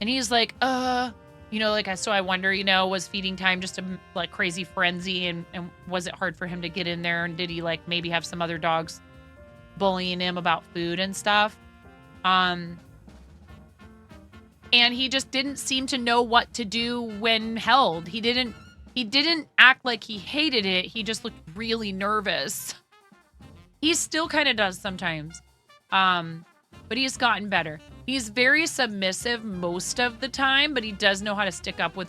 And he's like, you know, like, so I wonder, you know, was feeding time just a like crazy frenzy? And was it hard for him to get in there? And did he like maybe have some other dogs bullying him about food and stuff? And he just didn't seem to know what to do when held. He didn't act like he hated it. He just looked really nervous. He still kind of does sometimes. But he's gotten better. He's very submissive most of the time, but he does know how to stick up for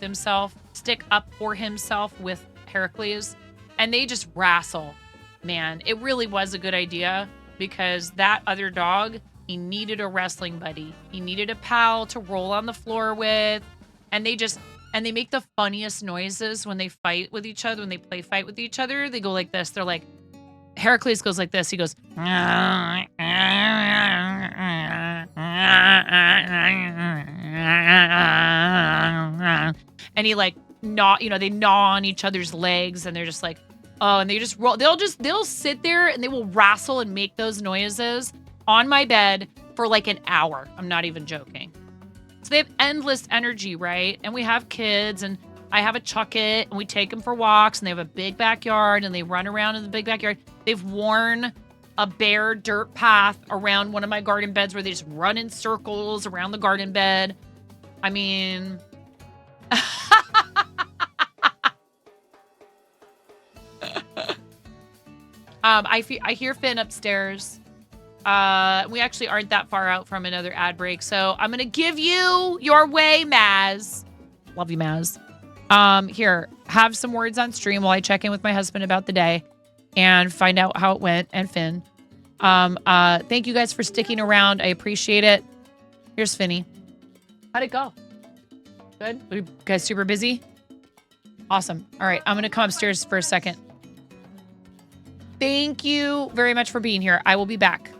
himself with Heracles. And they just wrestle. Man, it really was a good idea because that other dog, he needed a wrestling buddy. He needed a pal to roll on the floor with. And they make the funniest noises when they fight with each other, when they play fight with each other. They go like this. They're like, Heracles goes like this. He goes, and he like they gnaw on each other's legs, and they're just like, Oh, and they just roll. They'll sit there and they will wrestle and make those noises on my bed for like an hour. I'm not even joking. So they have endless energy, right? And we have kids, and I have a Chuck-it, and we take them for walks, and they have a big backyard, and they run around in the big backyard. They've worn a bare dirt path around one of my garden beds where they just run in circles around the garden bed. I mean, I hear Finn upstairs. We actually aren't that far out from another ad break, so I'm gonna give you your way, Maz. Love you, Maz. Here, have some words on stream while I check in with my husband about the day and find out how it went, and Finn. Thank you guys for sticking around. I appreciate it. Here's Finny. How'd it go? Good? Are you guys super busy? Awesome. All right, I'm gonna come upstairs for a second. Thank you very much for being here. I will be back.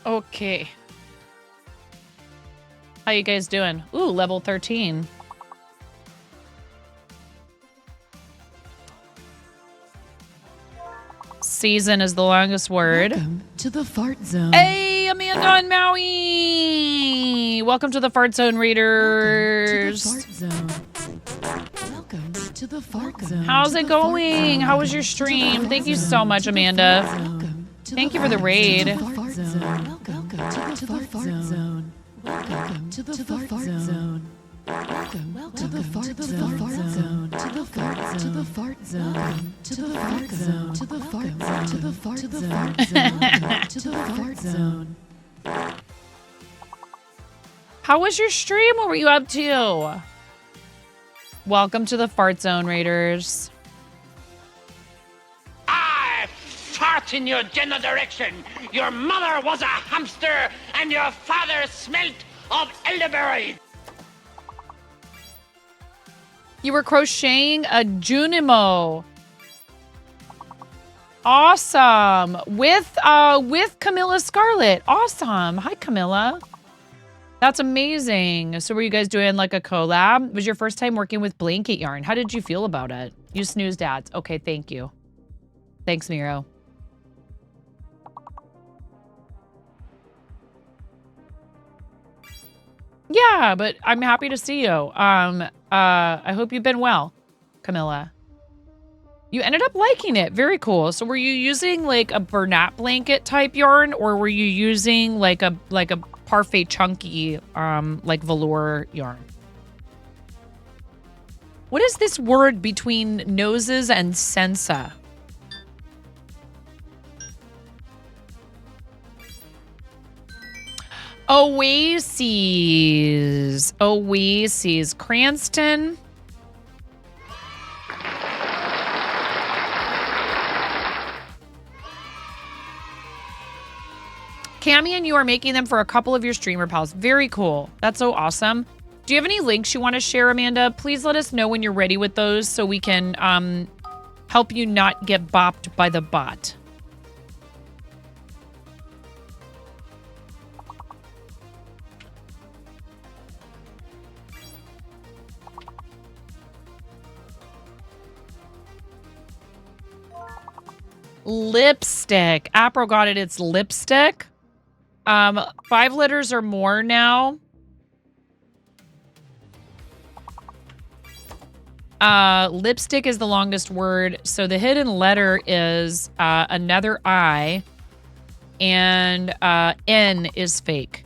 Okay. How you guys doing? Ooh, level 13. Season is the longest word. Welcome to the Fart Zone. Hey, Amanda and Maui! Welcome to the Fart Zone Readers. Welcome to the Fart Zone. How's it going? How was your stream? Thank you so much, Amanda. Thank you for the raid. Welcome to the Fart Zone. Welcome to the Fart Zone. Welcome to the Fart Zone. To the Fart Zone. To the Fart Zone. To the Fart Zone. To the Fart Zone. To the Fart Zone. To the Fart Zone. How was your stream? What were you up to? Welcome to the Fart Zone, Raiders. I fart in your general direction. Your mother was a hamster, and your father smelt of elderberry. You were crocheting a Junimo. Awesome. With Camilla Scarlett. Awesome. Hi, Camilla. That's amazing. So were you guys doing like a collab? Was your first time working with blanket yarn? How did you feel about it? You snooze dads. Okay, thank you. Thanks, Miro. Yeah, but I'm happy to see you. I hope you've been well, Camilla. You ended up liking it. Very cool. So were you using like a Bernat blanket type yarn, or were you using like a parfait chunky like velour yarn? What is this word between noses and sensa? Oases. Oases. Cranston. Cammy and you are making them for a couple of your streamer pals. Very cool. That's so awesome. Do you have any links you want to share, Amanda? Please let us know when you're ready with those so we can help you not get bopped by the bot. Lipstick. Apro got it. It's lipstick. 5 letters or more now. Lipstick is the longest word. So the hidden letter is another I. And N is fake.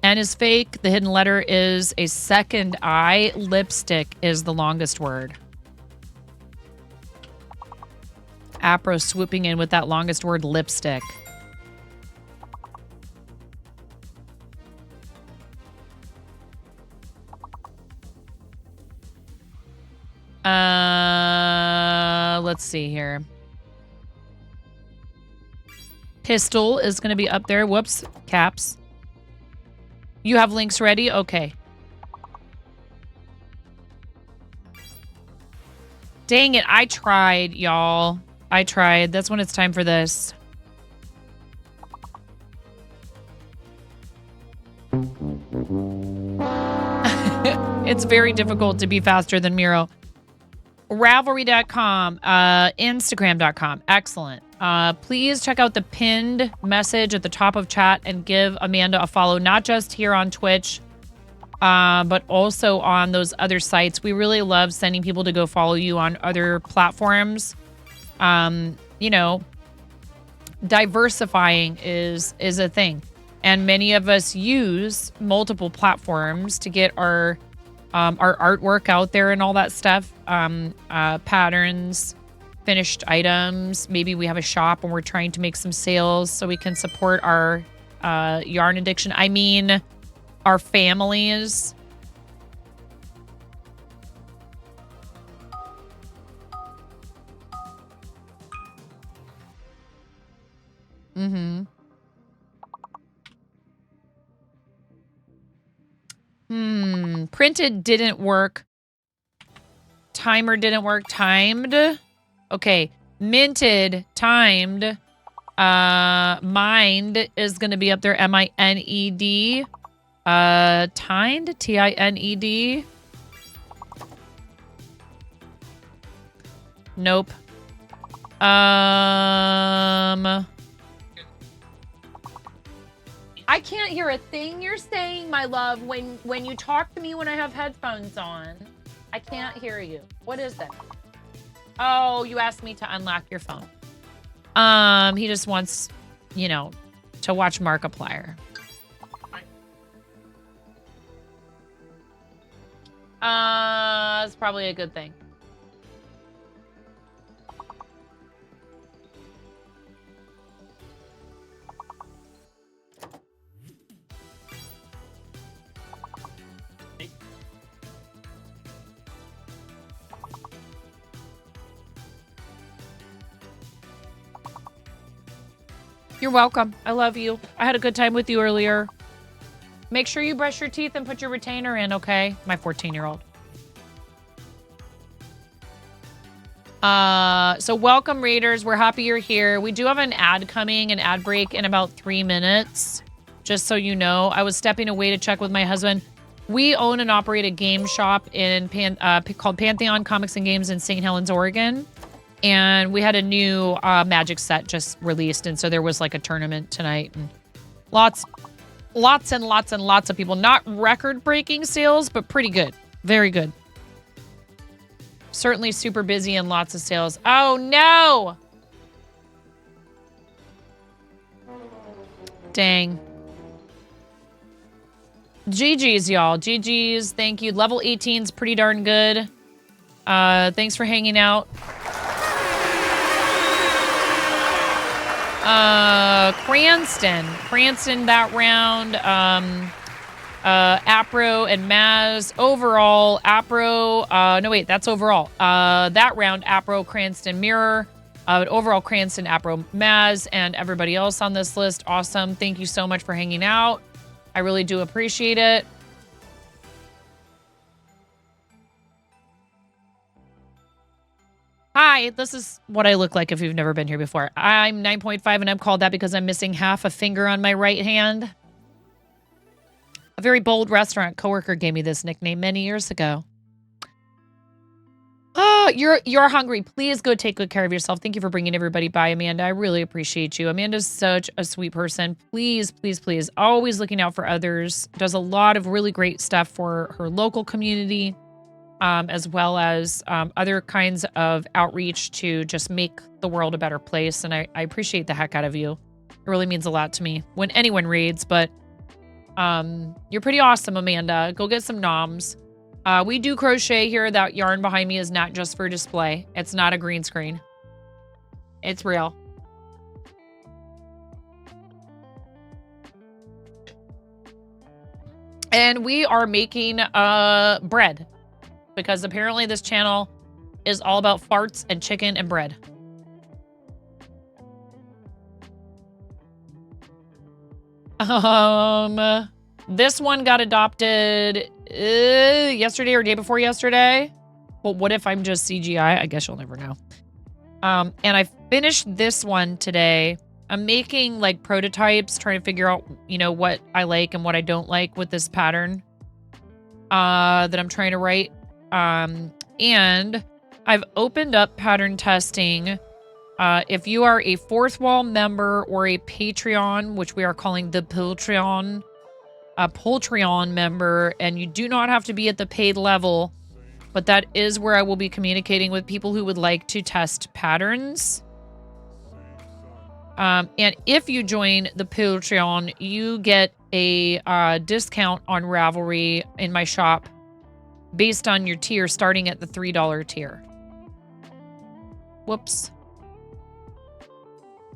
N is fake. The hidden letter is a second I. Lipstick is the longest word. Apro swooping in with that longest word, lipstick. Let's see here. Pistol is going to be up there. Whoops. Caps. You have links ready? Okay. Dang it. I tried, y'all. I tried. That's when it's time for this. It's very difficult to be faster than Miro. Ravelry.com, Instagram.com. Excellent. Please check out the pinned message at the top of chat and give Amanda a follow, not just here on Twitch, but also on those other sites. We really love sending people to go follow you on other platforms. You know, diversifying is a thing. And many of us use multiple platforms to get our artwork out there and all that stuff. Patterns, finished items. Maybe we have a shop and we're trying to make some sales so we can support our yarn addiction. I mean, our families. Printed didn't work. Timer didn't work. Timed. Okay. Minted. Timed. Mind is going to be up there. M-I-N-E-D. Tined. T-I-N-E-D. Nope. I can't hear a thing you're saying, my love, when you talk to me when I have headphones on. I can't hear you. What is it? Oh, you asked me to unlock your phone. He just wants, you know, to watch Markiplier. It's probably a good thing. You're welcome. I love you. I had a good time with you earlier. Make sure you brush your teeth and put your retainer in, okay? My 14-year-old. So welcome, Raiders. We're happy you're here. We do have an ad coming, an ad break in about 3 minutes. Just so you know, I was stepping away to check with my husband. We own and operate a game shop in called Pantheon Comics and Games in St. Helens, Oregon. And we had a new Magic set just released. And so there was like a tournament tonight. And lots and lots of people. Not record-breaking sales, but pretty good. Very good. Certainly super busy and lots of sales. Oh, no! Dang. GG's, y'all. GG's. Thank you. Level 18's pretty darn good. Thanks for hanging out. Cranston that round. Apro and Maz. Overall, Apro. No, wait, that's overall. That round, Apro, Cranston, Mirror. But overall, Cranston, Apro, Maz, and everybody else on this list. Awesome. Thank you so much for hanging out. I really do appreciate it. Hi, this is what I look like if you've never been here before. I'm 9.5 and I'm called that because I'm missing half a finger on my right hand. A very bold restaurant coworker gave me this nickname many years ago. Oh, you're hungry. Please go take good care of yourself. Thank you for bringing everybody by, Amanda. I really appreciate you. Amanda's such a sweet person. Please, please, please. Always looking out for others. Does a lot of really great stuff for her local community. As well as other kinds of outreach to just make the world a better place. And I appreciate the heck out of you. It really means a lot to me when anyone reads, but you're pretty awesome, Amanda. Go get some noms. We do crochet here. That yarn behind me is not just for display. It's not a green screen. It's real. And we are making bread. Because apparently this channel is all about farts and chicken and bread. This one got adopted yesterday or day before yesterday. Well, what if I'm just CGI? I guess you'll never know. And I finished this one today. I'm making like prototypes, trying to figure out, you know, what I like and what I don't like with this pattern that I'm trying to write. And I've opened up pattern testing. If you are a Fourth Wall member or a Patreon, which we are calling the Poltreon, a Poltreon member, and you do not have to be at the paid level, but that is where I will be communicating with people who would like to test patterns. And if you join the Patreon, you get a discount on Ravelry in my shop based on your tier, starting at the $3 tier. Whoops.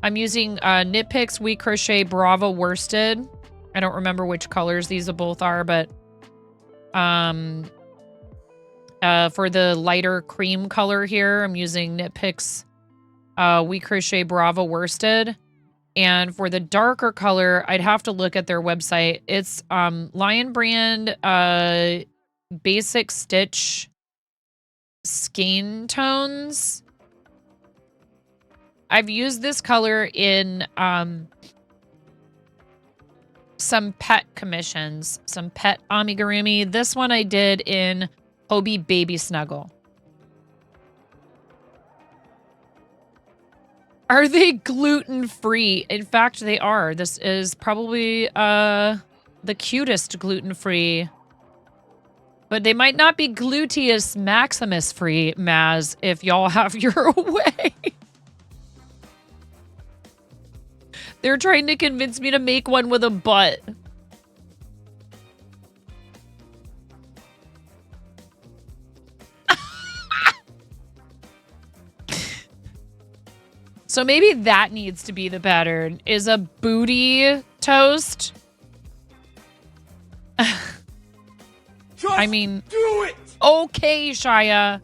I'm using Knit Picks We Crochet Bravo Worsted. I don't remember which colors these both are, but for the lighter cream color here, I'm using Knit Picks We Crochet Bravo Worsted. And for the darker color, I'd have to look at their website. It's Lion Brand Basic Stitch Skein Tones. I've used this color in some pet commissions, some pet amigurumi. This one I did in Hobie Baby Snuggle. Are they gluten-free? In fact, they are. This is probably the cutest gluten-free. But they might not be Gluteus Maximus free, Maz, if y'all have your way. They're trying to convince me to make one with a butt. So maybe that needs to be the pattern. Is a booty toast? I mean, do it. Okay, Shia.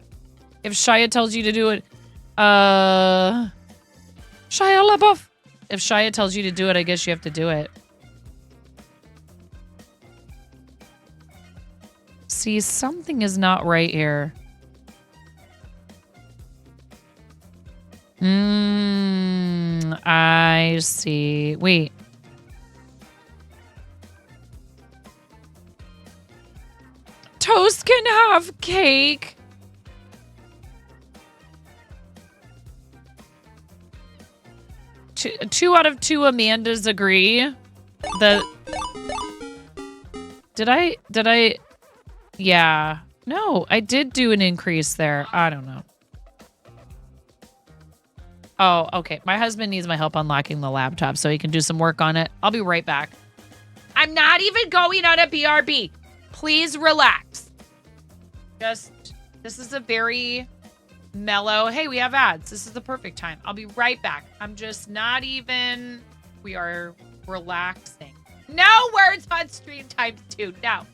If Shia tells you to do it, Shia LaBeouf. If Shia tells you to do it, I guess you have to do it. See, something is not right here. I see. Wait. Toast can have cake. Two out of two Amandas agree. Did I? Yeah. No, I did do an increase there. I don't know. Oh, okay. My husband needs my help unlocking the laptop so he can do some work on it. I'll be right back. I'm not even going on a BRB. Please relax. This is a very mellow, hey, we have ads. This is the perfect time. I'll be right back. I'm just not even, we are relaxing. No words on stream times 2. No.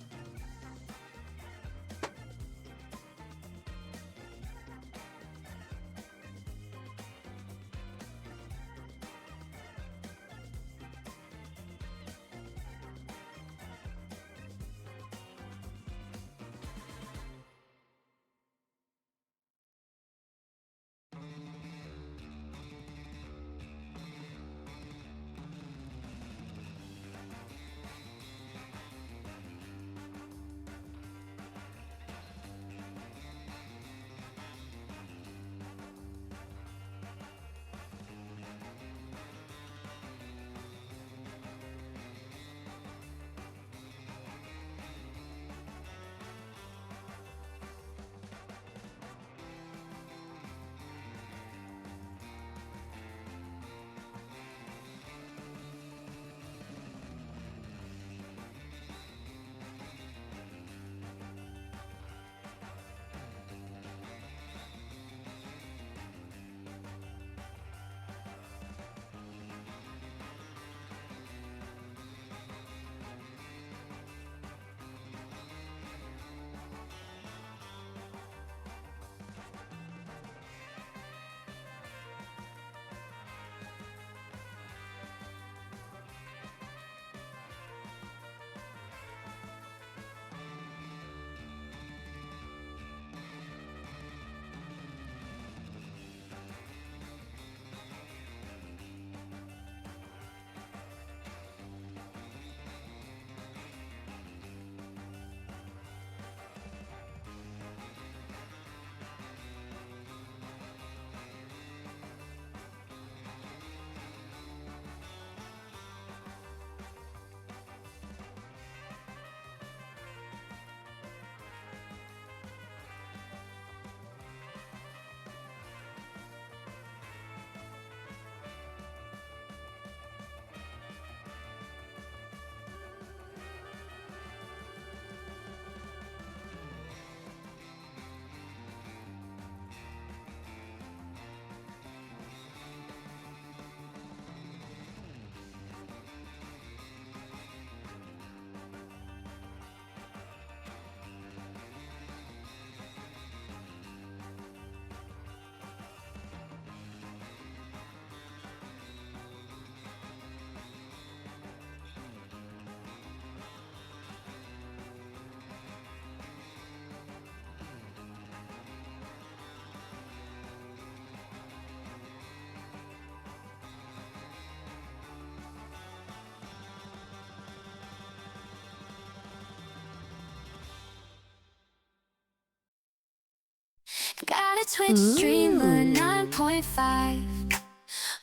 Got a Twitch streamer 9.5.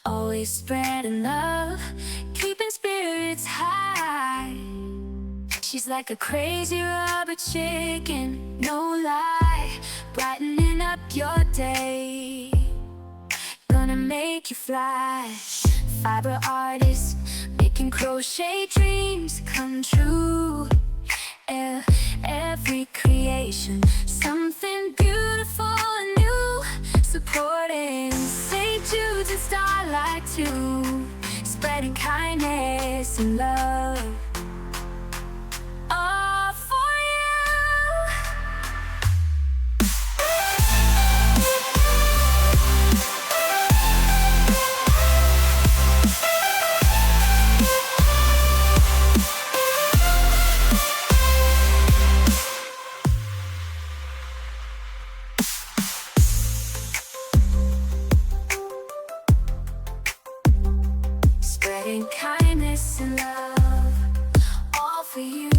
Always spreading love, keeping spirits high. She's like a crazy rubber chicken, no lie, brightening up your day, gonna make you fly. Fiber artist, making crochet dreams come true. Every creation, something beautiful and new. Supporting St. Jude's and Starlight too, spreading kindness and love. All for you. Spreading kindness and love, all for you.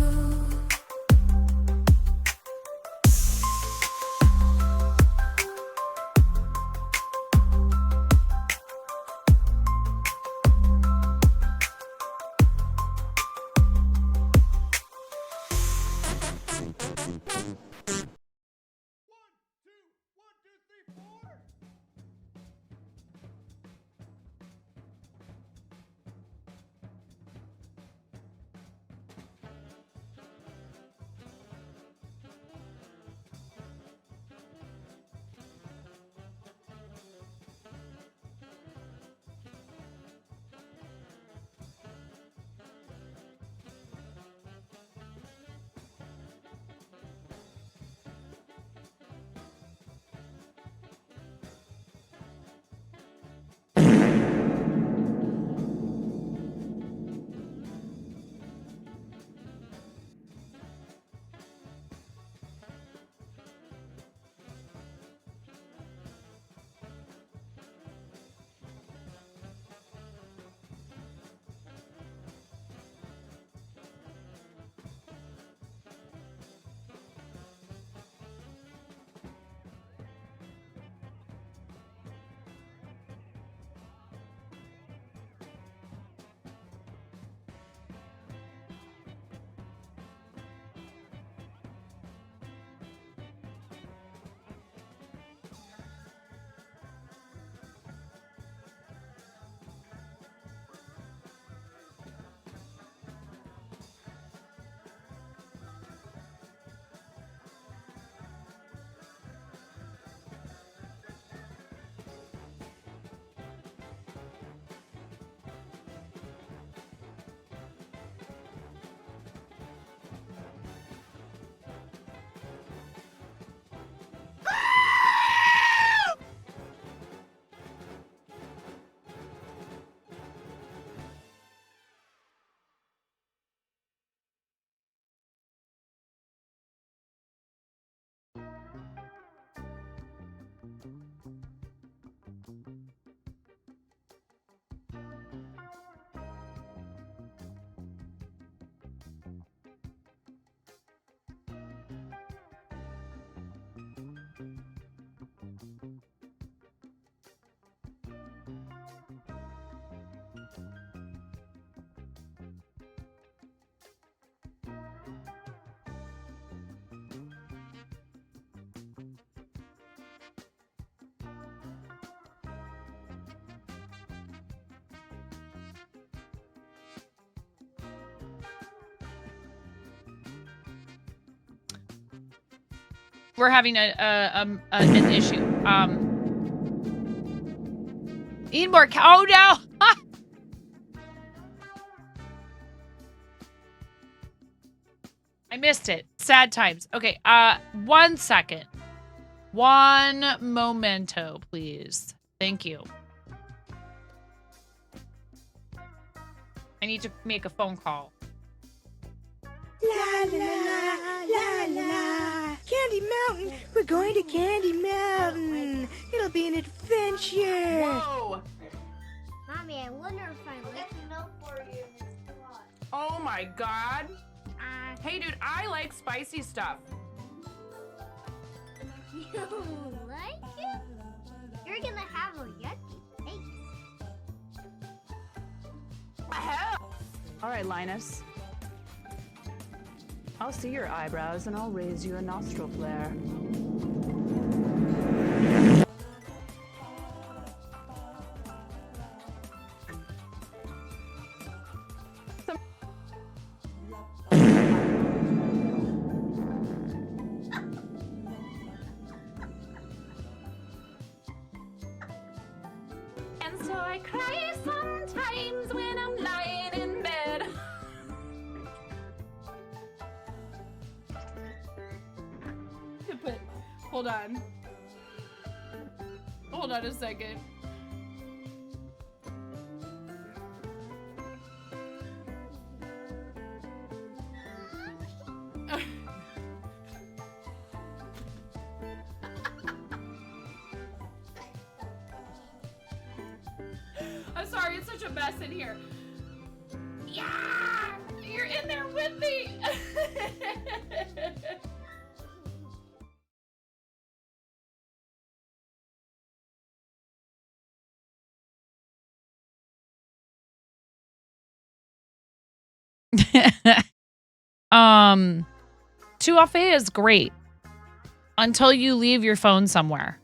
We're having an issue. Need more oh no! I missed it. Sad times. Okay, 1 second. One momento, please. Thank you. I need to make a phone call. La la la la. Candy Mountain. We're going to Candy Mountain. It'll be an adventure. Whoa. Mommy, I wonder if I like milk for you. Oh my god. Hey dude, I like spicy stuff. You like it? You're gonna have a yucky face. All right, Linus. I'll see your eyebrows and I'll raise you a nostril flare. And so I cry sometimes when I'm lying in bed. But hold on. Hold on a second. I'm sorry, it's such a mess in here. Yeah! You're in there with me! Tuafe is great until you leave your phone somewhere.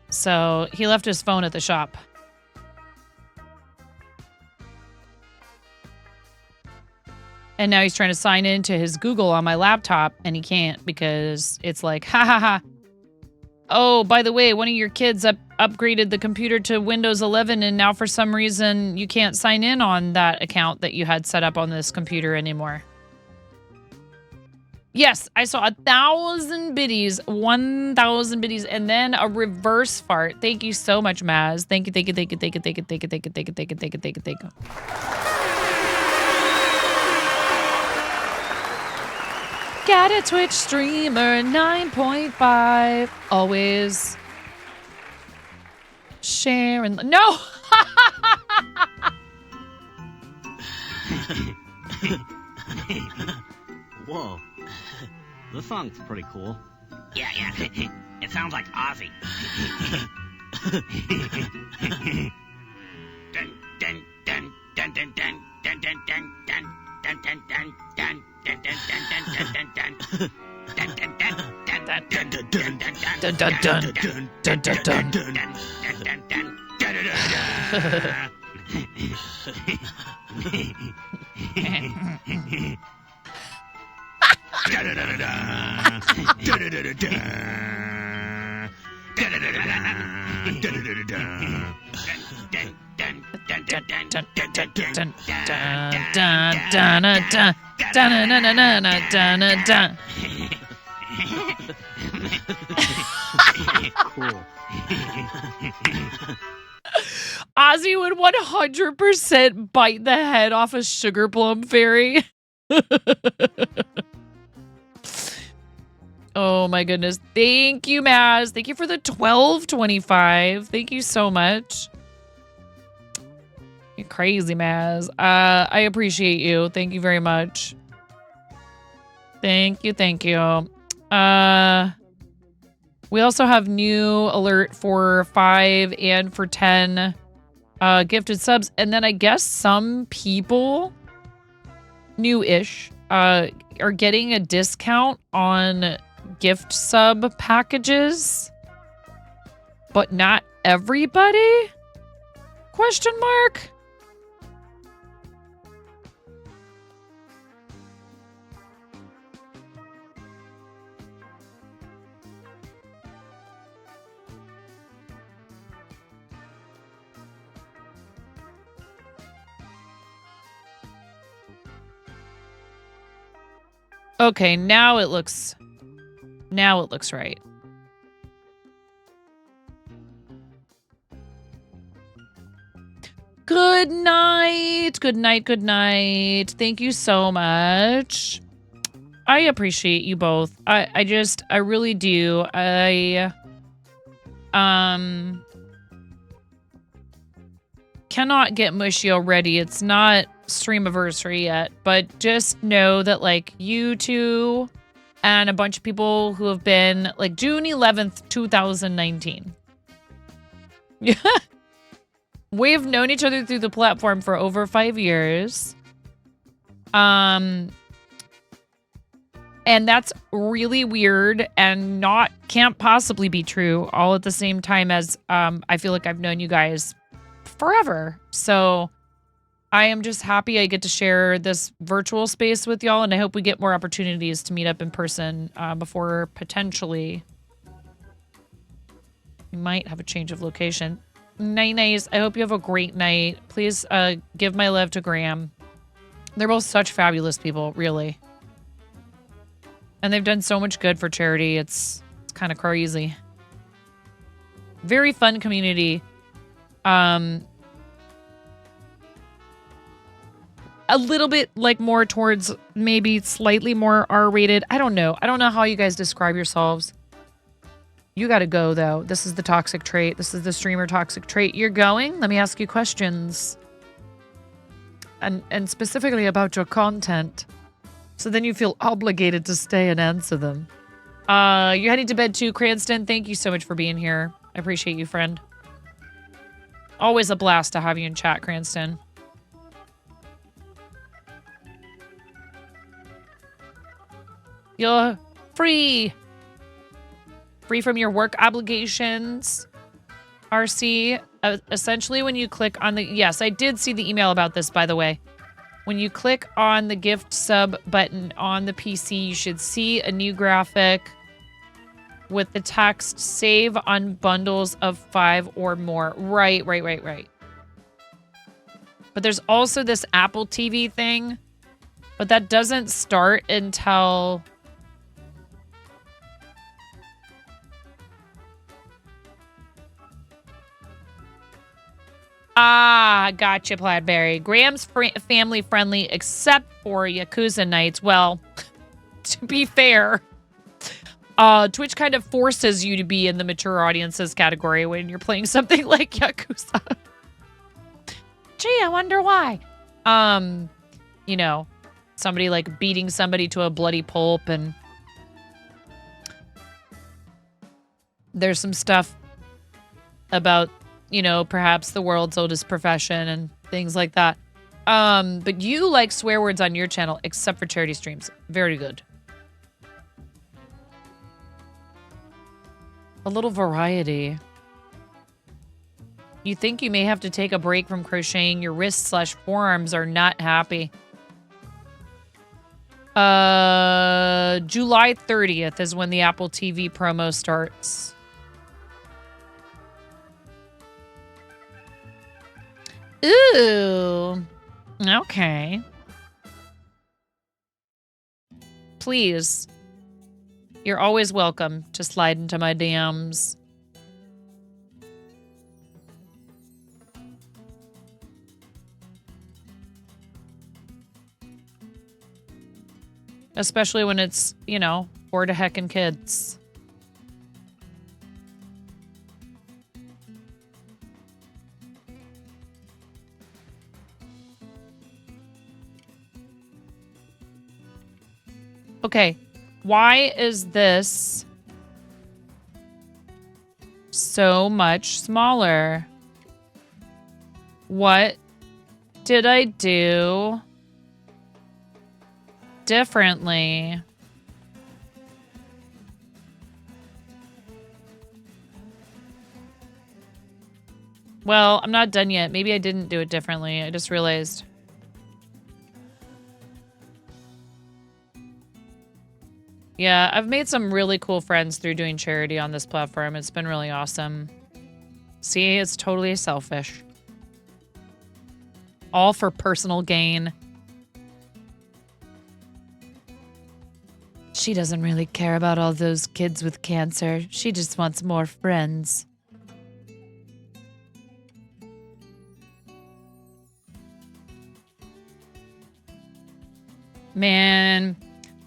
So he left his phone at the shop. And now he's trying to sign into his Google on my laptop and he can't because it's like, ha ha ha. Oh, by the way, one of your kids upgraded the computer to Windows 11 and now for some reason you can't sign in on that account that you had set up on this computer anymore. Yes, I saw 1,000 biddies, 1,000 biddies, and then a reverse fart. Thank you so much, Maz. Thank you, thank you, thank you, thank you, thank you, thank you, thank you, thank you, thank you, thank you, thank you, thank you. Got a Twitch streamer 9.5. Always sharing. No! Whoa. The song's pretty cool. Yeah, yeah. It sounds like Ozzy. Dun dun dun dun dun dun dun dun dun dun dun dun dun dun. Dun dun dun dun dun dun dun dun dun dun dun dun dun dun dun Ozzy would 100% bite the head off a sugar plum fairy. Oh my goodness. Thank you, Maz. Thank you for the 12.25. Thank you so much. You're crazy, Maz. I appreciate you. Thank you very much. Thank you, thank you. We also have new alert for 5 and for 10 gifted subs. And then I guess some people, new-ish, are getting a discount on gift sub packages. But not everybody? Question mark? Okay, now it looks right. Good night. Good night. Good night. Thank you so much. I appreciate you both. I really do. I cannot get mushy already. It's not streamiversary yet, but just know that like you two and a bunch of people who have been like June 11th, 2019. Yeah. We've known each other through the platform for over 5 years. And that's really weird and can't possibly be true all at the same time as I feel like I've known you guys forever. So I am just happy I get to share this virtual space with y'all, and I hope we get more opportunities to meet up in person before potentially we might have a change of location. Night-nights. I hope you have a great night. Please give my love to Graham. They're both such fabulous people, really. And they've done so much good for charity. It's kind of crazy. Very fun community. A little bit like more towards maybe slightly more R-rated. I don't know. I don't know how you guys describe yourselves. You got to go, though. This is the toxic trait. This is the streamer toxic trait. You're going? Let me ask you questions. And specifically about your content. So then you feel obligated to stay and answer them. You're heading to bed too, Cranston. Thank you so much for being here. I appreciate you, friend. Always a blast to have you in chat, Cranston. You're free. Free from your work obligations. RC, essentially when you click on the... Yes, I did see the email about this, by the way. When you click on the gift sub button on the PC, you should see a new graphic with the text, save on bundles of 5 or more. Right. But there's also this Apple TV thing, but that doesn't start until... Ah, gotcha, Plaidberry. Graham's family friendly except for Yakuza nights. Well, to be fair, Twitch kind of forces you to be in the mature audiences category when you're playing something like Yakuza. Gee, I wonder why. You know, somebody like beating somebody to a bloody pulp, and there's some stuff about, you know, perhaps the world's oldest profession and things like that. But you like swear words on your channel, except for charity streams. Very good. A little variety. You think you may have to take a break from crocheting. Your wrists/forearms are not happy. July 30th is when the Apple TV promo starts. Ooh. Okay. Please. You're always welcome to slide into my DMs. Especially when it's, you know, for the heckin' kids. Okay, why is this so much smaller? What did I do differently? Well, I'm not done yet. Maybe I didn't do it differently. I just realized. Yeah, I've made some really cool friends through doing charity on this platform. It's been really awesome. See, it's totally selfish. All for personal gain. She doesn't really care about all those kids with cancer. She just wants more friends. Man,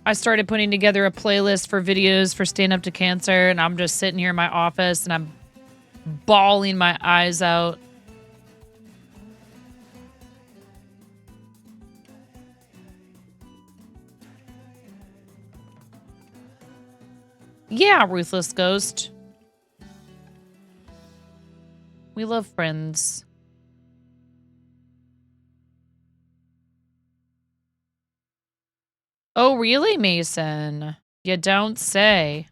I started putting together a playlist for videos for Stand Up to Cancer, and I'm just sitting here in my office and I'm bawling my eyes out. Yeah, Ruthless Ghost. We love friends. Oh, really, Mason? You don't say.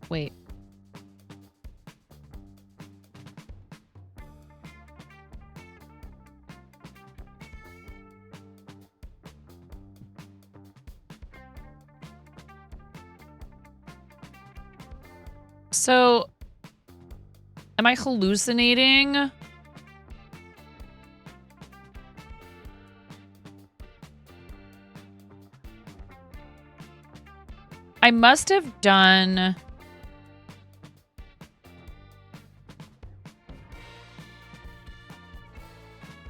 Wait. So, am I hallucinating? I must have done...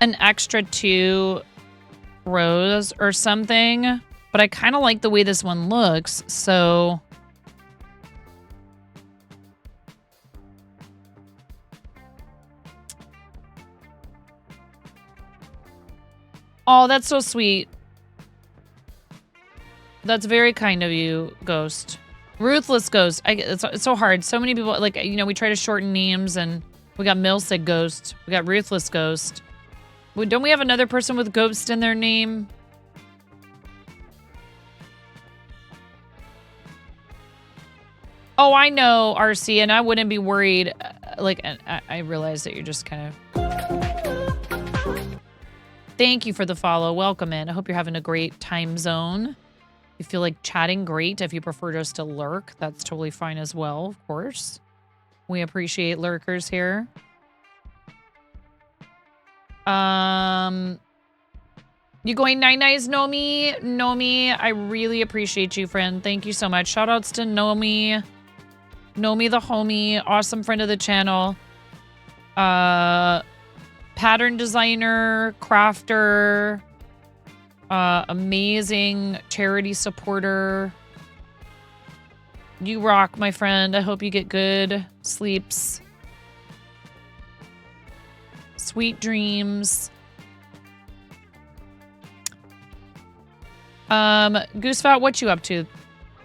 an extra 2 rows or something, but I kind of like the way this one looks, so... Oh, that's so sweet. That's very kind of you, Ghost. Ruthless Ghost. It's so hard. So many people, like, you know, we try to shorten names, and we got Milsig Ghost. We got Ruthless Ghost. Don't we have another person with Ghost in their name? Oh, I know, RC, and I wouldn't be worried. Like, I realize that you're just kind of... Thank you for the follow. Welcome in. I hope you're having a great time zone. You feel like chatting, great. If you prefer just to lurk, that's totally fine as well, of course. We appreciate lurkers here. You going nice, Nomi? Nomi, I really appreciate you, friend. Thank you so much. Shout outs to Nomi. Nomi the homie. Awesome friend of the channel. Pattern designer, crafter, amazing charity supporter. You rock, my friend. I hope you get good sleeps. Sweet dreams. Goosefat, what you up to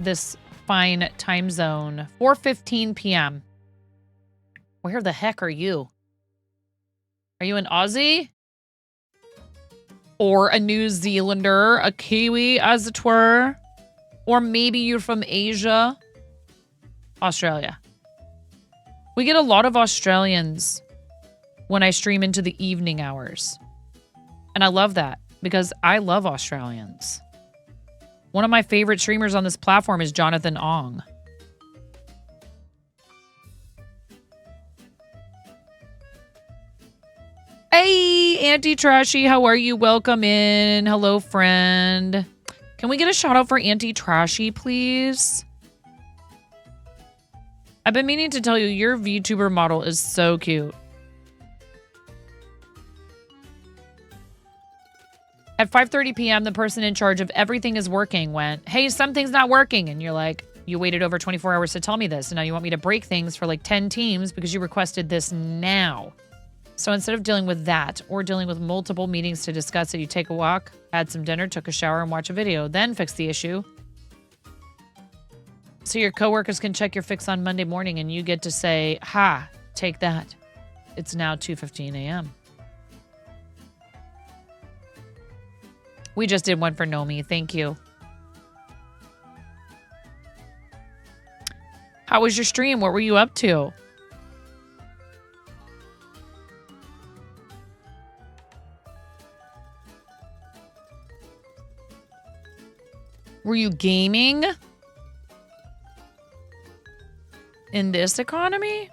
this fine time zone? 4:15 p.m. Where the heck are you? Are you an Aussie? Or a New Zealander, a Kiwi, as it were? Or maybe you're from Asia? Australia. We get a lot of Australians when I stream into the evening hours. And I love that because I love Australians. One of my favorite streamers on this platform is Jonathan Ong. Hey, Auntie Trashy, how are you? Welcome in. Hello, friend. Can we get a shout out for Auntie Trashy, please? I've been meaning to tell you, your VTuber model is so cute. At 5:30 p.m., the person in charge of everything is working went, hey, something's not working. And you're like, you waited over 24 hours to tell me this. And now you want me to break things for like 10 teams because you requested this now. So instead of dealing with that or dealing with multiple meetings to discuss it, you take a walk, had some dinner, took a shower, and watch a video, then fix the issue. So your coworkers can check your fix on Monday morning and you get to say, ha, take that. It's now 2:15 a.m. We just did one for Nomi. Thank you. How was your stream? What were you up to? Were you gaming in this economy?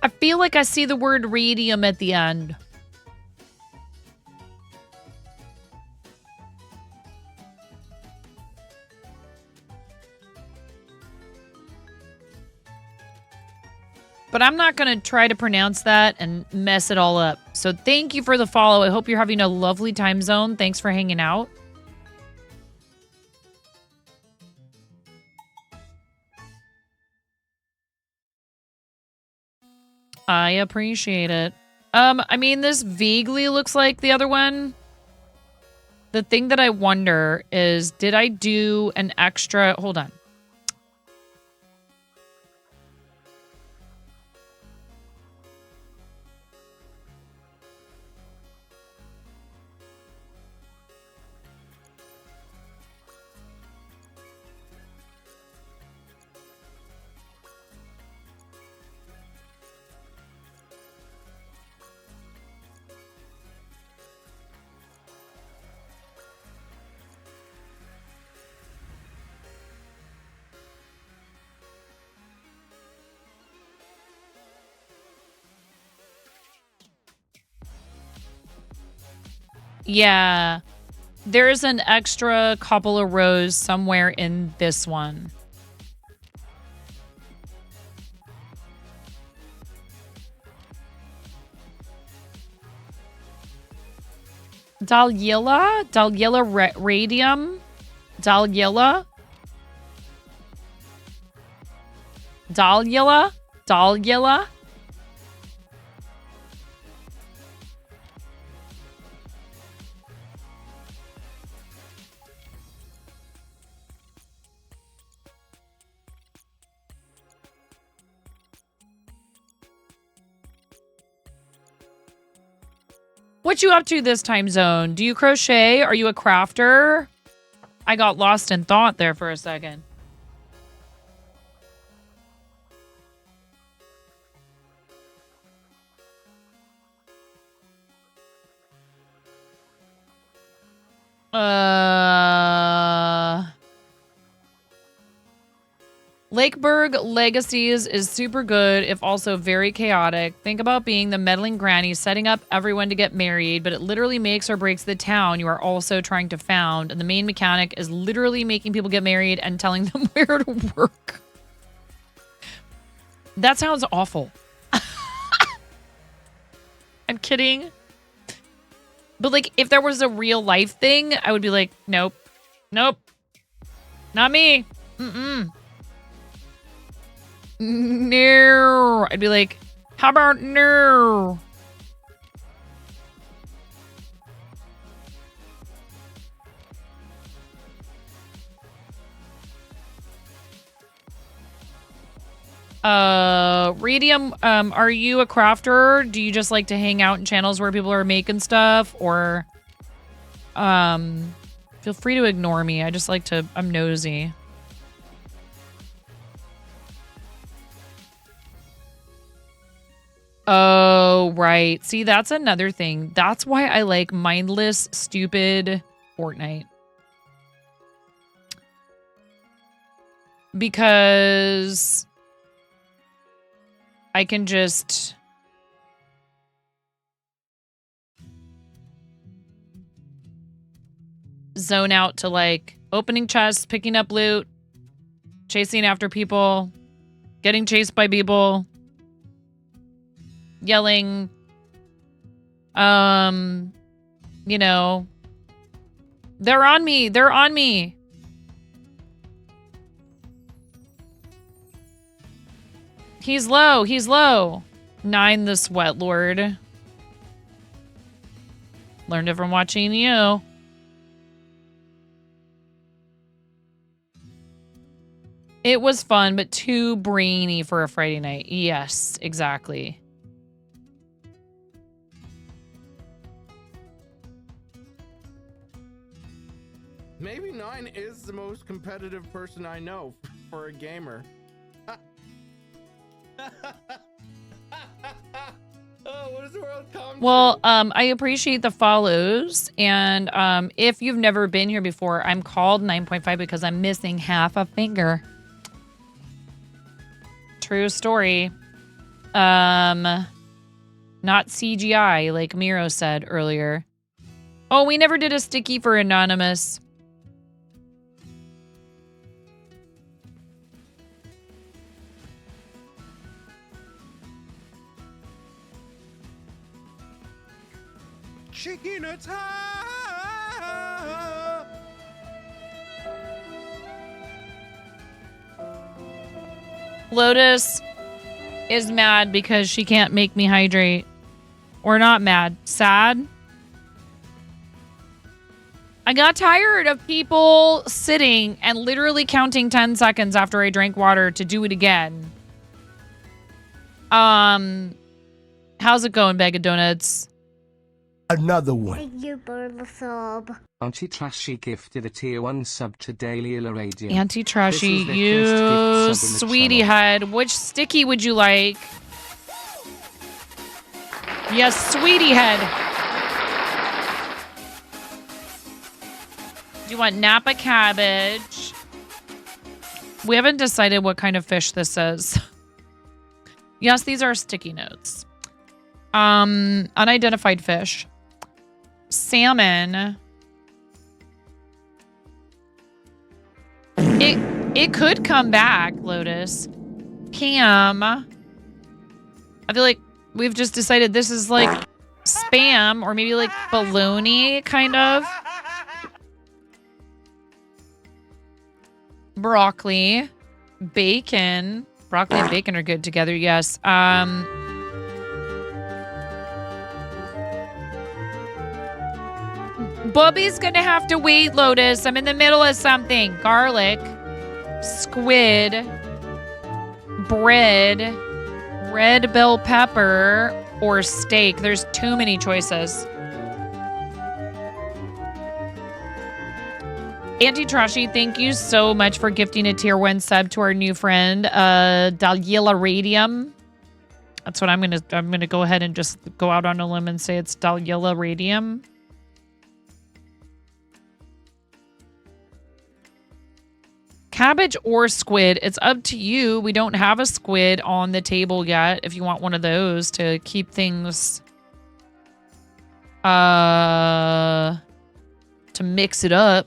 I feel like I see the word radium at the end. But I'm not going to try to pronounce that and mess it all up. So thank you for the follow. I hope you're having a lovely time zone. Thanks for hanging out. I appreciate it. I mean, this vaguely looks like the other one. The thing that I wonder is, did I do an extra... Hold on. Yeah, there's an extra couple of rows somewhere in this one. Dalyella radium, Dalyella. What you up to this time zone? Do you crochet? Are you a crafter? I got lost in thought there for a second. Lakeburg Legacies is super good, if also very chaotic. Think about being the meddling granny setting up everyone to get married, but it literally makes or breaks the town you are also trying to found. And the main mechanic is literally making people get married and telling them where to work. That sounds awful. I'm kidding. But like, if there was a real life thing, I would be like, nope. Nope. Not me. Mm-mm. No. I'd be like, how about no? Radium, are you a crafter? Do you just like to hang out in channels where people are making stuff? Or, feel free to ignore me. I just like to, I'm nosy. Oh, right. See, that's another thing. That's why I like mindless, stupid Fortnite. Because I can just zone out to like opening chests, picking up loot, chasing after people, getting chased by people, yelling, you know, they're on me, they're on me. He's low, he's low. 9 the Sweat Lord. Learned it from watching you. It was fun, but too brainy for a Friday night. Yes, exactly. Maybe 9 is the most competitive person I know for a gamer. Oh, what is the world come Well, I appreciate the follows, and if you've never been here before, I'm called 9.5 because I'm missing half a finger. True story. Not CGI, like Miro said earlier. Oh, we never did a sticky for Anonymous. Shikinata! Lotus is mad because she can't make me hydrate. Or not mad, sad. I got tired of people sitting and literally counting 10 seconds after I drank water to do it again. How's it going, Bag of Donuts? Another one. Thank you for the sub. Auntie Trashy gifted a tier 1 sub to Daily Irradium. Auntie Trashy, This is you their first gift sub in the sweetie channel. head. Which sticky would you like? Yes, sweetie head. Do you want Napa cabbage? We haven't decided what kind of fish this is. Yes, these are sticky notes. Unidentified fish. Salmon. It could come back, Lotus. Cam. I feel like we've just decided this is like spam or maybe like bologna, kind of. Broccoli. Bacon. Broccoli and bacon are good together, yes. Bubby's gonna have to wait, Lotus. I'm in the middle of something. Garlic, squid, bread, red bell pepper, or steak. There's too many choices. Auntie Trashy, thank you so much for gifting a tier 1 sub to our new friend, Daliela Radium. That's what I'm gonna go ahead and just go out on a limb and say it's Daliela Radium. Cabbage or squid, it's up to you. We don't have a squid on the table yet. If you want one of those to keep things to mix it up.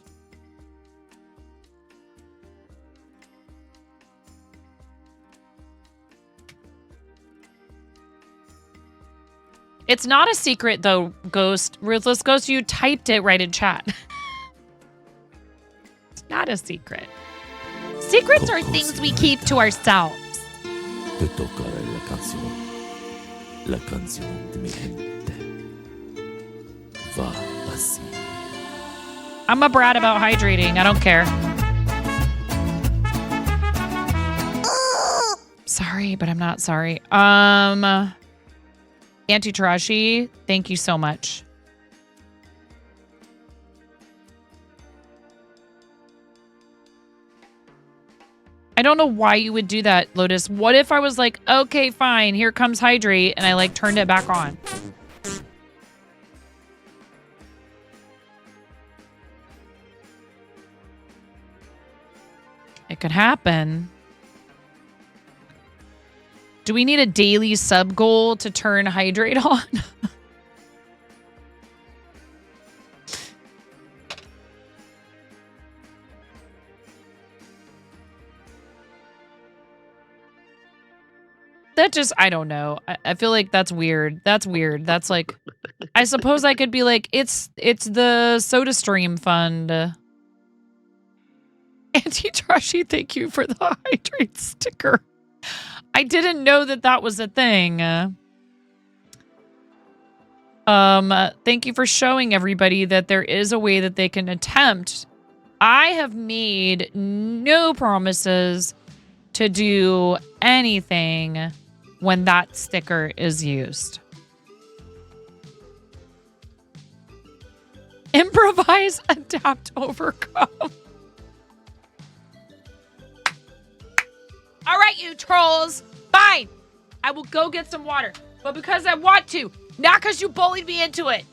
It's not a secret though, Ghost. Ruthless Ghost, you typed it right in chat. It's not a secret. Secrets are things we keep to ourselves. Te tocará la canción de mi gente. Va así. I'm a brat about hydrating. I don't care. Sorry, but I'm not sorry. Auntie Tarashi, thank you so much. I don't know why you would do that, Lotus. What if I was like, okay, fine, here comes hydrate, and I like turned it back on? It could happen. Do we need a daily sub goal to turn hydrate on? That just, I don't know. I feel like that's weird. That's weird. That's like, I suppose I could be like, it's the SodaStream fund. Auntie Trashy, thank you for the hydrate sticker. I didn't know that was a thing. Thank you for showing everybody that there is a way that they can attempt. I have made no promises to do anything when that sticker is used. Improvise, adapt, overcome. All right, you trolls. Fine. I will go get some water. But because I want to. Not because you bullied me into it.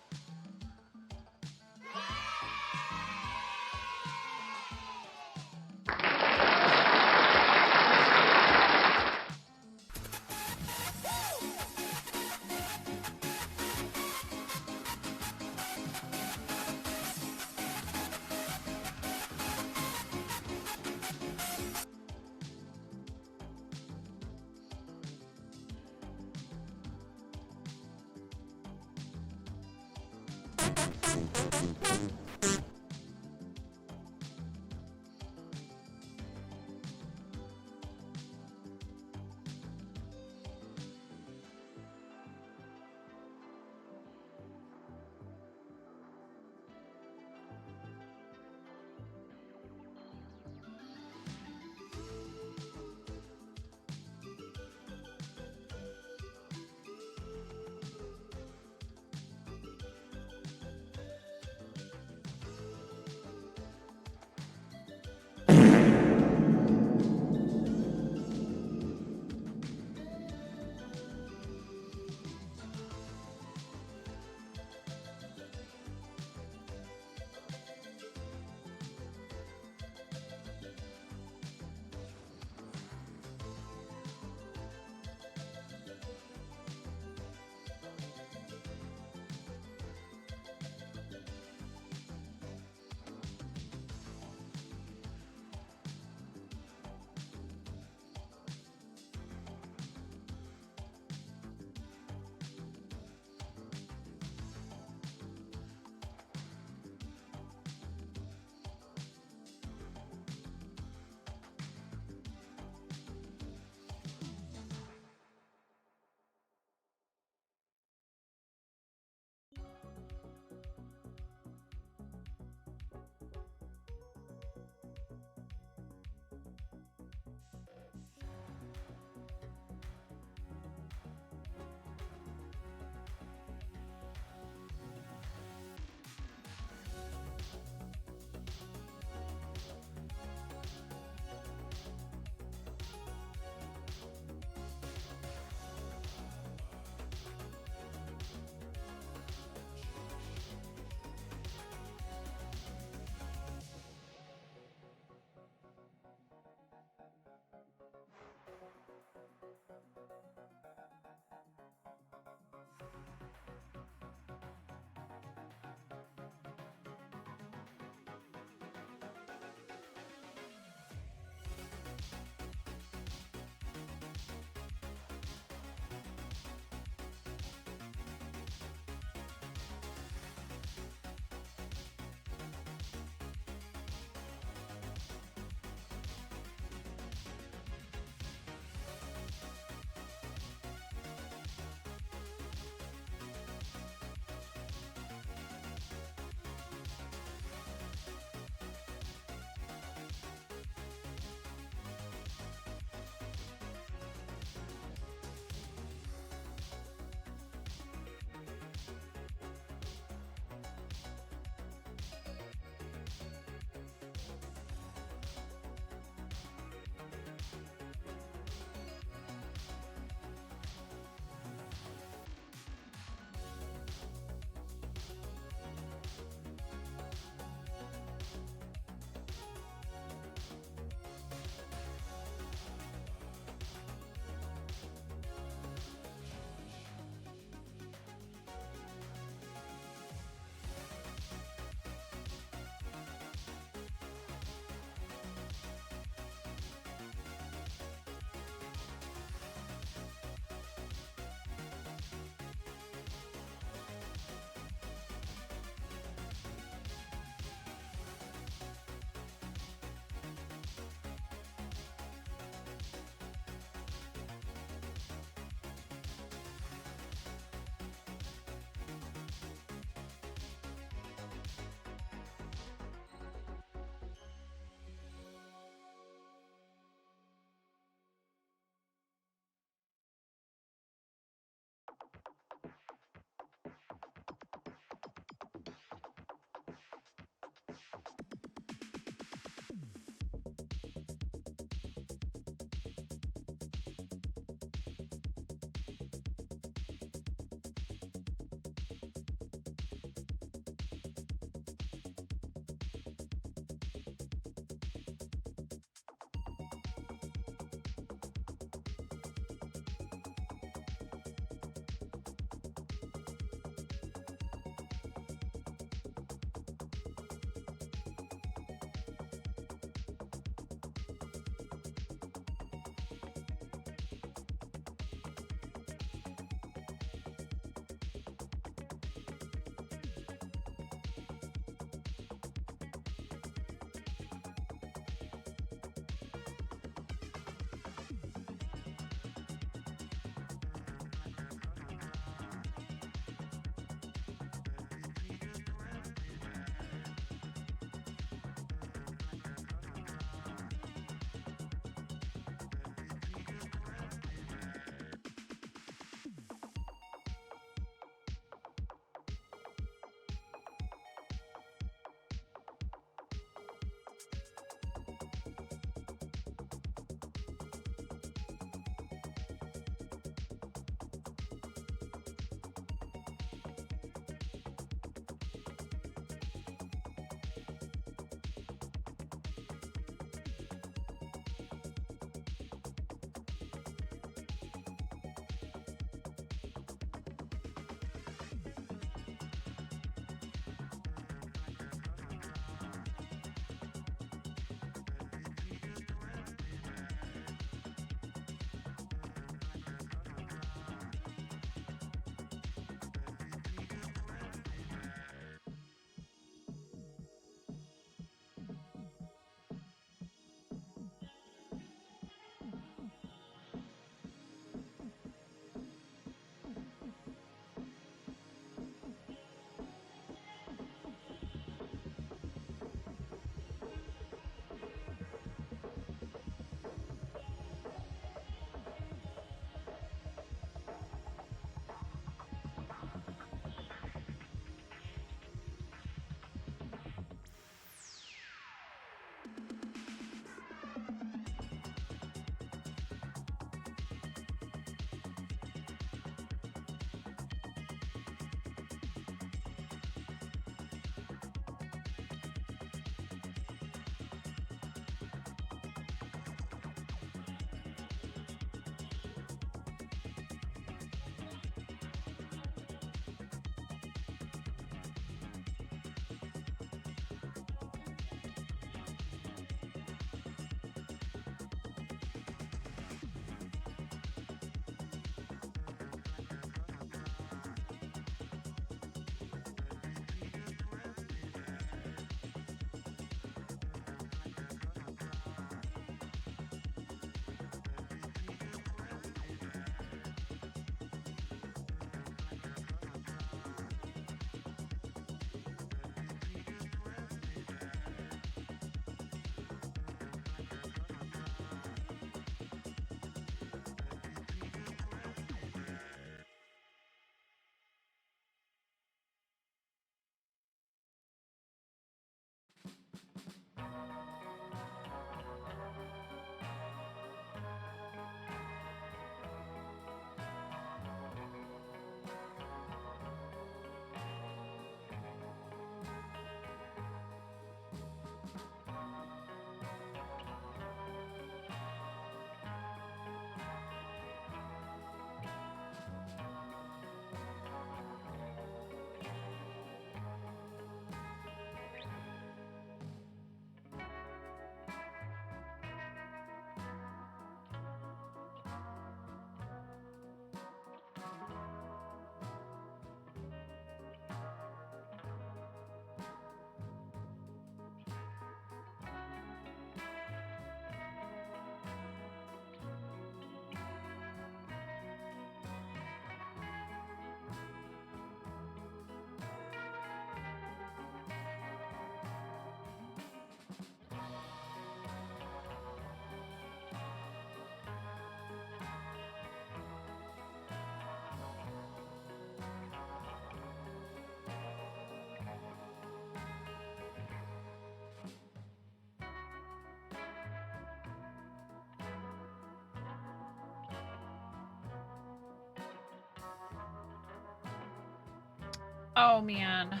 Oh, man.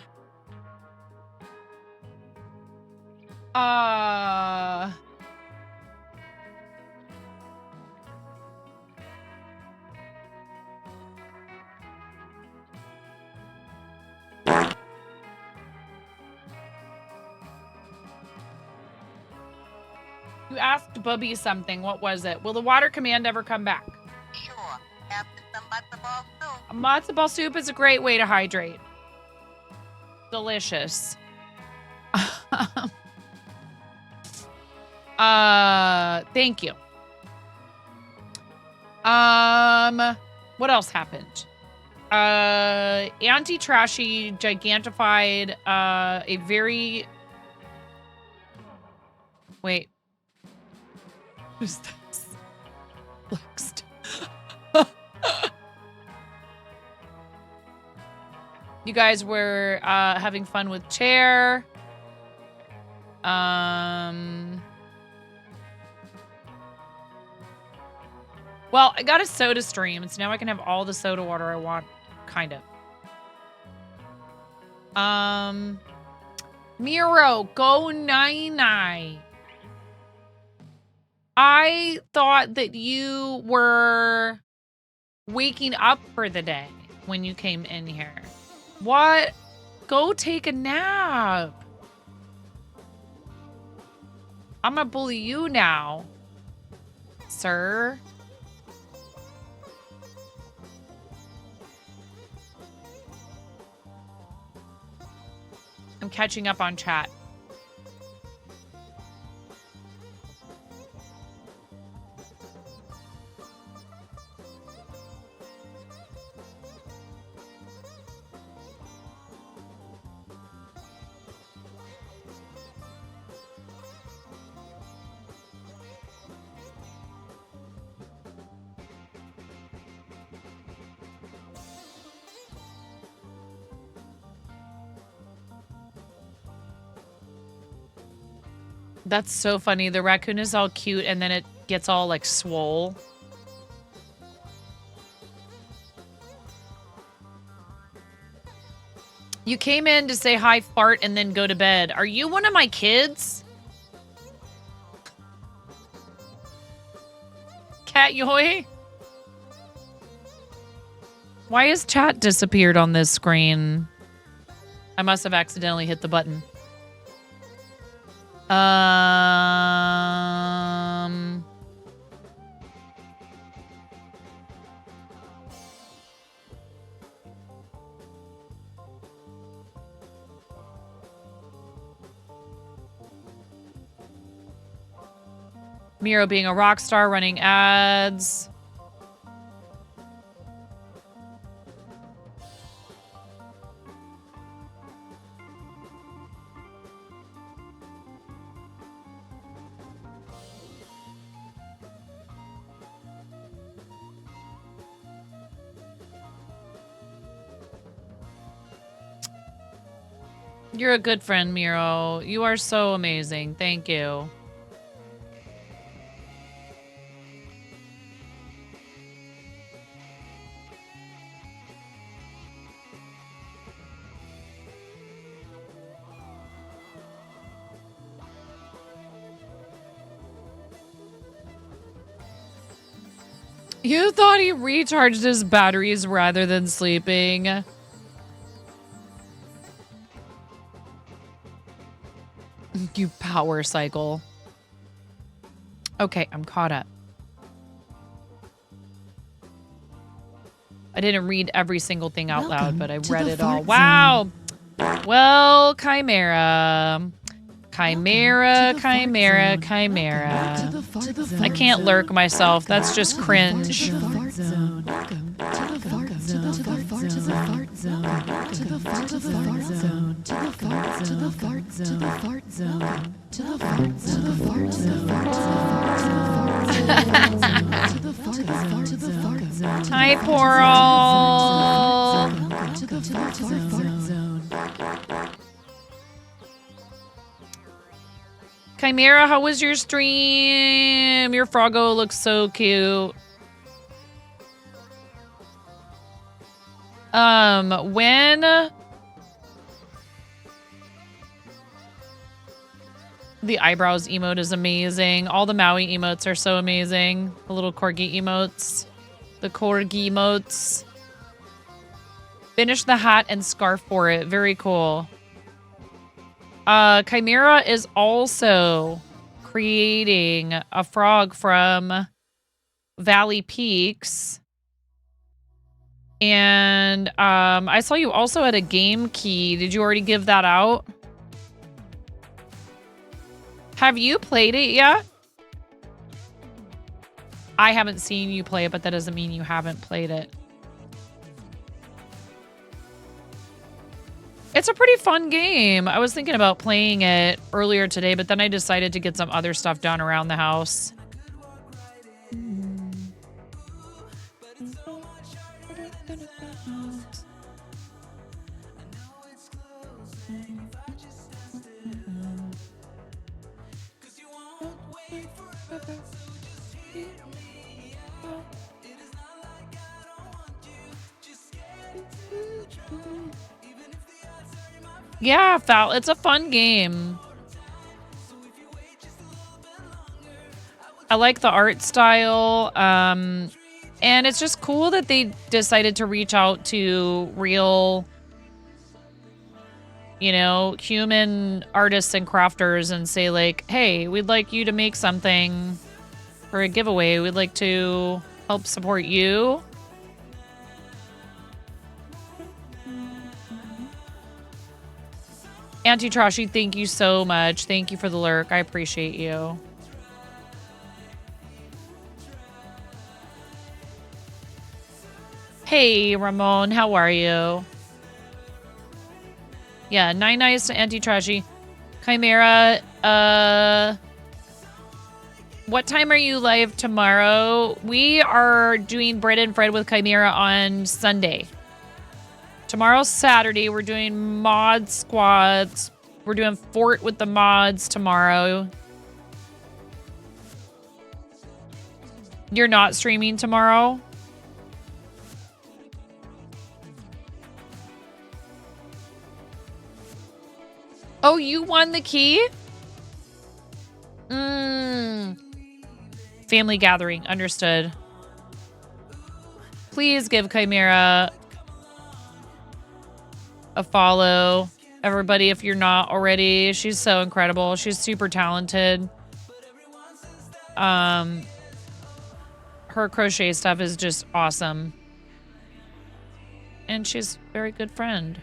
You asked Bubby something. What was it? Will the water command ever come back? Sure. After some matzo ball soup. Matzo ball soup is a great way to hydrate. Delicious. Thank you. What else happened? Auntie Trashy gigantified a very... Wait. Who's this? Flexed. You guys were having fun with chair. Well, I got a soda stream, so now I can have all the soda water I want, kind of. Miro, go nine. I thought that you were waking up for the day when you came in here. What? Go take a nap. I'm gonna bully you now, sir. I'm catching up on chat. That's so funny. The raccoon is all cute and then it gets all like swole. You came in to say hi, fart, and then go to bed. Are you one of my kids? Cat Yoy? Why has chat disappeared on this screen? I must have accidentally hit the button. Miro being a rock star, running ads. You're a good friend, Miro. You are so amazing. Thank you. You thought he recharged his batteries rather than sleeping. You power cycle. Okay, I'm caught up. I didn't read every single thing out loud, but I read it all. Wow. Well, Chimera. Chimera. I can't lurk myself. That's just cringe. Hi, Poral. Chimera, how was your stream? Your Froggo looks so cute. When The eyebrows emote is amazing. All the Maui emotes are so amazing. The little corgi emotes. The corgi emotes. Finish the hat and scarf for it. Very cool. Chimera is also creating a frog from Valley Peaks. And I saw you also had a game key. Did you already give that out? Have you played it yet? I haven't seen you play it, but that doesn't mean you haven't played it. It's a pretty fun game. I was thinking about playing it earlier today, but then I decided to get some other stuff done around the house. Yeah, Foul. It's a fun game. I like the art style. And it's just cool that they decided to reach out to real, you know, human artists and crafters and say like, hey, we'd like you to make something for a giveaway. We'd like to help support you. Auntie Trashy, thank you so much. Thank you for the lurk. I appreciate you. Hey, Ramon, how are you? Yeah, 9 eyes to Auntie Trashy. Chimera, what time are you live tomorrow? We are doing Bread and Fred with Chimera on Sunday. Tomorrow's Saturday. We're doing mod squads. We're doing Fort with the mods tomorrow. You're not streaming tomorrow? Oh, you won the key? Family gathering. Understood. Please give Chimera a follow, everybody, if you're not already. She's so incredible. She's super talented. Her crochet stuff is just awesome. And she's a very good friend.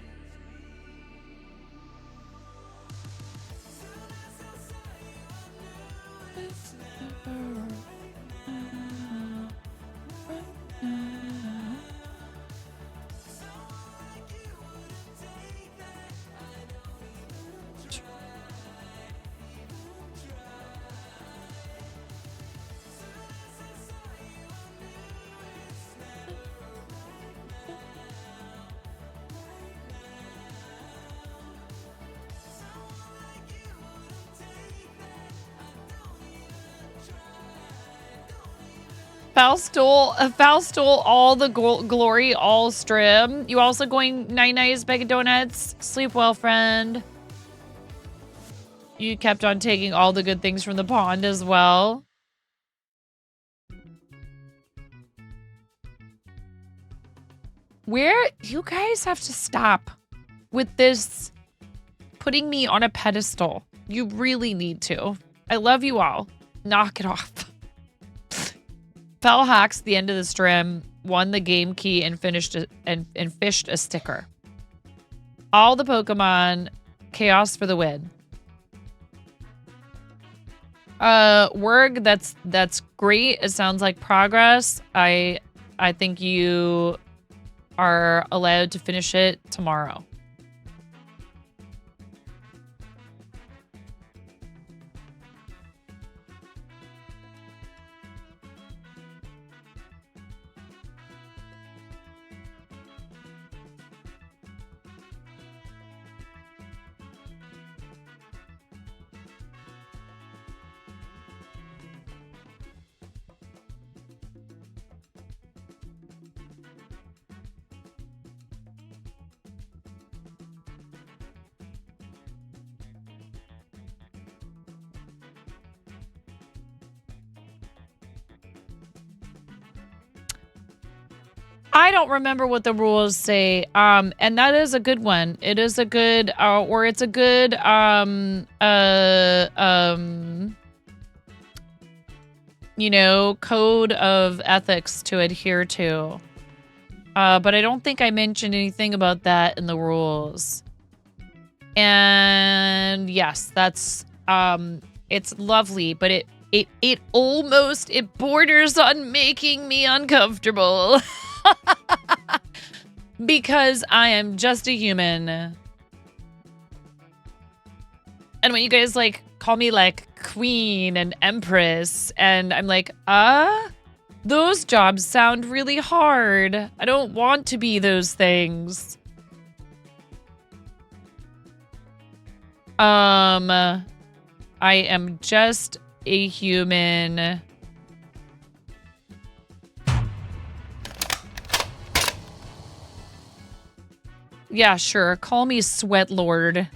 Foul stole all the glory, all stream. You also going nice bag of donuts. Sleep well, friend. You kept on taking all the good things from the pond as well. Where you guys have to stop with this putting me on a pedestal. You really need to. I love you all. Knock it off. Foul hacks the end of the stream, won the game key, and fished a sticker. All the Pokemon, chaos for the win. Werg, that's great. It sounds like progress. I think you are allowed to finish it tomorrow. I don't remember what the rules say. And that is a good one. It is a good, or it's a good, you know, code of ethics to adhere to. But I don't think I mentioned anything about that in the rules. And yes, that's, it's lovely, but it almost, it borders on making me uncomfortable. Because I am just a human. And when you guys like call me like queen and empress, and I'm like, those jobs sound really hard. I don't want to be those things. I am just a human. Yeah, sure. Call me Sweat Lord.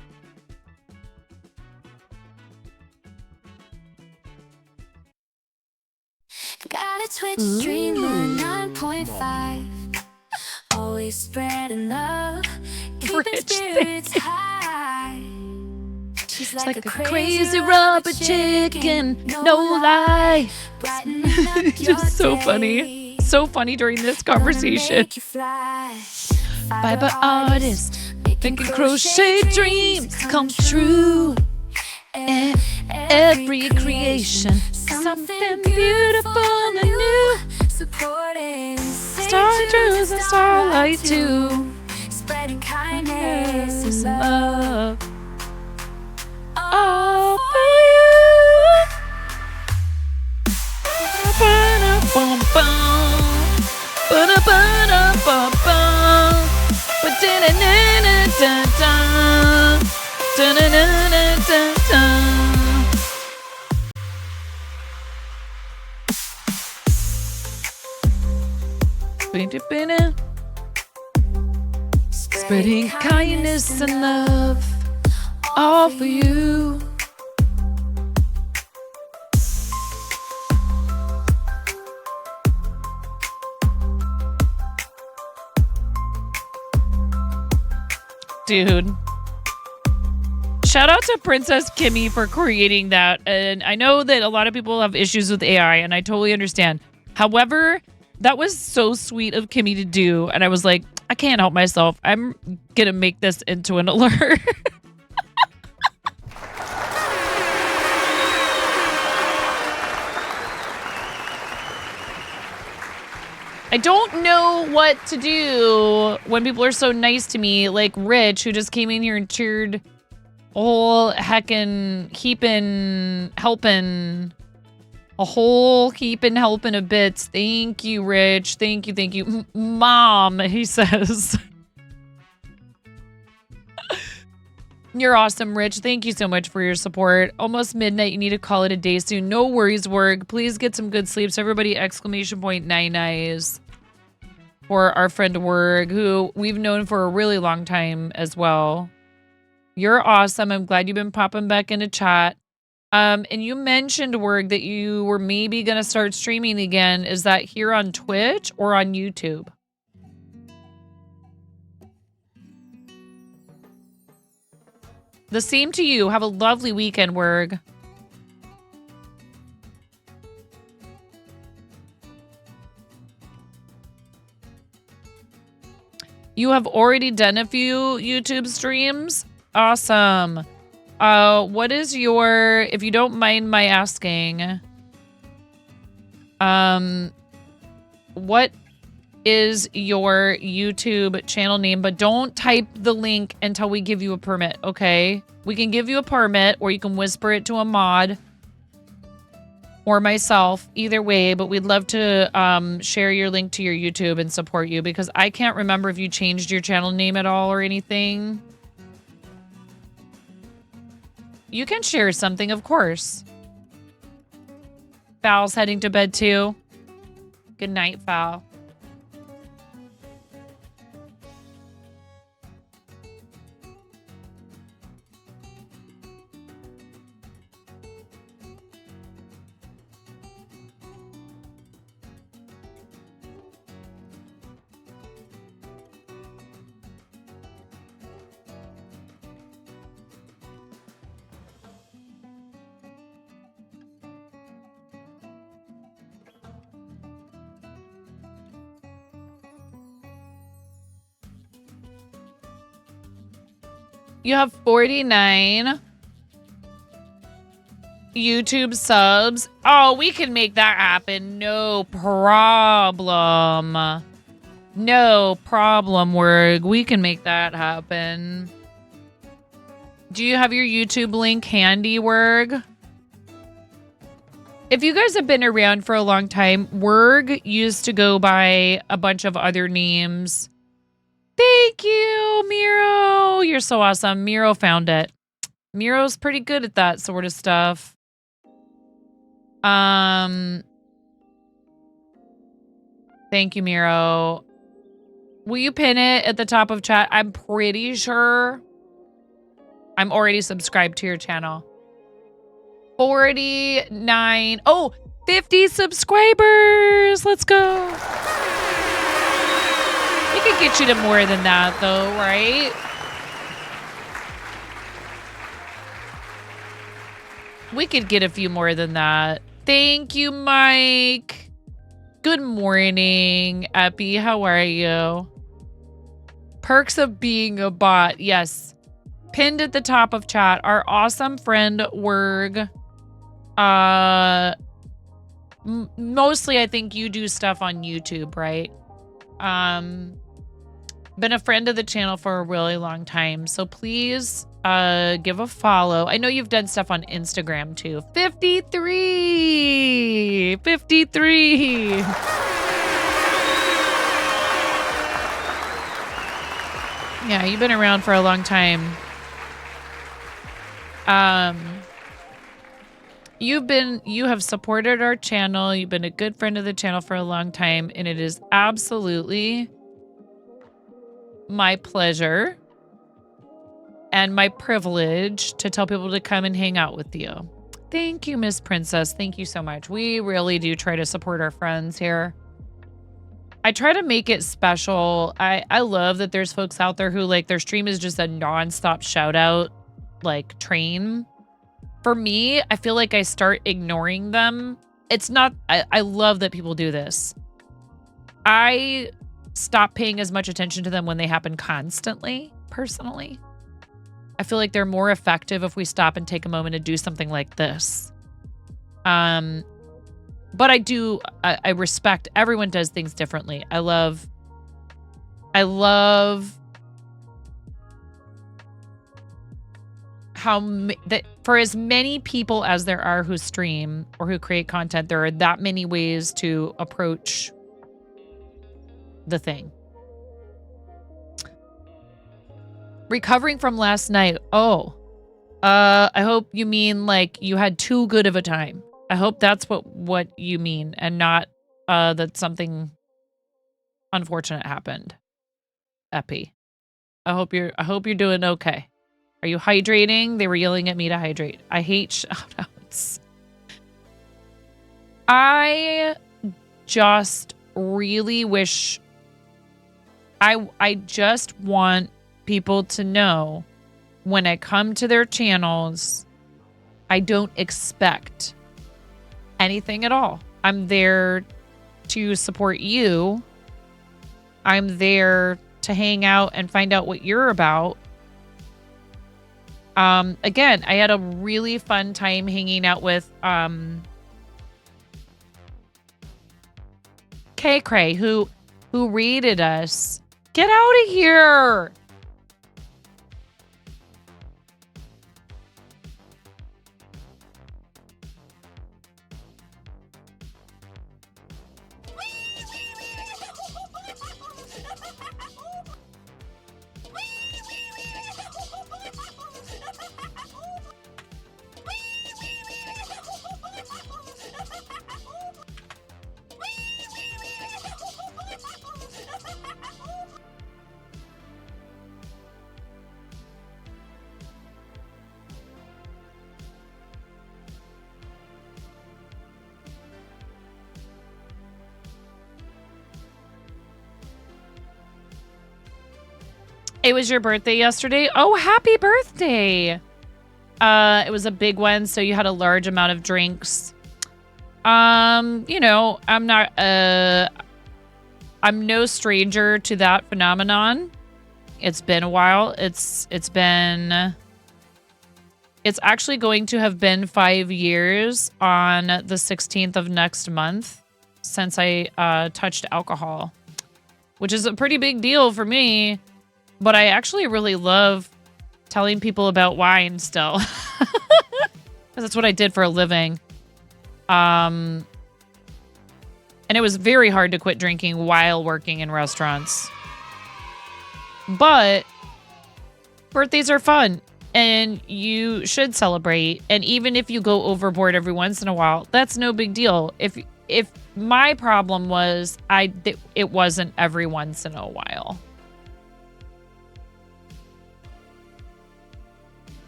Got a Twitch streamer 9.5. Always spreading love. Keeping spirits high. She's like a crazy rubber chicken. No lie. Brightening up your Just so day. funny. So funny during this conversation. Fiber artist, making crochet dreams come true. Every creation, something beautiful and new. Supporting Star truth and starlight too. spreading kindness and love. All for you. Ba-da-bum-bum. Ba-da-ba-da-bum-bum. Ba-da-na-na-na-da-da. Da-na-na-na-da-da. Ba-da-ba-da. Spreading kindness and love, all for you. Dude. Shout out to Princess Kimmy for creating that. And I know that a lot of people have issues with AI, and I totally understand. However, that was so sweet of Kimmy to do. And I was like, I can't help myself. I'm going to make this into an alert. I don't know what to do when people are so nice to me, like Rich, who just came in here and cheered a whole heckin' heapin' helpin', a whole heapin' helpin' of bits. Thank you, Rich. Thank you, thank you. Mom, he says. You're awesome, Rich. Thank you so much for your support. Almost midnight. You need to call it a day soon. No worries, Worg. Please get some good sleep. So everybody, exclamation point, nice for our friend Worg, who we've known for a really long time as well. You're awesome. I'm glad you've been popping back into chat. And you mentioned, Worg, that you were maybe going to start streaming again. Is that here on Twitch or on YouTube? The same to you. Have a lovely weekend, Werg. You have already done a few YouTube streams? Awesome. What is your, if you don't mind my asking, what is your YouTube channel name? But don't type the link until we give you a permit, okay? We can give you a permit, or you can whisper it to a mod or myself, either way, but we'd love to share your link to your YouTube and support you, because I can't remember if you changed your channel name at all or anything. You can share something, of course. Val's heading to bed too. Good night, Val. You have 49 YouTube subs. Oh, we can make that happen. No problem. No problem, Werg. We can make that happen. Do you have your YouTube link handy, Werg? If you guys have been around for a long time, Werg used to go by a bunch of other names. Thank you, Miro. You're so awesome. Miro found it. Miro's pretty good at that sort of stuff. Thank you, Miro. Will you pin it at the top of chat? I'm pretty sure I'm already subscribed to your channel. 49. Oh, 50 subscribers. Let's go. We could get you to more than that, though, right? We could get a few more than that. Thank you, Mike. Good morning, Epi. How are you? Perks of being a bot. Yes. Pinned at the top of chat. Our awesome friend, Werg. Mostly, I think you do stuff on YouTube, right? Been a friend of the channel for a really long time. So please give a follow. I know you've done stuff on Instagram too. 53. Yeah, you've been around for a long time. You have supported our channel. You've been a good friend of the channel for a long time, and it is absolutely my pleasure and my privilege to tell people to come and hang out with you. Thank you, Miss Princess. Thank you so much. We really do try to support our friends here. I try to make it special. I love that there's folks out there who, like, their stream is just a nonstop shout out, like, train. For me, I feel like I start ignoring them. It's not, I love that people do this. I stop paying as much attention to them when they happen constantly, personally. I feel like they're more effective if we stop and take a moment to do something like this. But I respect everyone does things differently. I love how for as many people as there are who stream or who create content, there are that many ways to approach the thing. Recovering from last night. Oh, I hope you mean like you had too good of a time. I hope that's what you mean, and not that something unfortunate happened. Epi, I hope you're doing okay. Are you hydrating? They were yelling at me to hydrate. I hate shout-outs. I just really wish... I just want people to know when I come to their channels, I don't expect anything at all. I'm there to support you. I'm there to hang out and find out what you're about. Again, I had a really fun time hanging out with K-Cray, who raided us. Get out of here! It was your birthday yesterday. Oh, happy birthday. It was a big one, so you had a large amount of drinks. You know, I'm no stranger to that phenomenon. It's been a while. It's actually going to have been 5 years on the 16th of next month since I touched alcohol, which is a pretty big deal for me. But I actually really love telling people about wine still. Because that's what I did for a living. And it was very hard to quit drinking while working in restaurants. But birthdays are fun and you should celebrate. And even if you go overboard every once in a while, that's no big deal. If my problem was it wasn't every once in a while.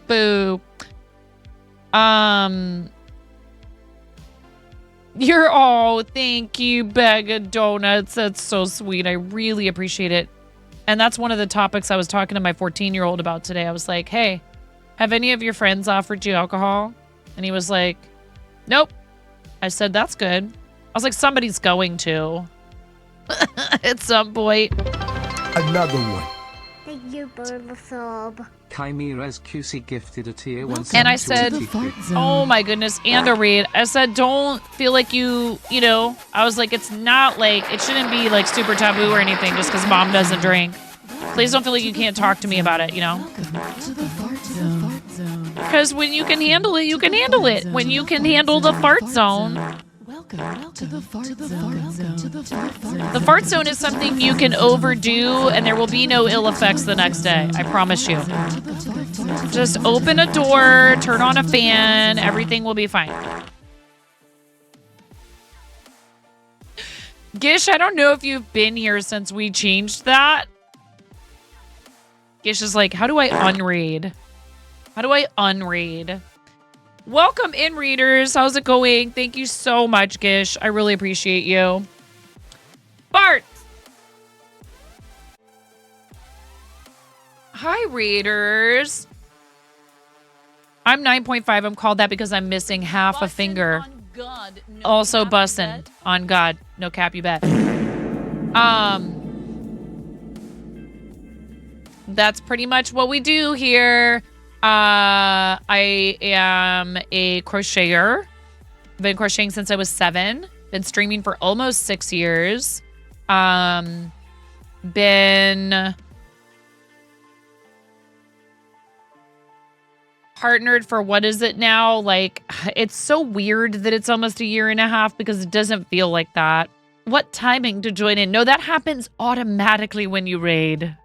Boo. You're all, thank you, bag of donuts. That's so sweet. I really appreciate it. And that's one of the topics I was talking to my 14-year-old about today. I was like, hey, have any of your friends offered you alcohol? And he was like, nope. I said, that's good. I was like, somebody's going to. At some point. Another one. Thank you for the sub. Chimera's QC gifted a tier 1. And I said, oh my goodness, and a read. I said, don't feel like you know, I was like, it's not like, it shouldn't be like super taboo or anything just because mom doesn't drink. Please don't feel like you can't talk to me about it, you know? Because when you can handle it, you can handle it. When you can handle the fart zone. Welcome to the fart zone. The fart zone is something you can overdo and there will be no ill effects the next day. I promise you. Just open a door, turn on a fan, everything will be fine. Gish, I don't know if you've been here since we changed that. Gish is like, how do I unread? How do I unread? Welcome in, readers. How's it going? Thank you so much, Gish. I really appreciate you. Bart! Hi, readers. I'm 9.5. I'm called that because I'm missing half a finger. God, no Also bussin' on God. No cap, you bet. That's pretty much what we do here. I am a crocheter. Been crocheting since I was 7. Been streaming for almost 6 years. Been partnered for what is it now? Like, it's so weird that it's almost a year and a half because it doesn't feel like that. What timing to join in? No, that happens automatically when you raid.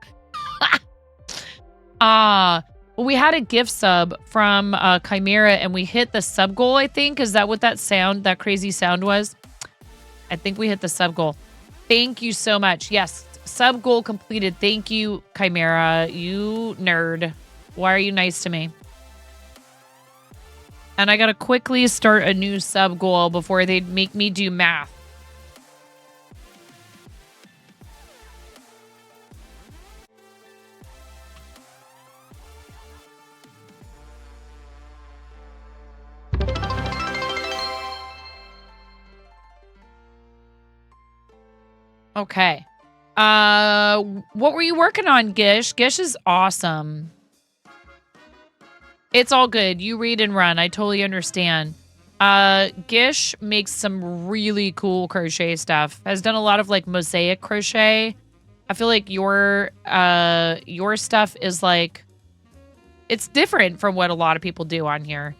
Well, we had a gift sub from Chimera and we hit the sub goal, I think. Is that what that crazy sound was? I think we hit the sub goal. Thank you so much. Yes, sub goal completed. Thank you, Chimera. You nerd. Why are you nice to me? And I gotta quickly start a new sub goal before they make me do math. Okay. What were you working on, Gish? Gish is awesome. It's all good. You read and run. I totally understand. Gish makes some really cool crochet stuff. Has done a lot of like mosaic crochet. I feel like your stuff is like, it's different from what a lot of people do on here.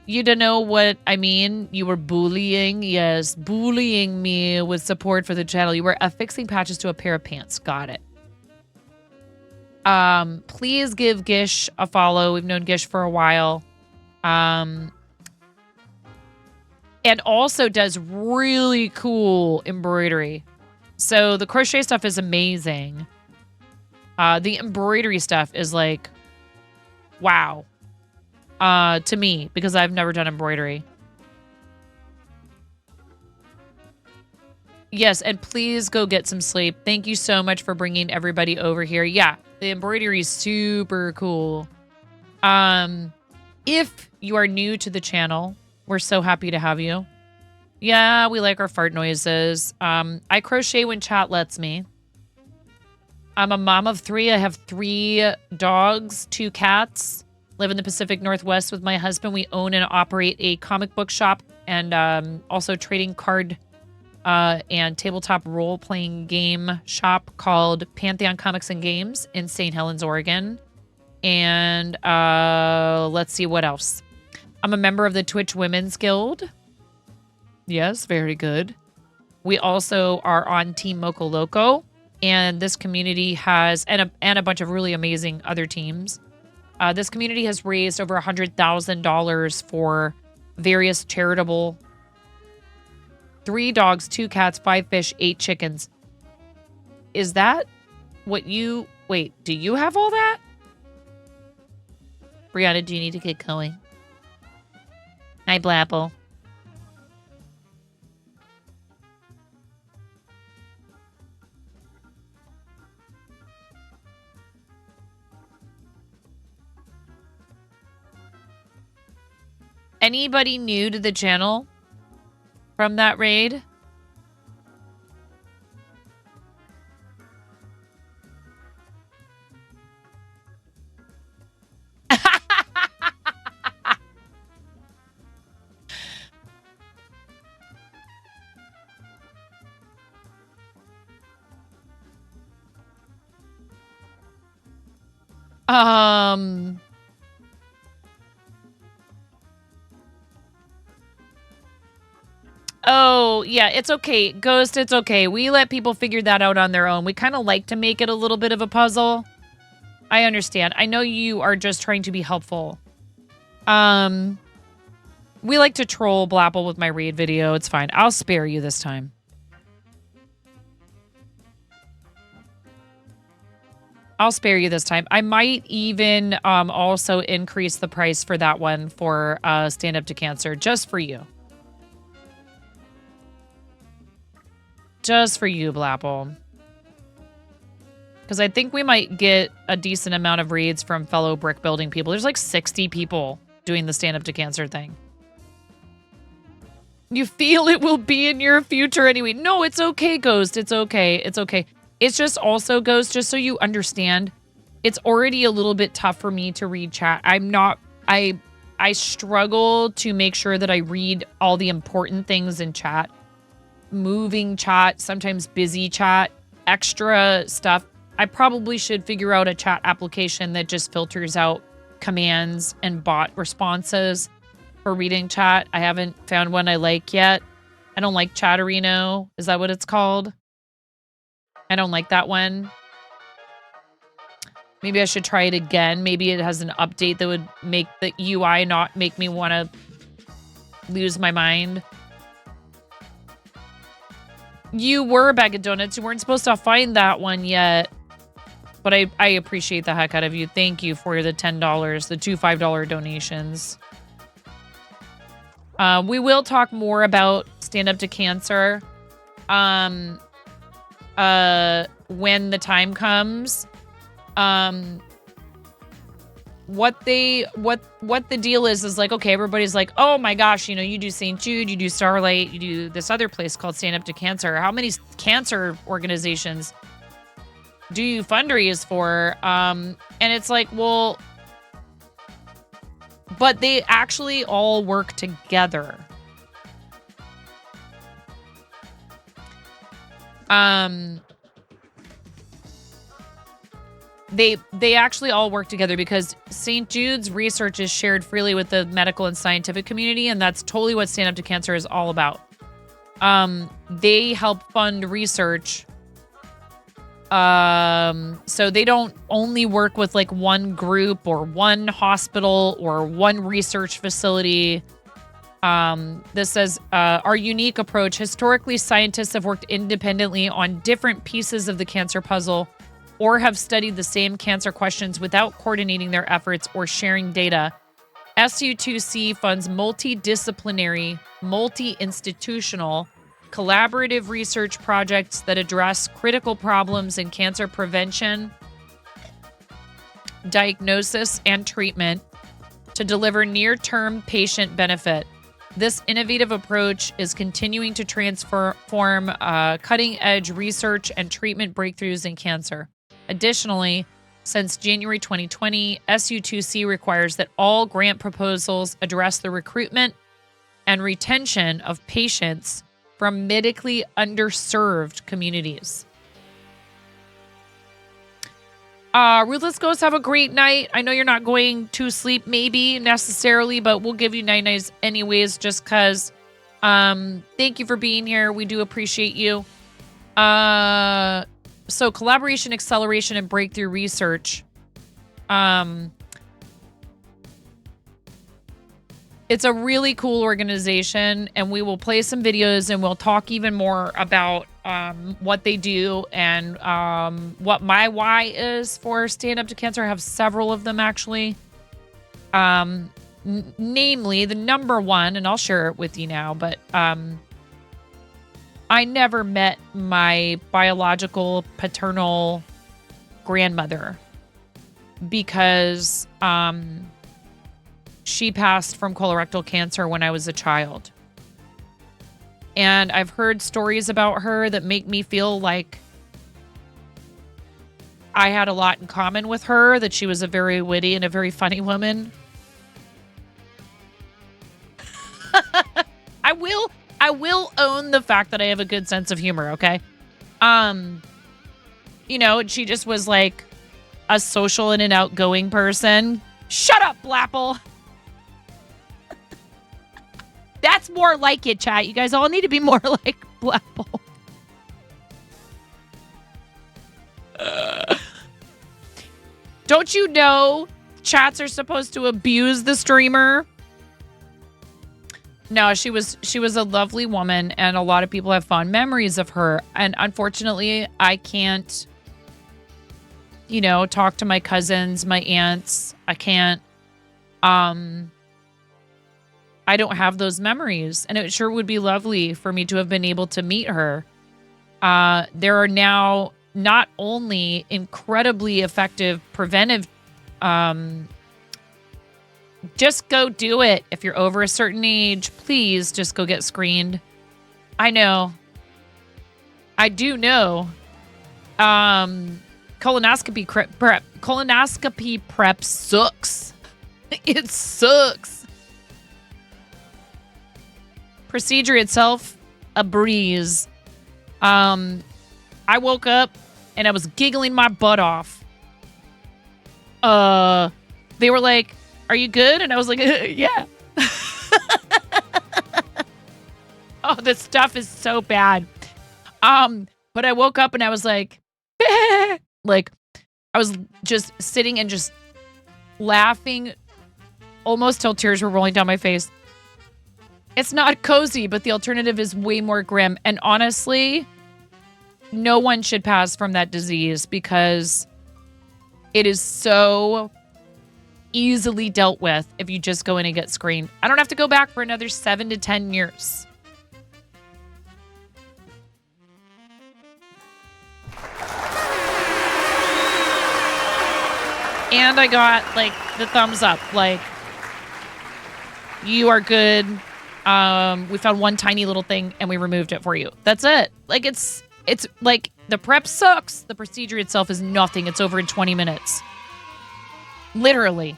You don't know what I mean? You were bullying. Yes, bullying me with support for the channel. You were affixing patches to a pair of pants. Got it. Please give Gish a follow. We've known Gish for a while. And also does really cool embroidery. So the crochet stuff is amazing. The embroidery stuff is like, wow. To me, because I've never done embroidery. Yes, and please go get some sleep. Thank you so much for bringing everybody over here. Yeah, the embroidery is super cool. If you are new to the channel, we're so happy to have you. Yeah, we like our fart noises. I crochet when chat lets me. I'm a mom of 3. I have 3 dogs, 2 cats. Live in the Pacific Northwest with my husband. We own and operate a comic book shop and also trading card and tabletop role-playing game shop called Pantheon Comics and Games in St. Helens, Oregon. And let's see what else. I'm a member of the Twitch Women's Guild. Yes, very good. We also are on Team Moco Loco. And this community has, and a bunch of really amazing other teams. This community has raised over $100,000 for various charitable. 3 dogs, 2 cats, 5 fish, 8 chickens. Is that what you... Wait, do you have all that? Brianna, do you need to get going? Hi, Blapple. Anybody new to the channel from that raid? Oh, yeah, it's okay. Ghost, it's okay. We let people figure that out on their own. We kind of like to make it a little bit of a puzzle. I understand. I know you are just trying to be helpful. We like to troll Blapple with my raid video. It's fine. I'll spare you this time. I'll spare you this time. I might even also increase the price for that one for Stand Up to Cancer, just for you. Just for you, Blapple. Because I think we might get a decent amount of raids from fellow brick building people. There's like 60 people doing the Stand Up to Cancer thing. You feel it will be in your future anyway. No, it's okay, Ghost. It's okay. It's okay. It's just also, Ghost, just so you understand, it's already a little bit tough for me to read chat. I struggle to make sure that I read all the important things in chat. Moving chat, sometimes busy chat, extra stuff. I probably should figure out a chat application that just filters out commands and bot responses for reading chat. I haven't found one I like yet. I don't like Chatterino. Is that what it's called? I don't like that one. Maybe I should try it again. Maybe it has an update that would make the UI not make me want to lose my mind. You were a bag of donuts. You weren't supposed to find that one yet. But I appreciate the heck out of you. Thank you for the $10, the 2 $5 donations. We will talk more about Stand Up to Cancer when the time comes. What the deal is like, okay, everybody's like, oh my gosh, you know, you do St. Jude, you do Starlight, you do this other place called Stand Up to Cancer. How many cancer organizations do you fundraise for? And it's like, well, but they actually all work together. They actually all work together because St. Jude's research is shared freely with the medical and scientific community, and that's totally what Stand Up to Cancer is all about. They help fund research. So they don't only work with like one group or one hospital or one research facility. This says, our unique approach. Historically, scientists have worked independently on different pieces of the cancer puzzle or have studied the same cancer questions without coordinating their efforts or sharing data. SU2C funds multidisciplinary, multi-institutional, collaborative research projects that address critical problems in cancer prevention, diagnosis, and treatment to deliver near-term patient benefit. This innovative approach is continuing to transform cutting-edge research and treatment breakthroughs in cancer. Additionally, since January 2020, SU2C requires that all grant proposals address the recruitment and retention of patients from medically underserved communities. Ruthless Ghosts, have a great night. I know you're not going to sleep maybe necessarily, but we'll give you night-nights anyways just because. Thank you for being here. We do appreciate you. So collaboration, acceleration, and breakthrough research. It's a really cool organization, and we will play some videos and we'll talk even more about what they do and what my why is for Stand Up to Cancer. I have several of them, actually. Namely, the number one, and I'll share it with you now, but I never met my biological paternal grandmother because she passed from colorectal cancer when I was a child. And I've heard stories about her that make me feel like I had a lot in common with her, that she was a very witty and a very funny woman. I will own the fact that I have a good sense of humor, okay? You know, she just was like a social and an outgoing person. Shut up, Blapple. That's more like it, chat. You guys all need to be more like Blapple. Don't you know chats are supposed to abuse the streamer? No, she was a lovely woman, and a lot of people have fond memories of her. And unfortunately, I can't, you know, talk to my cousins, my aunts. I can't. I don't have those memories, and it sure would be lovely for me to have been able to meet her. There are now not only incredibly effective preventive. Just go do it. If you're over a certain age, please just go get screened. I know. I do know. Colonoscopy prep sucks. It sucks. Procedure itself, a breeze. I woke up and I was giggling my butt off. They were like, "Are you good?" And I was like, "Yeah." Oh, this stuff is so bad. But I woke up and I was like, like, I was just sitting and just laughing almost till tears were rolling down my face. It's not cozy, but the alternative is way more grim. And honestly, no one should pass from that disease because it is so easily dealt with if you just go in and get screened. I don't have to go back for another 7 to 10 years. And I got like the thumbs up, like, you are good. We found one tiny little thing and we removed it for you. That's it. Like, it's like the prep sucks. The procedure itself is nothing. It's over in 20 minutes. Literally.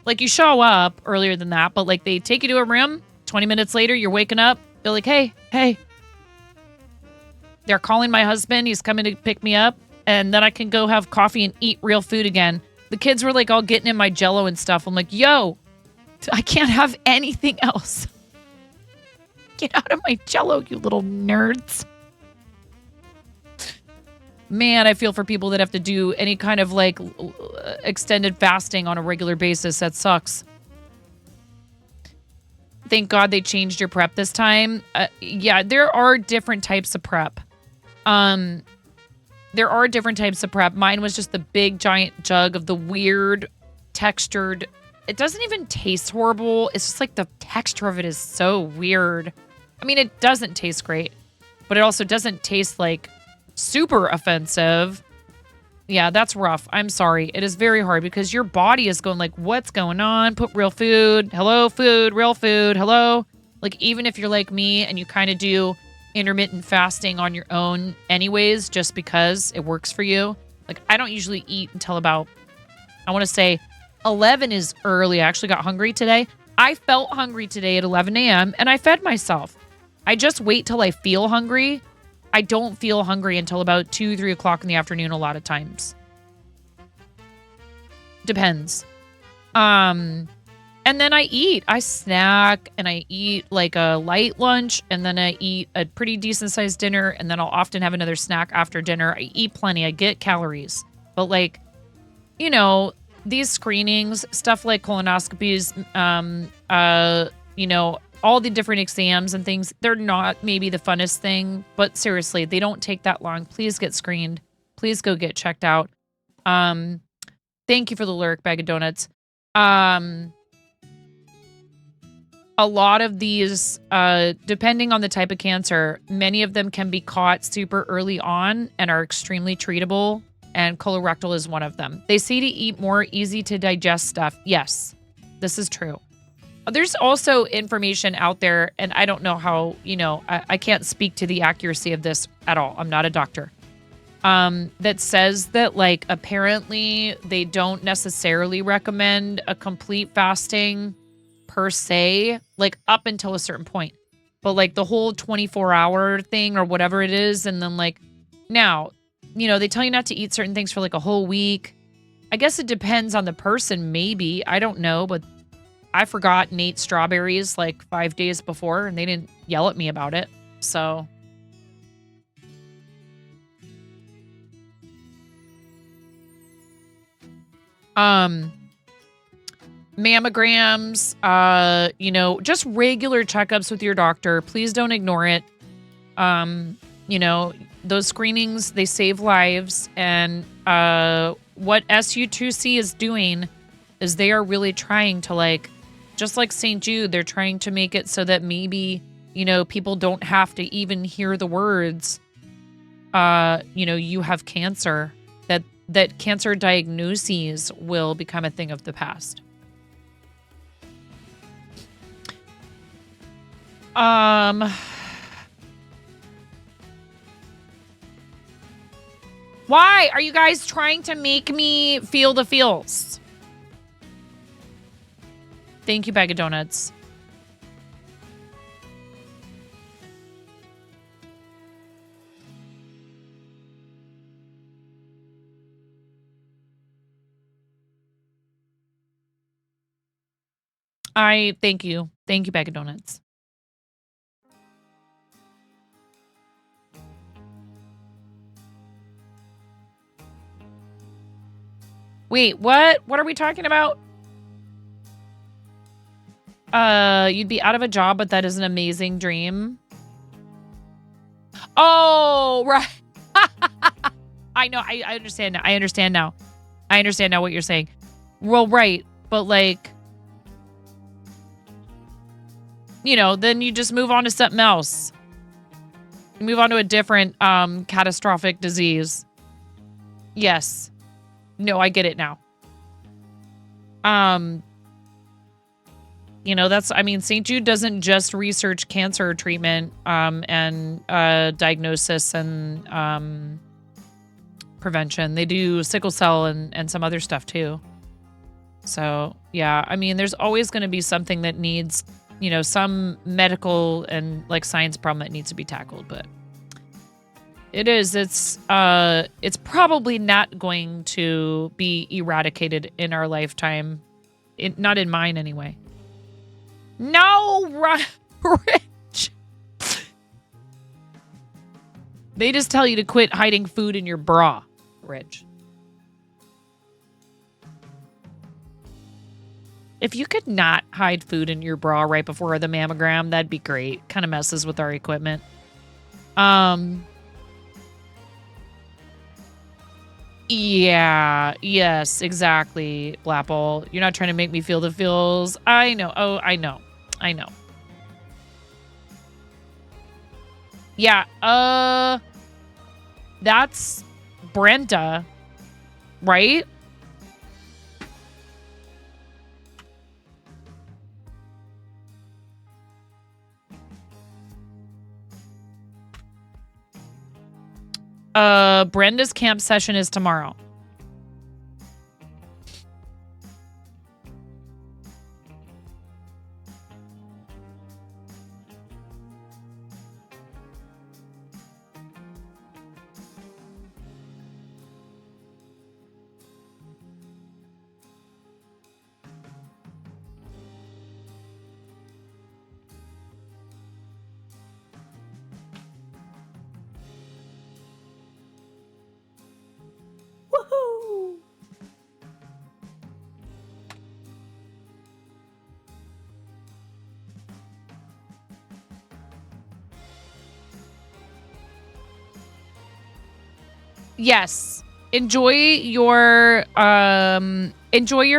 Like, you show up earlier than that, but like they take you to a room, 20 minutes later, you're waking up. They're like, hey. They're calling my husband. He's coming to pick me up. And then I can go have coffee and eat real food again. The kids were like all getting in my Jell-O and stuff. I'm like, yo, I can't have anything else. Get out of my Jell-O, you little nerds. Man, I feel for people that have to do any kind of like extended fasting on a regular basis. That sucks. Thank God they changed your prep this time. Yeah, there are different types of prep. There are different types of prep. Mine was just the big giant jug of the weird textured. It doesn't even taste horrible. It's just like the texture of it is so weird. I mean, it doesn't taste great, but it also doesn't taste like super offensive. Yeah, that's rough. I'm sorry. It is very hard because your body is going like, what's going on? Put real food. Hello, food. Real food. Hello. Like, even if you're like me and you kind of do intermittent fasting on your own anyways, just because it works for you, Like, I don't usually eat until about, I want to say 11 is early. I actually got hungry today. I felt hungry today at 11 a.m. and I fed myself. I just wait till I feel hungry. I don't feel hungry until about 2, 3 o'clock in the afternoon a lot of times. Depends. And then I eat. I snack and I eat like a light lunch and then I eat a pretty decent sized dinner and then I'll often have another snack after dinner. I eat plenty. I get calories. But like, you know, these screenings, stuff like colonoscopies, you know, all the different exams and things, they're not maybe the funnest thing, but seriously, they don't take that long. Please get screened. Please go get checked out. Thank you for the lyric bag of donuts. A lot of these, depending on the type of cancer, many of them can be caught super early on and are extremely treatable, and colorectal is one of them. They say to eat more easy to digest stuff. Yes, this is true. There's also information out there, and I don't know how, you know, I can't speak to the accuracy of this at all. I'm not a doctor. That says that, like, apparently they don't necessarily recommend a complete fasting per se, like up until a certain point. But like the whole 24-hour thing or whatever it is, and then like now, you know, they tell you not to eat certain things for like a whole week. I guess it depends on the person, maybe. I don't know, but I forgot and ate strawberries like 5 days before and they didn't yell at me about it. So mammograms, you know, just regular checkups with your doctor. Please don't ignore it. You know, those screenings, they save lives. And what SU2C is doing is they are really trying to, like, just like St. Jude, they're trying to make it so that maybe, you know, people don't have to even hear the words, you know, you have cancer, that cancer diagnoses will become a thing of the past. Why are you guys trying to make me feel the feels? Thank you, bag of donuts. Thank you. Thank you, bag of donuts. Wait, what? What are we talking about? You'd be out of a job, but that is an amazing dream. Oh, right. I know. I understand now. I understand now. I understand now what you're saying. Well, right. But like, you know, then you just move on to something else. You move on to a different catastrophic disease. Yes. No, I get it now. You know, that's, I mean, St. Jude doesn't just research cancer treatment and diagnosis and prevention. They do sickle cell and some other stuff too. So, yeah, I mean, there's always going to be something that needs, you know, some medical and like science problem that needs to be tackled, but it's probably not going to be eradicated in our lifetime. Not in mine anyway. No, Rich. They just tell you to quit hiding food in your bra, Rich. If you could not hide food in your bra right before the mammogram, that'd be great. Kind of messes with our equipment. Yeah, yes, exactly, Blapple. You're not trying to make me feel the feels. I know. Oh, I know. I know. Yeah, that's Brenda, right? Brenda's camp session is tomorrow. Woohoo! Yes. Enjoy your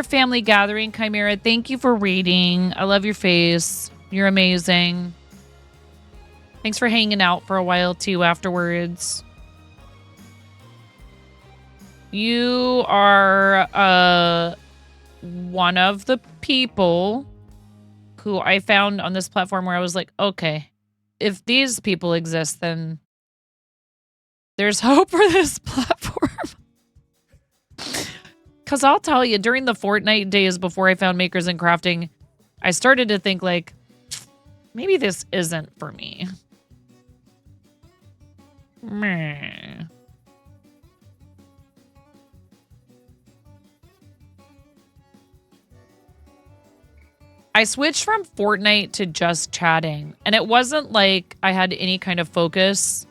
family gathering, Chimera. Thank you for reading. I love your face. You're amazing. Thanks for hanging out for a while too afterwards. You are one of the people who I found on this platform where I was like, okay, if these people exist, then there's hope for this platform. Because I'll tell you, during the Fortnite days before I found Makers and Crafting, I started to think like, maybe this isn't for me. Meh. I switched from Fortnite to just chatting, and it wasn't like I had any kind of focus.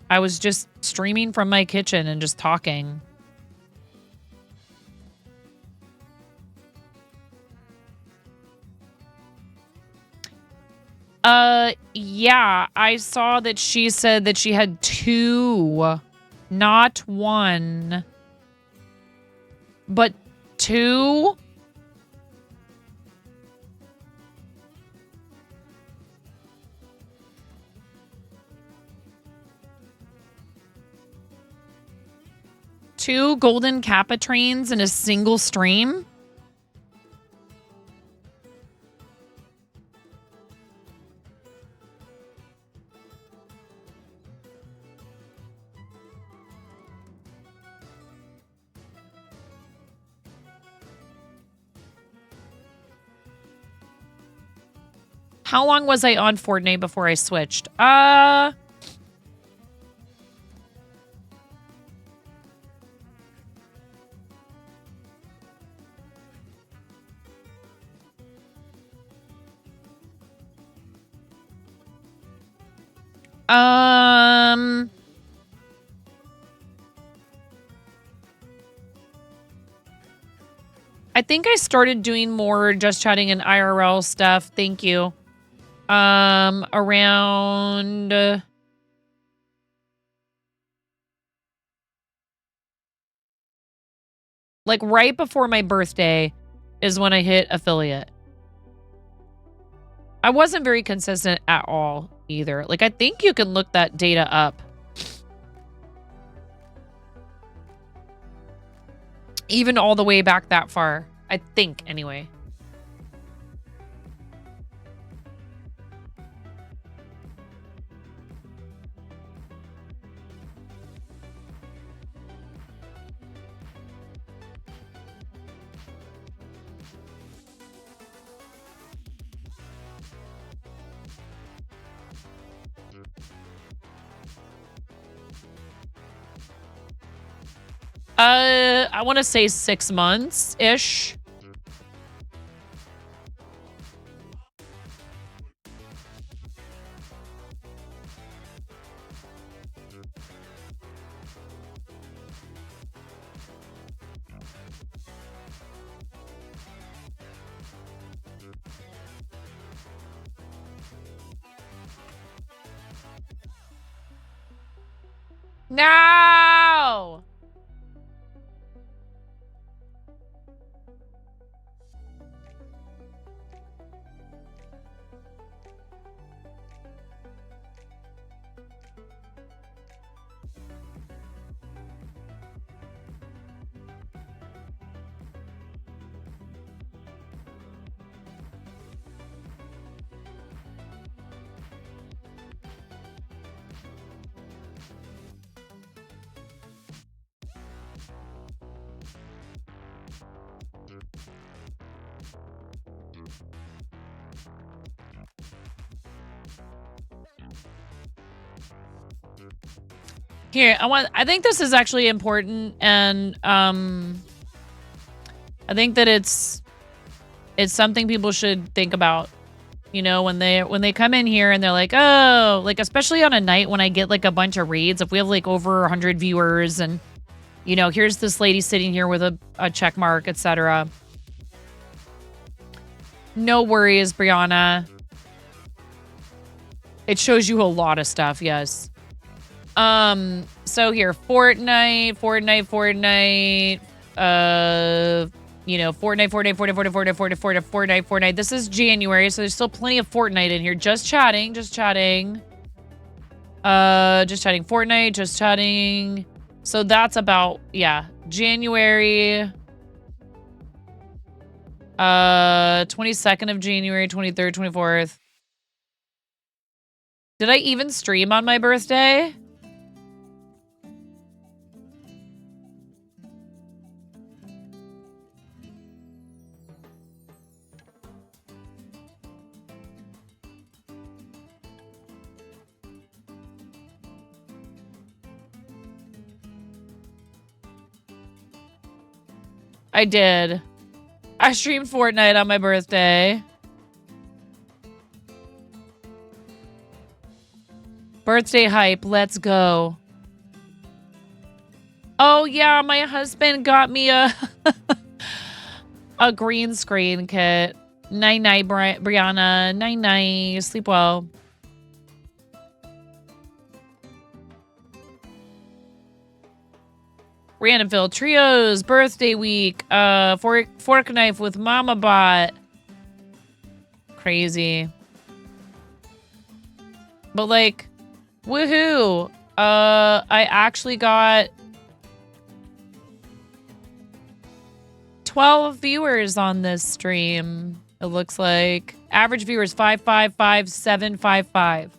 I was just streaming from my kitchen and just talking. Yeah, I saw that she said that she had 2, not 1, but 2. Two golden Kappa trains in a single stream? How long was I on Fortnite before I switched? I think I started doing more just chatting and IRL stuff. Thank you. Around like right before my birthday is when I hit affiliate. I wasn't very consistent at all either. Like, I think you can look that data up. Even all the way back that far. I think, anyway. I want to say 6 months-ish. No! Here, I think this is actually important, and I think that it's something people should think about. You know, when they come in here and they're like, oh, like especially on a night when I get like a bunch of reads, if we have like over 100 viewers and, you know, here's this lady sitting here with a check mark, etc. No worries, Brianna. It shows you a lot of stuff, yes. So here, Fortnite, you know, Fortnite. This is January, so there's still plenty of Fortnite in here. Just chatting. Fortnite, just chatting. So that's about, yeah, January. 22nd of January, 23rd, 24th. Did I even stream on my birthday? I did. I streamed Fortnite on my birthday. Birthday hype, let's go. Oh yeah, my husband got me a a green screen kit. Night-night, Brianna. Night-night. Sleep well. Randomville Trios, birthday week, fork knife with Mama Bot. Crazy. But like, woohoo. I actually got 12 viewers on this stream. It looks like average viewers 555,755.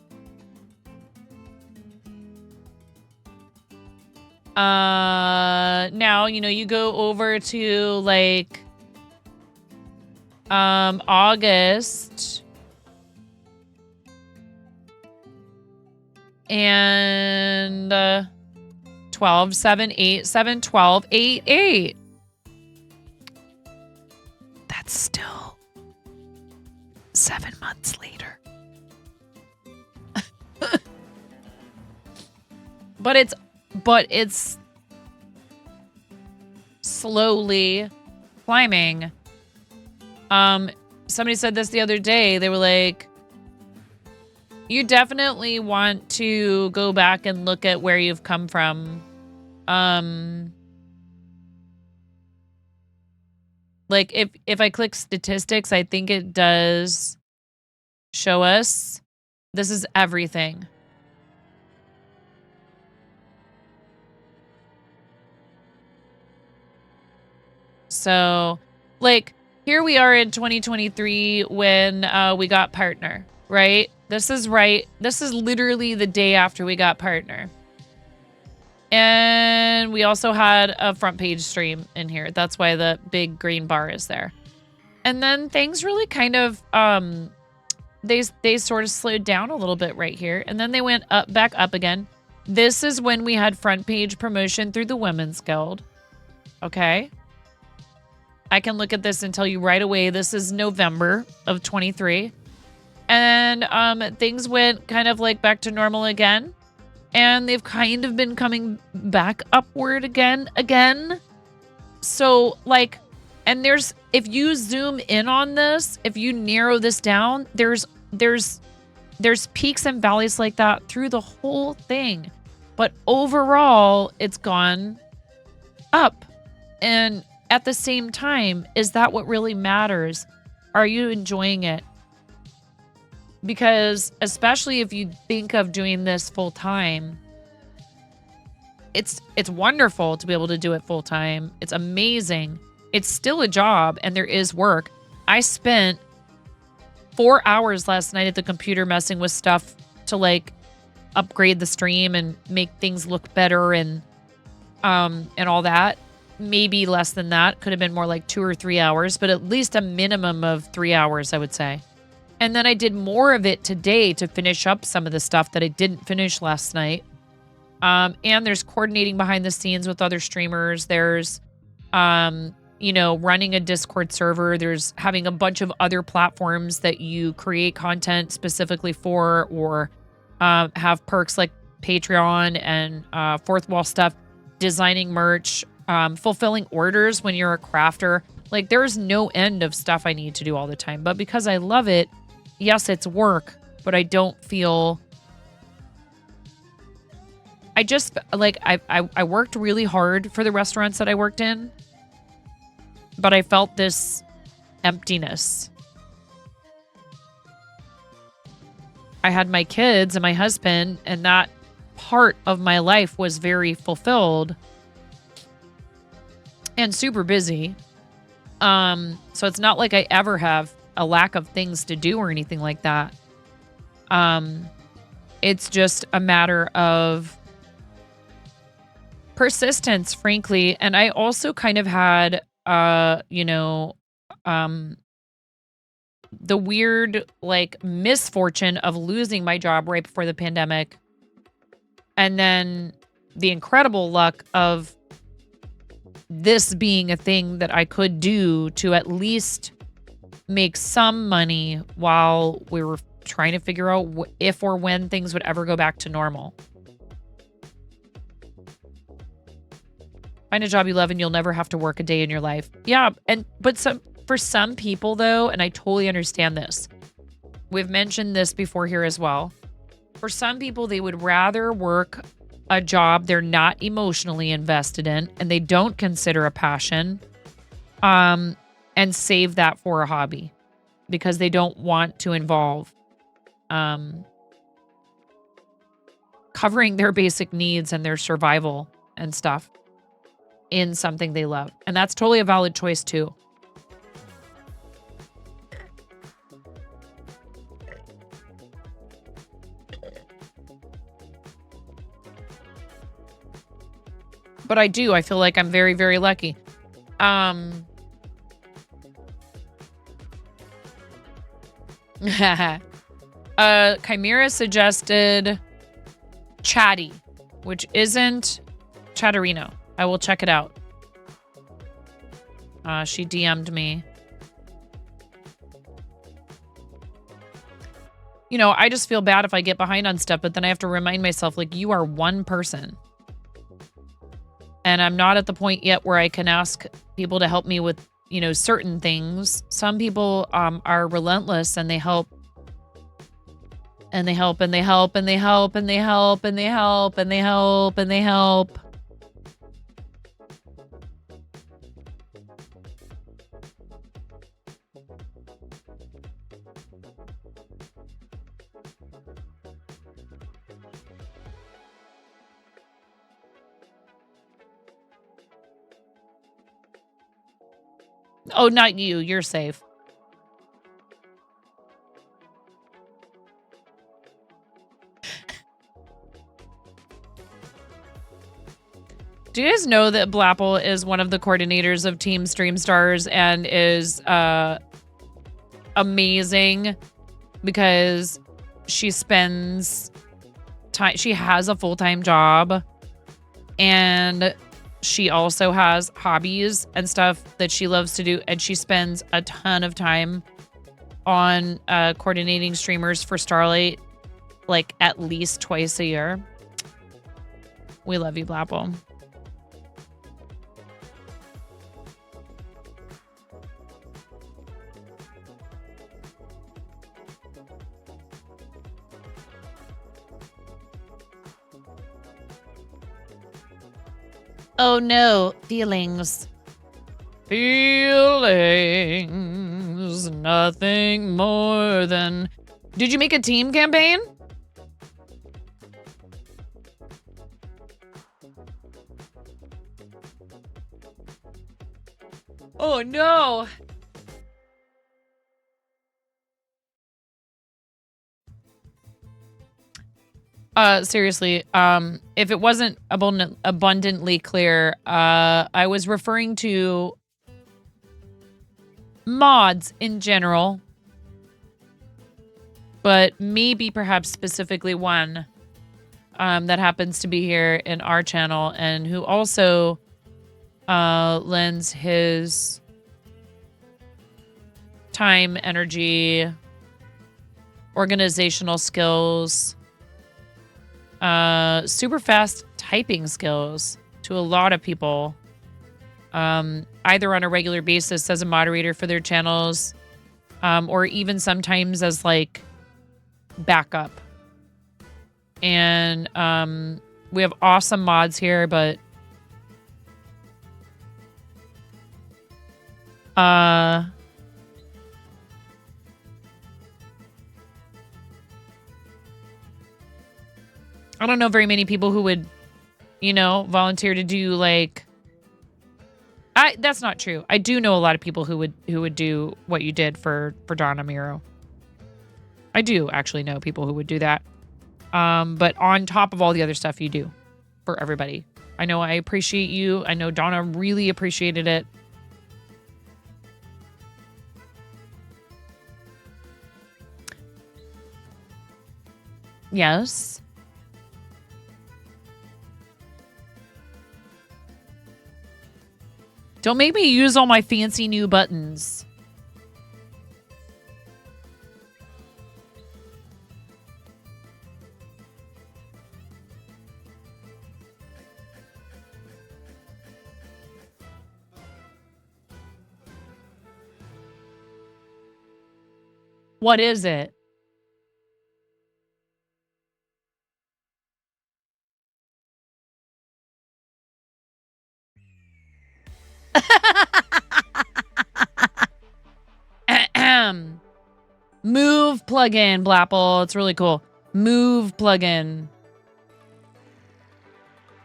Now, you know, you go over to like August and 12, 7, 8, 7, 12, 8, 8. That's still 7 months later. But it's slowly climbing. Somebody said this the other day. They were like, you definitely want to go back and look at where you've come from. Like if I click statistics, I think it does show us this is everything. So, like, here we are in 2023 when we got Partner, right? This is literally the day after we got Partner. And we also had a front page stream in here. That's why the big green bar is there. And then things really kind of, they sort of slowed down a little bit right here. And then they went back up again. This is when we had front page promotion through the Women's Guild. Okay. I can look at this and tell you right away, this is November of 23. And things went kind of like back to normal again. And they've kind of been coming back upward again. So like, and if you zoom in on this, if you narrow this down, there's peaks and valleys like that through the whole thing. But overall, it's gone up. And at the same time, is that what really matters? Are you enjoying it? Because especially if you think of doing this full time, it's wonderful to be able to do it full time. It's amazing. It's still a job and there is work. I spent 4 hours last night at the computer messing with stuff to like upgrade the stream and make things look better and all that. Maybe less than that. Could have been more like 2 or 3 hours, but at least a minimum of 3 hours, I would say. And then I did more of it today to finish up some of the stuff that I didn't finish last night. And there's coordinating behind the scenes with other streamers. There's, running a Discord server. There's having a bunch of other platforms that you create content specifically for, or have perks like Patreon and fourth wall stuff, designing merch, fulfilling orders when you're a crafter. Like, there's no end of stuff I need to do all the time. But because I love it, yes, it's work, but I don't feel... I just, like, I worked really hard for the restaurants that I worked in, but I felt this emptiness. I had my kids and my husband, and that part of my life was very fulfilled and super busy. So it's not like I ever have a lack of things to do or anything like that. It's just a matter of persistence, frankly. And I also kind of had, the weird, like, misfortune of losing my job right before the pandemic. And then the incredible luck of this being a thing that I could do to at least make some money while we were trying to figure out if or when things would ever go back to normal. Find a job you love and you'll never have to work a day in your life. Yeah, but for some people, though, and I totally understand this. We've mentioned this before here as well. For some people, they would rather work a job they're not emotionally invested in and they don't consider a passion, and save that for a hobby because they don't want to involve covering their basic needs and their survival and stuff in something they love. And that's totally a valid choice too. But I feel like I'm very, very lucky. Chimera suggested Chatty, which isn't Chatterino. I will check it out. She DM'd me. I just feel bad if I get behind on stuff, but then I have to remind myself, like, you are one person. And I'm not at the point yet where I can ask people to help me with, certain things. Some people are relentless and they help. And they help and they help and they help and they help and they help and they help and they help. Oh, not you. You're safe. Do you guys know that Blapple is one of the coordinators of Team Stream Stars and is amazing because she spends time, she has a full-time job and she also has hobbies and stuff that she loves to do, and she spends a ton of time on coordinating streamers for Starlight, like at least twice a year. We love you, Blapple. Oh no, feelings. Feelings, nothing more than... Did you make a team campaign? Oh no. Seriously, if it wasn't abundantly clear, I was referring to mods in general, but maybe perhaps specifically one that happens to be here in our channel and who also lends his time, energy, organizational skills, super fast typing skills to a lot of people, either on a regular basis as a moderator for their channels, or even sometimes as like backup. And we have awesome mods here, but I don't know very many people who would, volunteer to do like. That's not true. I do know a lot of people who would do what you did for Don Amiro. I do actually know people who would do that. But on top of all the other stuff you do for everybody. I know I appreciate you. I know Donna really appreciated it. Yes. Don't make me use all my fancy new buttons. What is it? Move plugin, Blapple. It's really cool. Move plugin.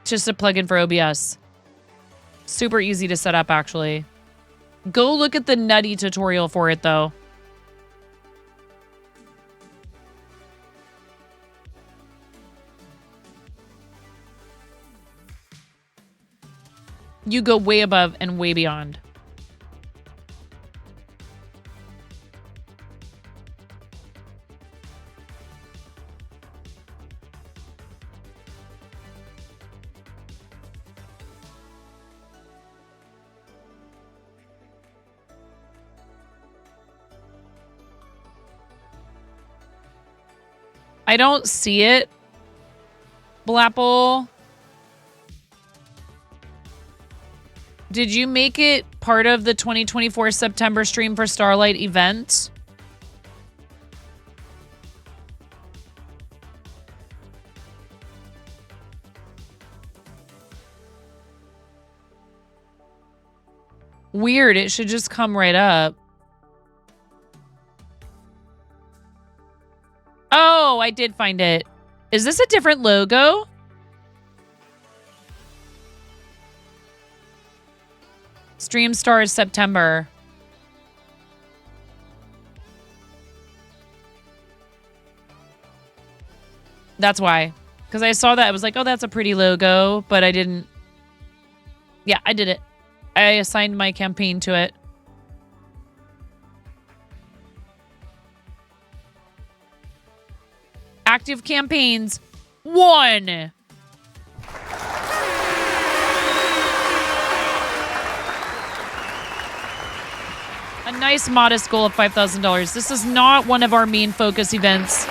Just a plugin for OBS. Super easy to set up, actually. Go look at the nutty tutorial for it, though. You go way above and way beyond. I don't see it, Blapple. Did you make it part of the 2024 September Stream for Starlight event? Weird, it should just come right up. Oh, I did find it. Is this a different logo? Stream stars September. That's why. Because I saw that. I was like, oh, that's a pretty logo. But I didn't. Yeah, I did it. I assigned my campaign to it. Active campaigns. 1. A nice modest goal of $5,000. This is not one of our main focus events.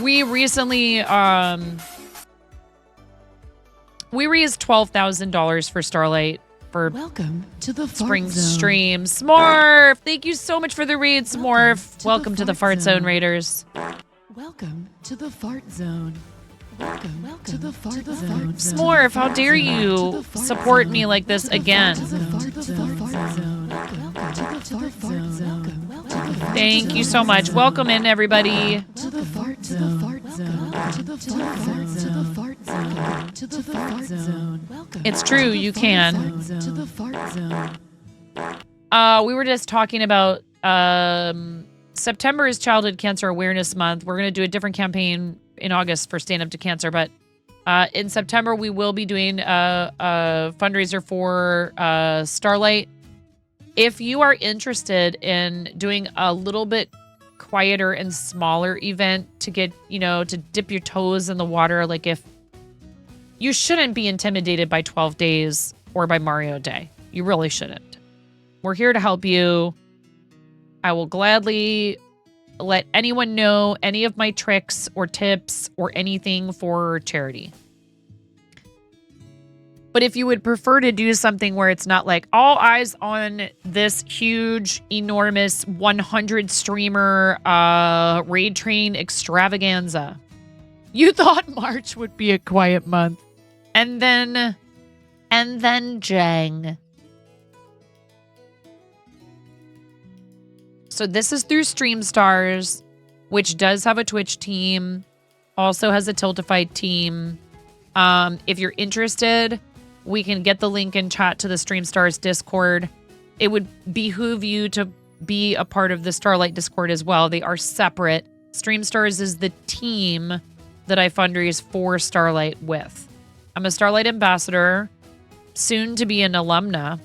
We recently we raised $12,000 for Starlight for Welcome to the spring Fart Zone. stream. Smorf, thank you so much for the raid, Smorf. Welcome to the Fart Zone Raiders. Welcome to the Fart Zone. Welcome to the Fart Zone. Smorf, how dare you support me like this again? Thank you so much. Welcome in, everybody. To the Fart Zone. To the Fart Zone. To the Fart Zone. To the Fart Zone. It's true, you can. To the Fart Zone. We were just talking about September is Childhood Cancer Awareness Month. We're going to do a different campaign in August for Stand Up to Cancer, but in September we will be doing a fundraiser for Starlight if you are interested in doing a little bit quieter and smaller event to get, to dip your toes in the water, like if you shouldn't be intimidated by 12 days or by Mario Day. You really shouldn't. We're here to help you. I will gladly let anyone know any of my tricks or tips or anything for charity. But if you would prefer to do something where it's not like all eyes on this huge, enormous 100 streamer raid train extravaganza, you thought March would be a quiet month. And then Jang. So this is through StreamStars, which does have a Twitch team, also has a Tiltify team. If you're interested, we can get the link in chat to the StreamStars Discord. It would behoove you to be a part of the Starlight Discord as well. They are separate. StreamStars is the team that I fundraise for Starlight with. I'm a Starlight ambassador, soon to be an alumna.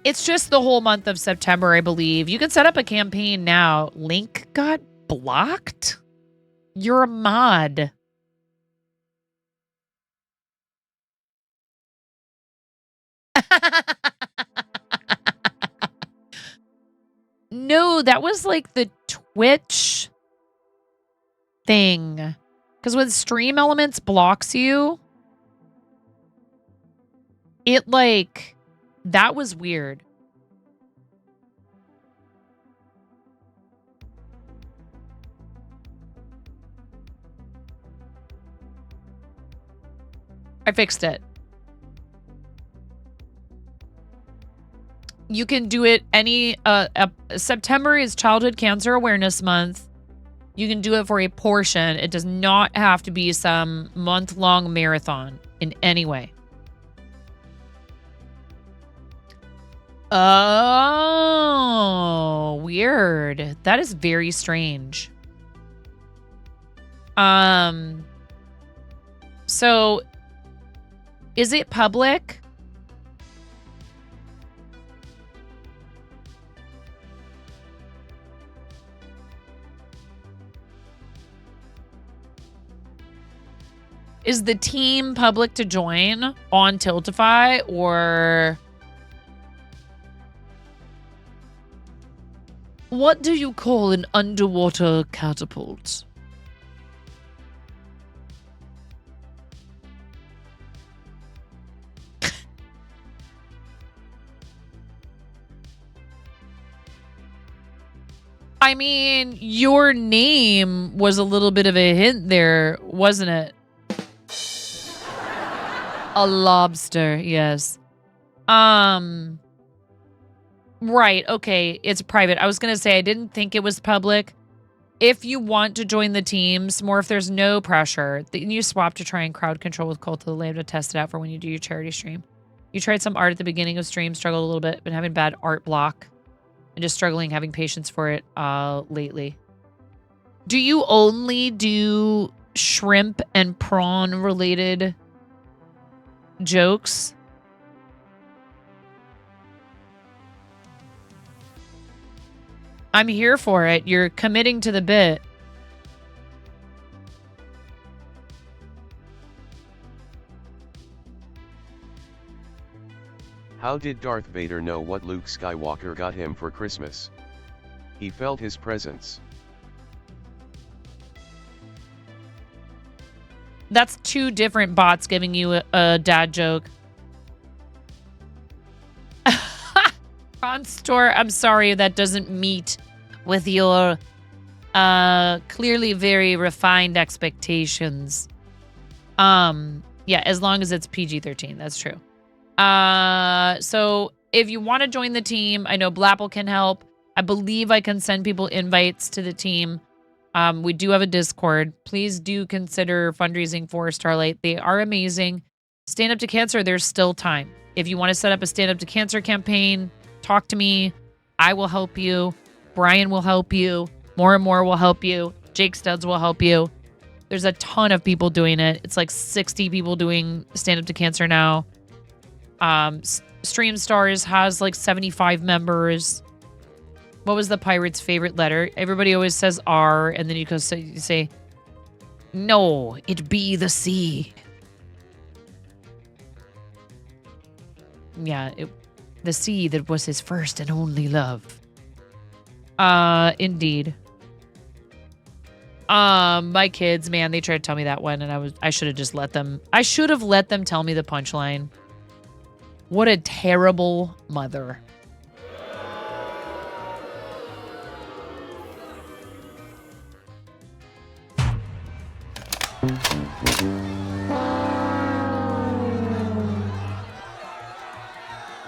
It's just the whole month of September, I believe. You can set up a campaign now. Link got blocked? You're a mod. No, that was like the Twitch thing. Because when Stream Elements blocks you, it like... That was weird. I fixed it. You can do it any... September is Childhood Cancer Awareness Month. You can do it for a portion. It does not have to be some month-long marathon in any way. Oh, weird. That is very strange. So is it public? Is the team public to join on Tiltify or... What do you call an underwater catapult? I mean, your name was a little bit of a hint there, wasn't it? A lobster, yes. Right, okay, it's private. I was going to say, I didn't think it was public. If you want to join the teams, more if there's no pressure, then you swap to try and crowd control with Cult of the Lamb to test it out for when you do your charity stream. You tried some art at the beginning of stream, struggled a little bit, been having bad art block, and just struggling having patience for it lately. Do you only do shrimp and prawn related jokes? I'm here for it. You're committing to the bit. How did Darth Vader know what Luke Skywalker got him for Christmas? He felt his presence. That's two different bots giving you a dad joke. Prawn store, I'm sorry, that doesn't meet with your clearly very refined expectations. Yeah, as long as it's PG-13, that's true. So if you want to join the team, I know Blapple can help. I believe I can send people invites to the team. We do have a Discord. Please do consider fundraising for Starlight. They are amazing. Stand Up to Cancer, there's still time. If you want to set up a Stand Up to Cancer campaign, talk to me. I will help you. Brian will help you. More and More will help you. Jake Studs will help you. There's a ton of people doing it. It's like 60 people doing Stand Up to Cancer now. Stream Stars has like 75 members. What was the pirate's favorite letter? Everybody always says R, and then you say, no, it be the C. Yeah, the sea that was his first and only love. Indeed. My kids, man, they tried to tell me that one, and I should have just let them. I should have let them tell me the punchline. What a terrible mother.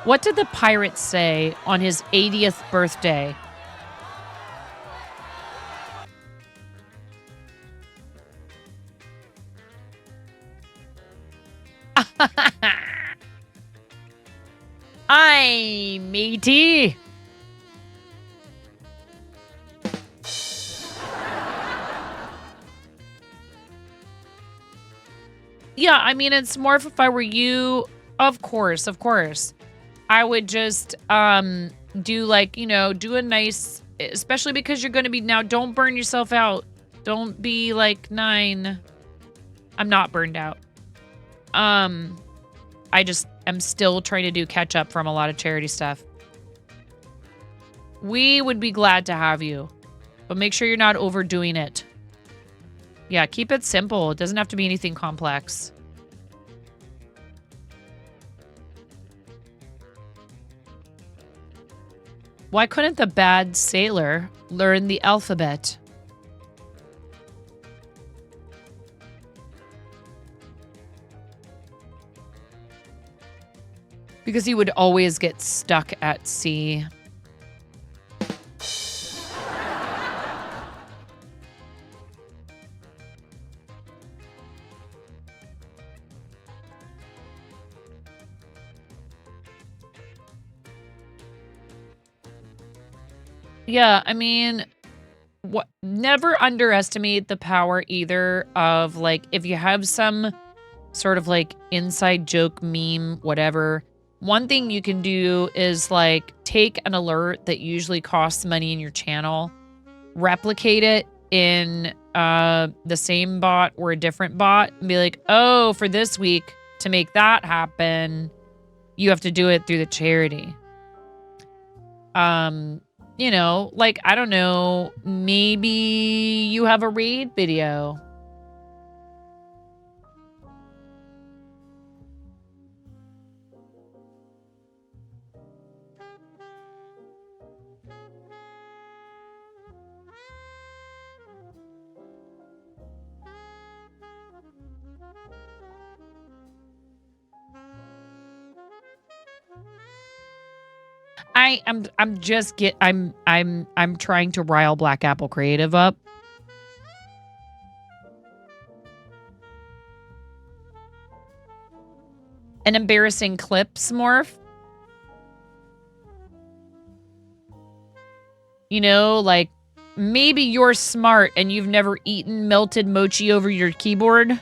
What did the pirate say on his 80th birthday? Aye, matey. Yeah, I mean, it's more if I were you, of course. I would just do like, do a nice, especially because you're going to be now, don't burn yourself out. Don't be like 9. I'm not burned out. I just am still trying to do catch up from a lot of charity stuff. We would be glad to have you, but make sure you're not overdoing it. Yeah, keep it simple. It doesn't have to be anything complex. Why couldn't the bad sailor learn the alphabet? Because he would always get stuck at sea. Yeah, I mean, never underestimate the power either of like, if you have some sort of like inside joke meme, whatever, one thing you can do is like take an alert that usually costs money in your channel, replicate it in the same bot or a different bot, and be like, oh, for this week, to make that happen, you have to do it through the charity. Like, I don't know, maybe you have a raid video. I'm trying to rile Black Apple Creative up. An embarrassing clip, Smurf. Like maybe you're smart and you've never eaten melted mochi over your keyboard.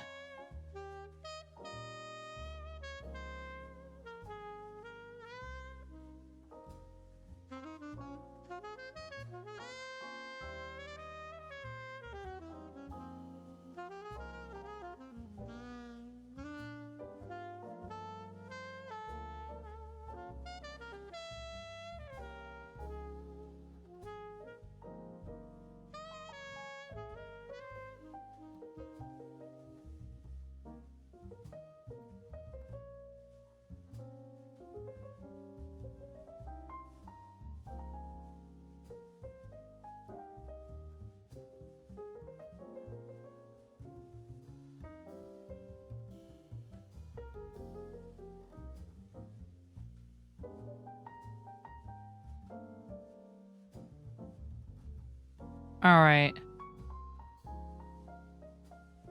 All right.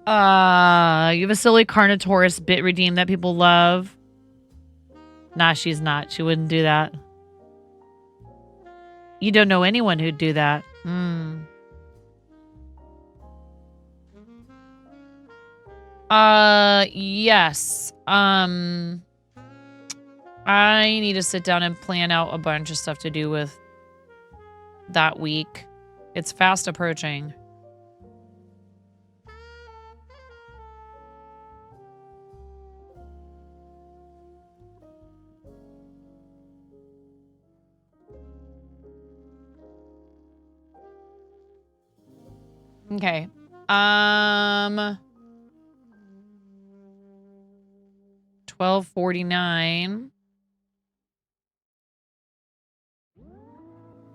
You have a silly Carnotaurus bit redeem that people love. Nah, she's not. She wouldn't do that. You don't know anyone who'd do that. Yes. I need to sit down and plan out a bunch of stuff to do with that week. It's fast approaching. Okay. 12:49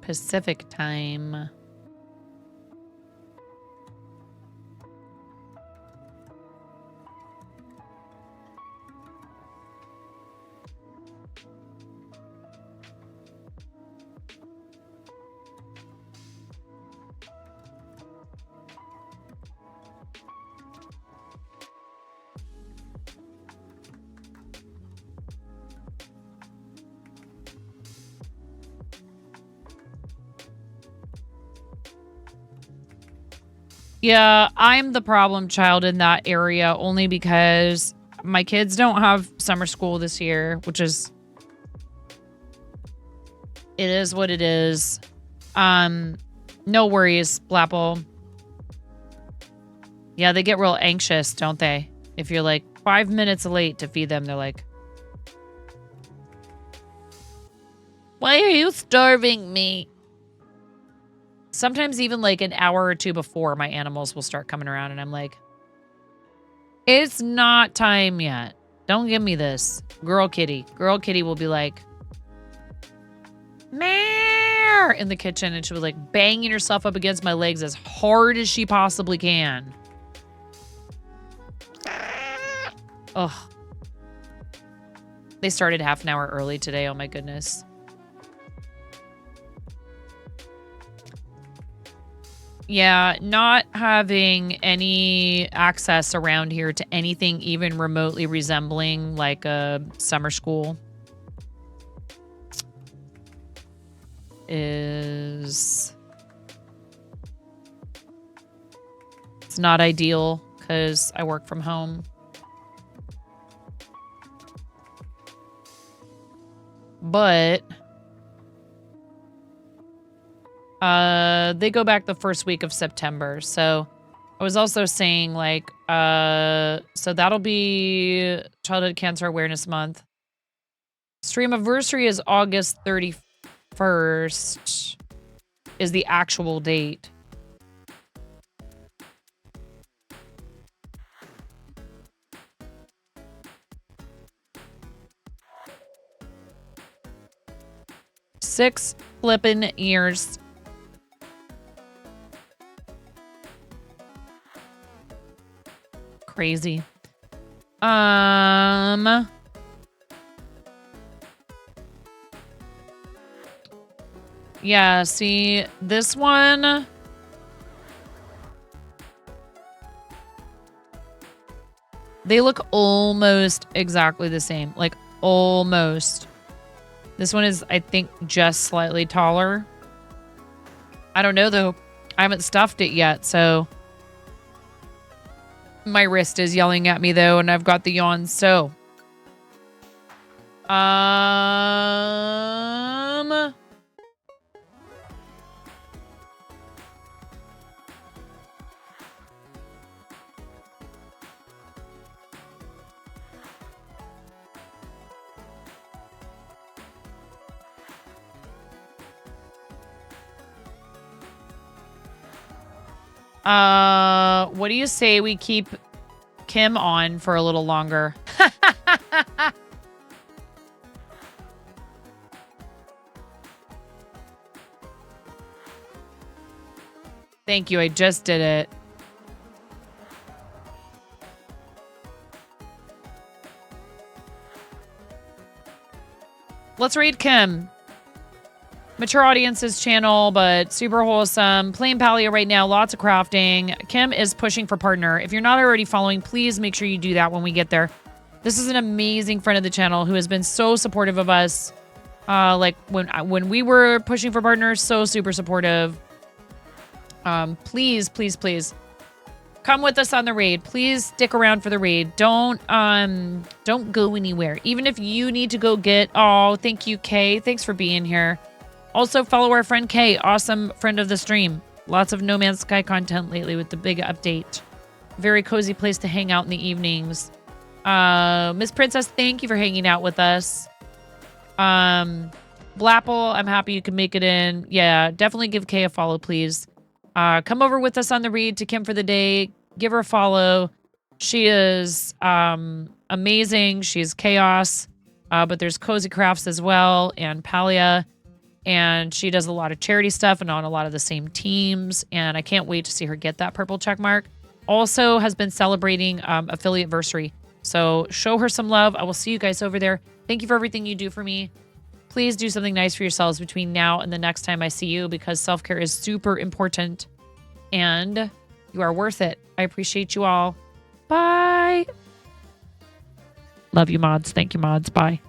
Pacific time. Yeah, I'm the problem child in that area only because my kids don't have summer school this year, which is, it is what it is. No worries, Blapple. Yeah, they get real anxious, don't they? If you're like 5 minutes late to feed them, they're like, why are you starving me? Sometimes even like an hour or two before, my animals will start coming around and I'm like, it's not time yet. Don't give me this. Girl kitty. Girl kitty will be like, Mare! In the kitchen, and she'll be like banging herself up against my legs as hard as she possibly can. Ugh. They started half an hour early today. Oh my goodness. Yeah, not having any access around here to anything even remotely resembling like a summer school it's not ideal because I work from home. But they go back the first week of September. So I was also saying like, so that'll be Childhood Cancer Awareness Month. Streamiversary is August 31st is the actual date. Six flippin' years. Crazy. Yeah, see, this one they look almost exactly the same. Like almost. This one is, I think, just slightly taller. I don't know though. I haven't stuffed it yet, so my wrist is yelling at me though, and I've got the yawn, so. What do you say we keep Kim on for a little longer? Thank you. I just did it. Let's raid Kim. Mature audiences channel, but super wholesome. Playing Paleo right now. Lots of crafting. Kim is pushing for partner. If you're not already following, please make sure you do that when we get there. This is an amazing friend of the channel who has been so supportive of us Like when we were pushing for partners, so super supportive. Please, please, please come with us on the raid. Please stick around for the raid. Don't go anywhere. Even if you need to go get, oh, thank you, Kay. Thanks for being here. Also follow our friend Kay, awesome friend of the stream. Lots of No Man's Sky content lately with the big update. Very cozy place to hang out in the evenings. Miss Princess, thank you for hanging out with us. Blapple, I'm happy you can make it in. Yeah, definitely give Kay a follow, please. Come over with us on the read to Kim for the day. Give her a follow. She is amazing. She's chaos. But there's Cozy Crafts as well and Palia. And she does a lot of charity stuff and on a lot of the same teams. And I can't wait to see her get that purple check mark. Also has been celebrating affiliate-versary. So show her some love. I will see you guys over there. Thank you for everything you do for me. Please do something nice for yourselves between now and the next time I see you because self-care is super important and you are worth it. I appreciate you all. Bye. Love you, mods. Thank you, mods. Bye.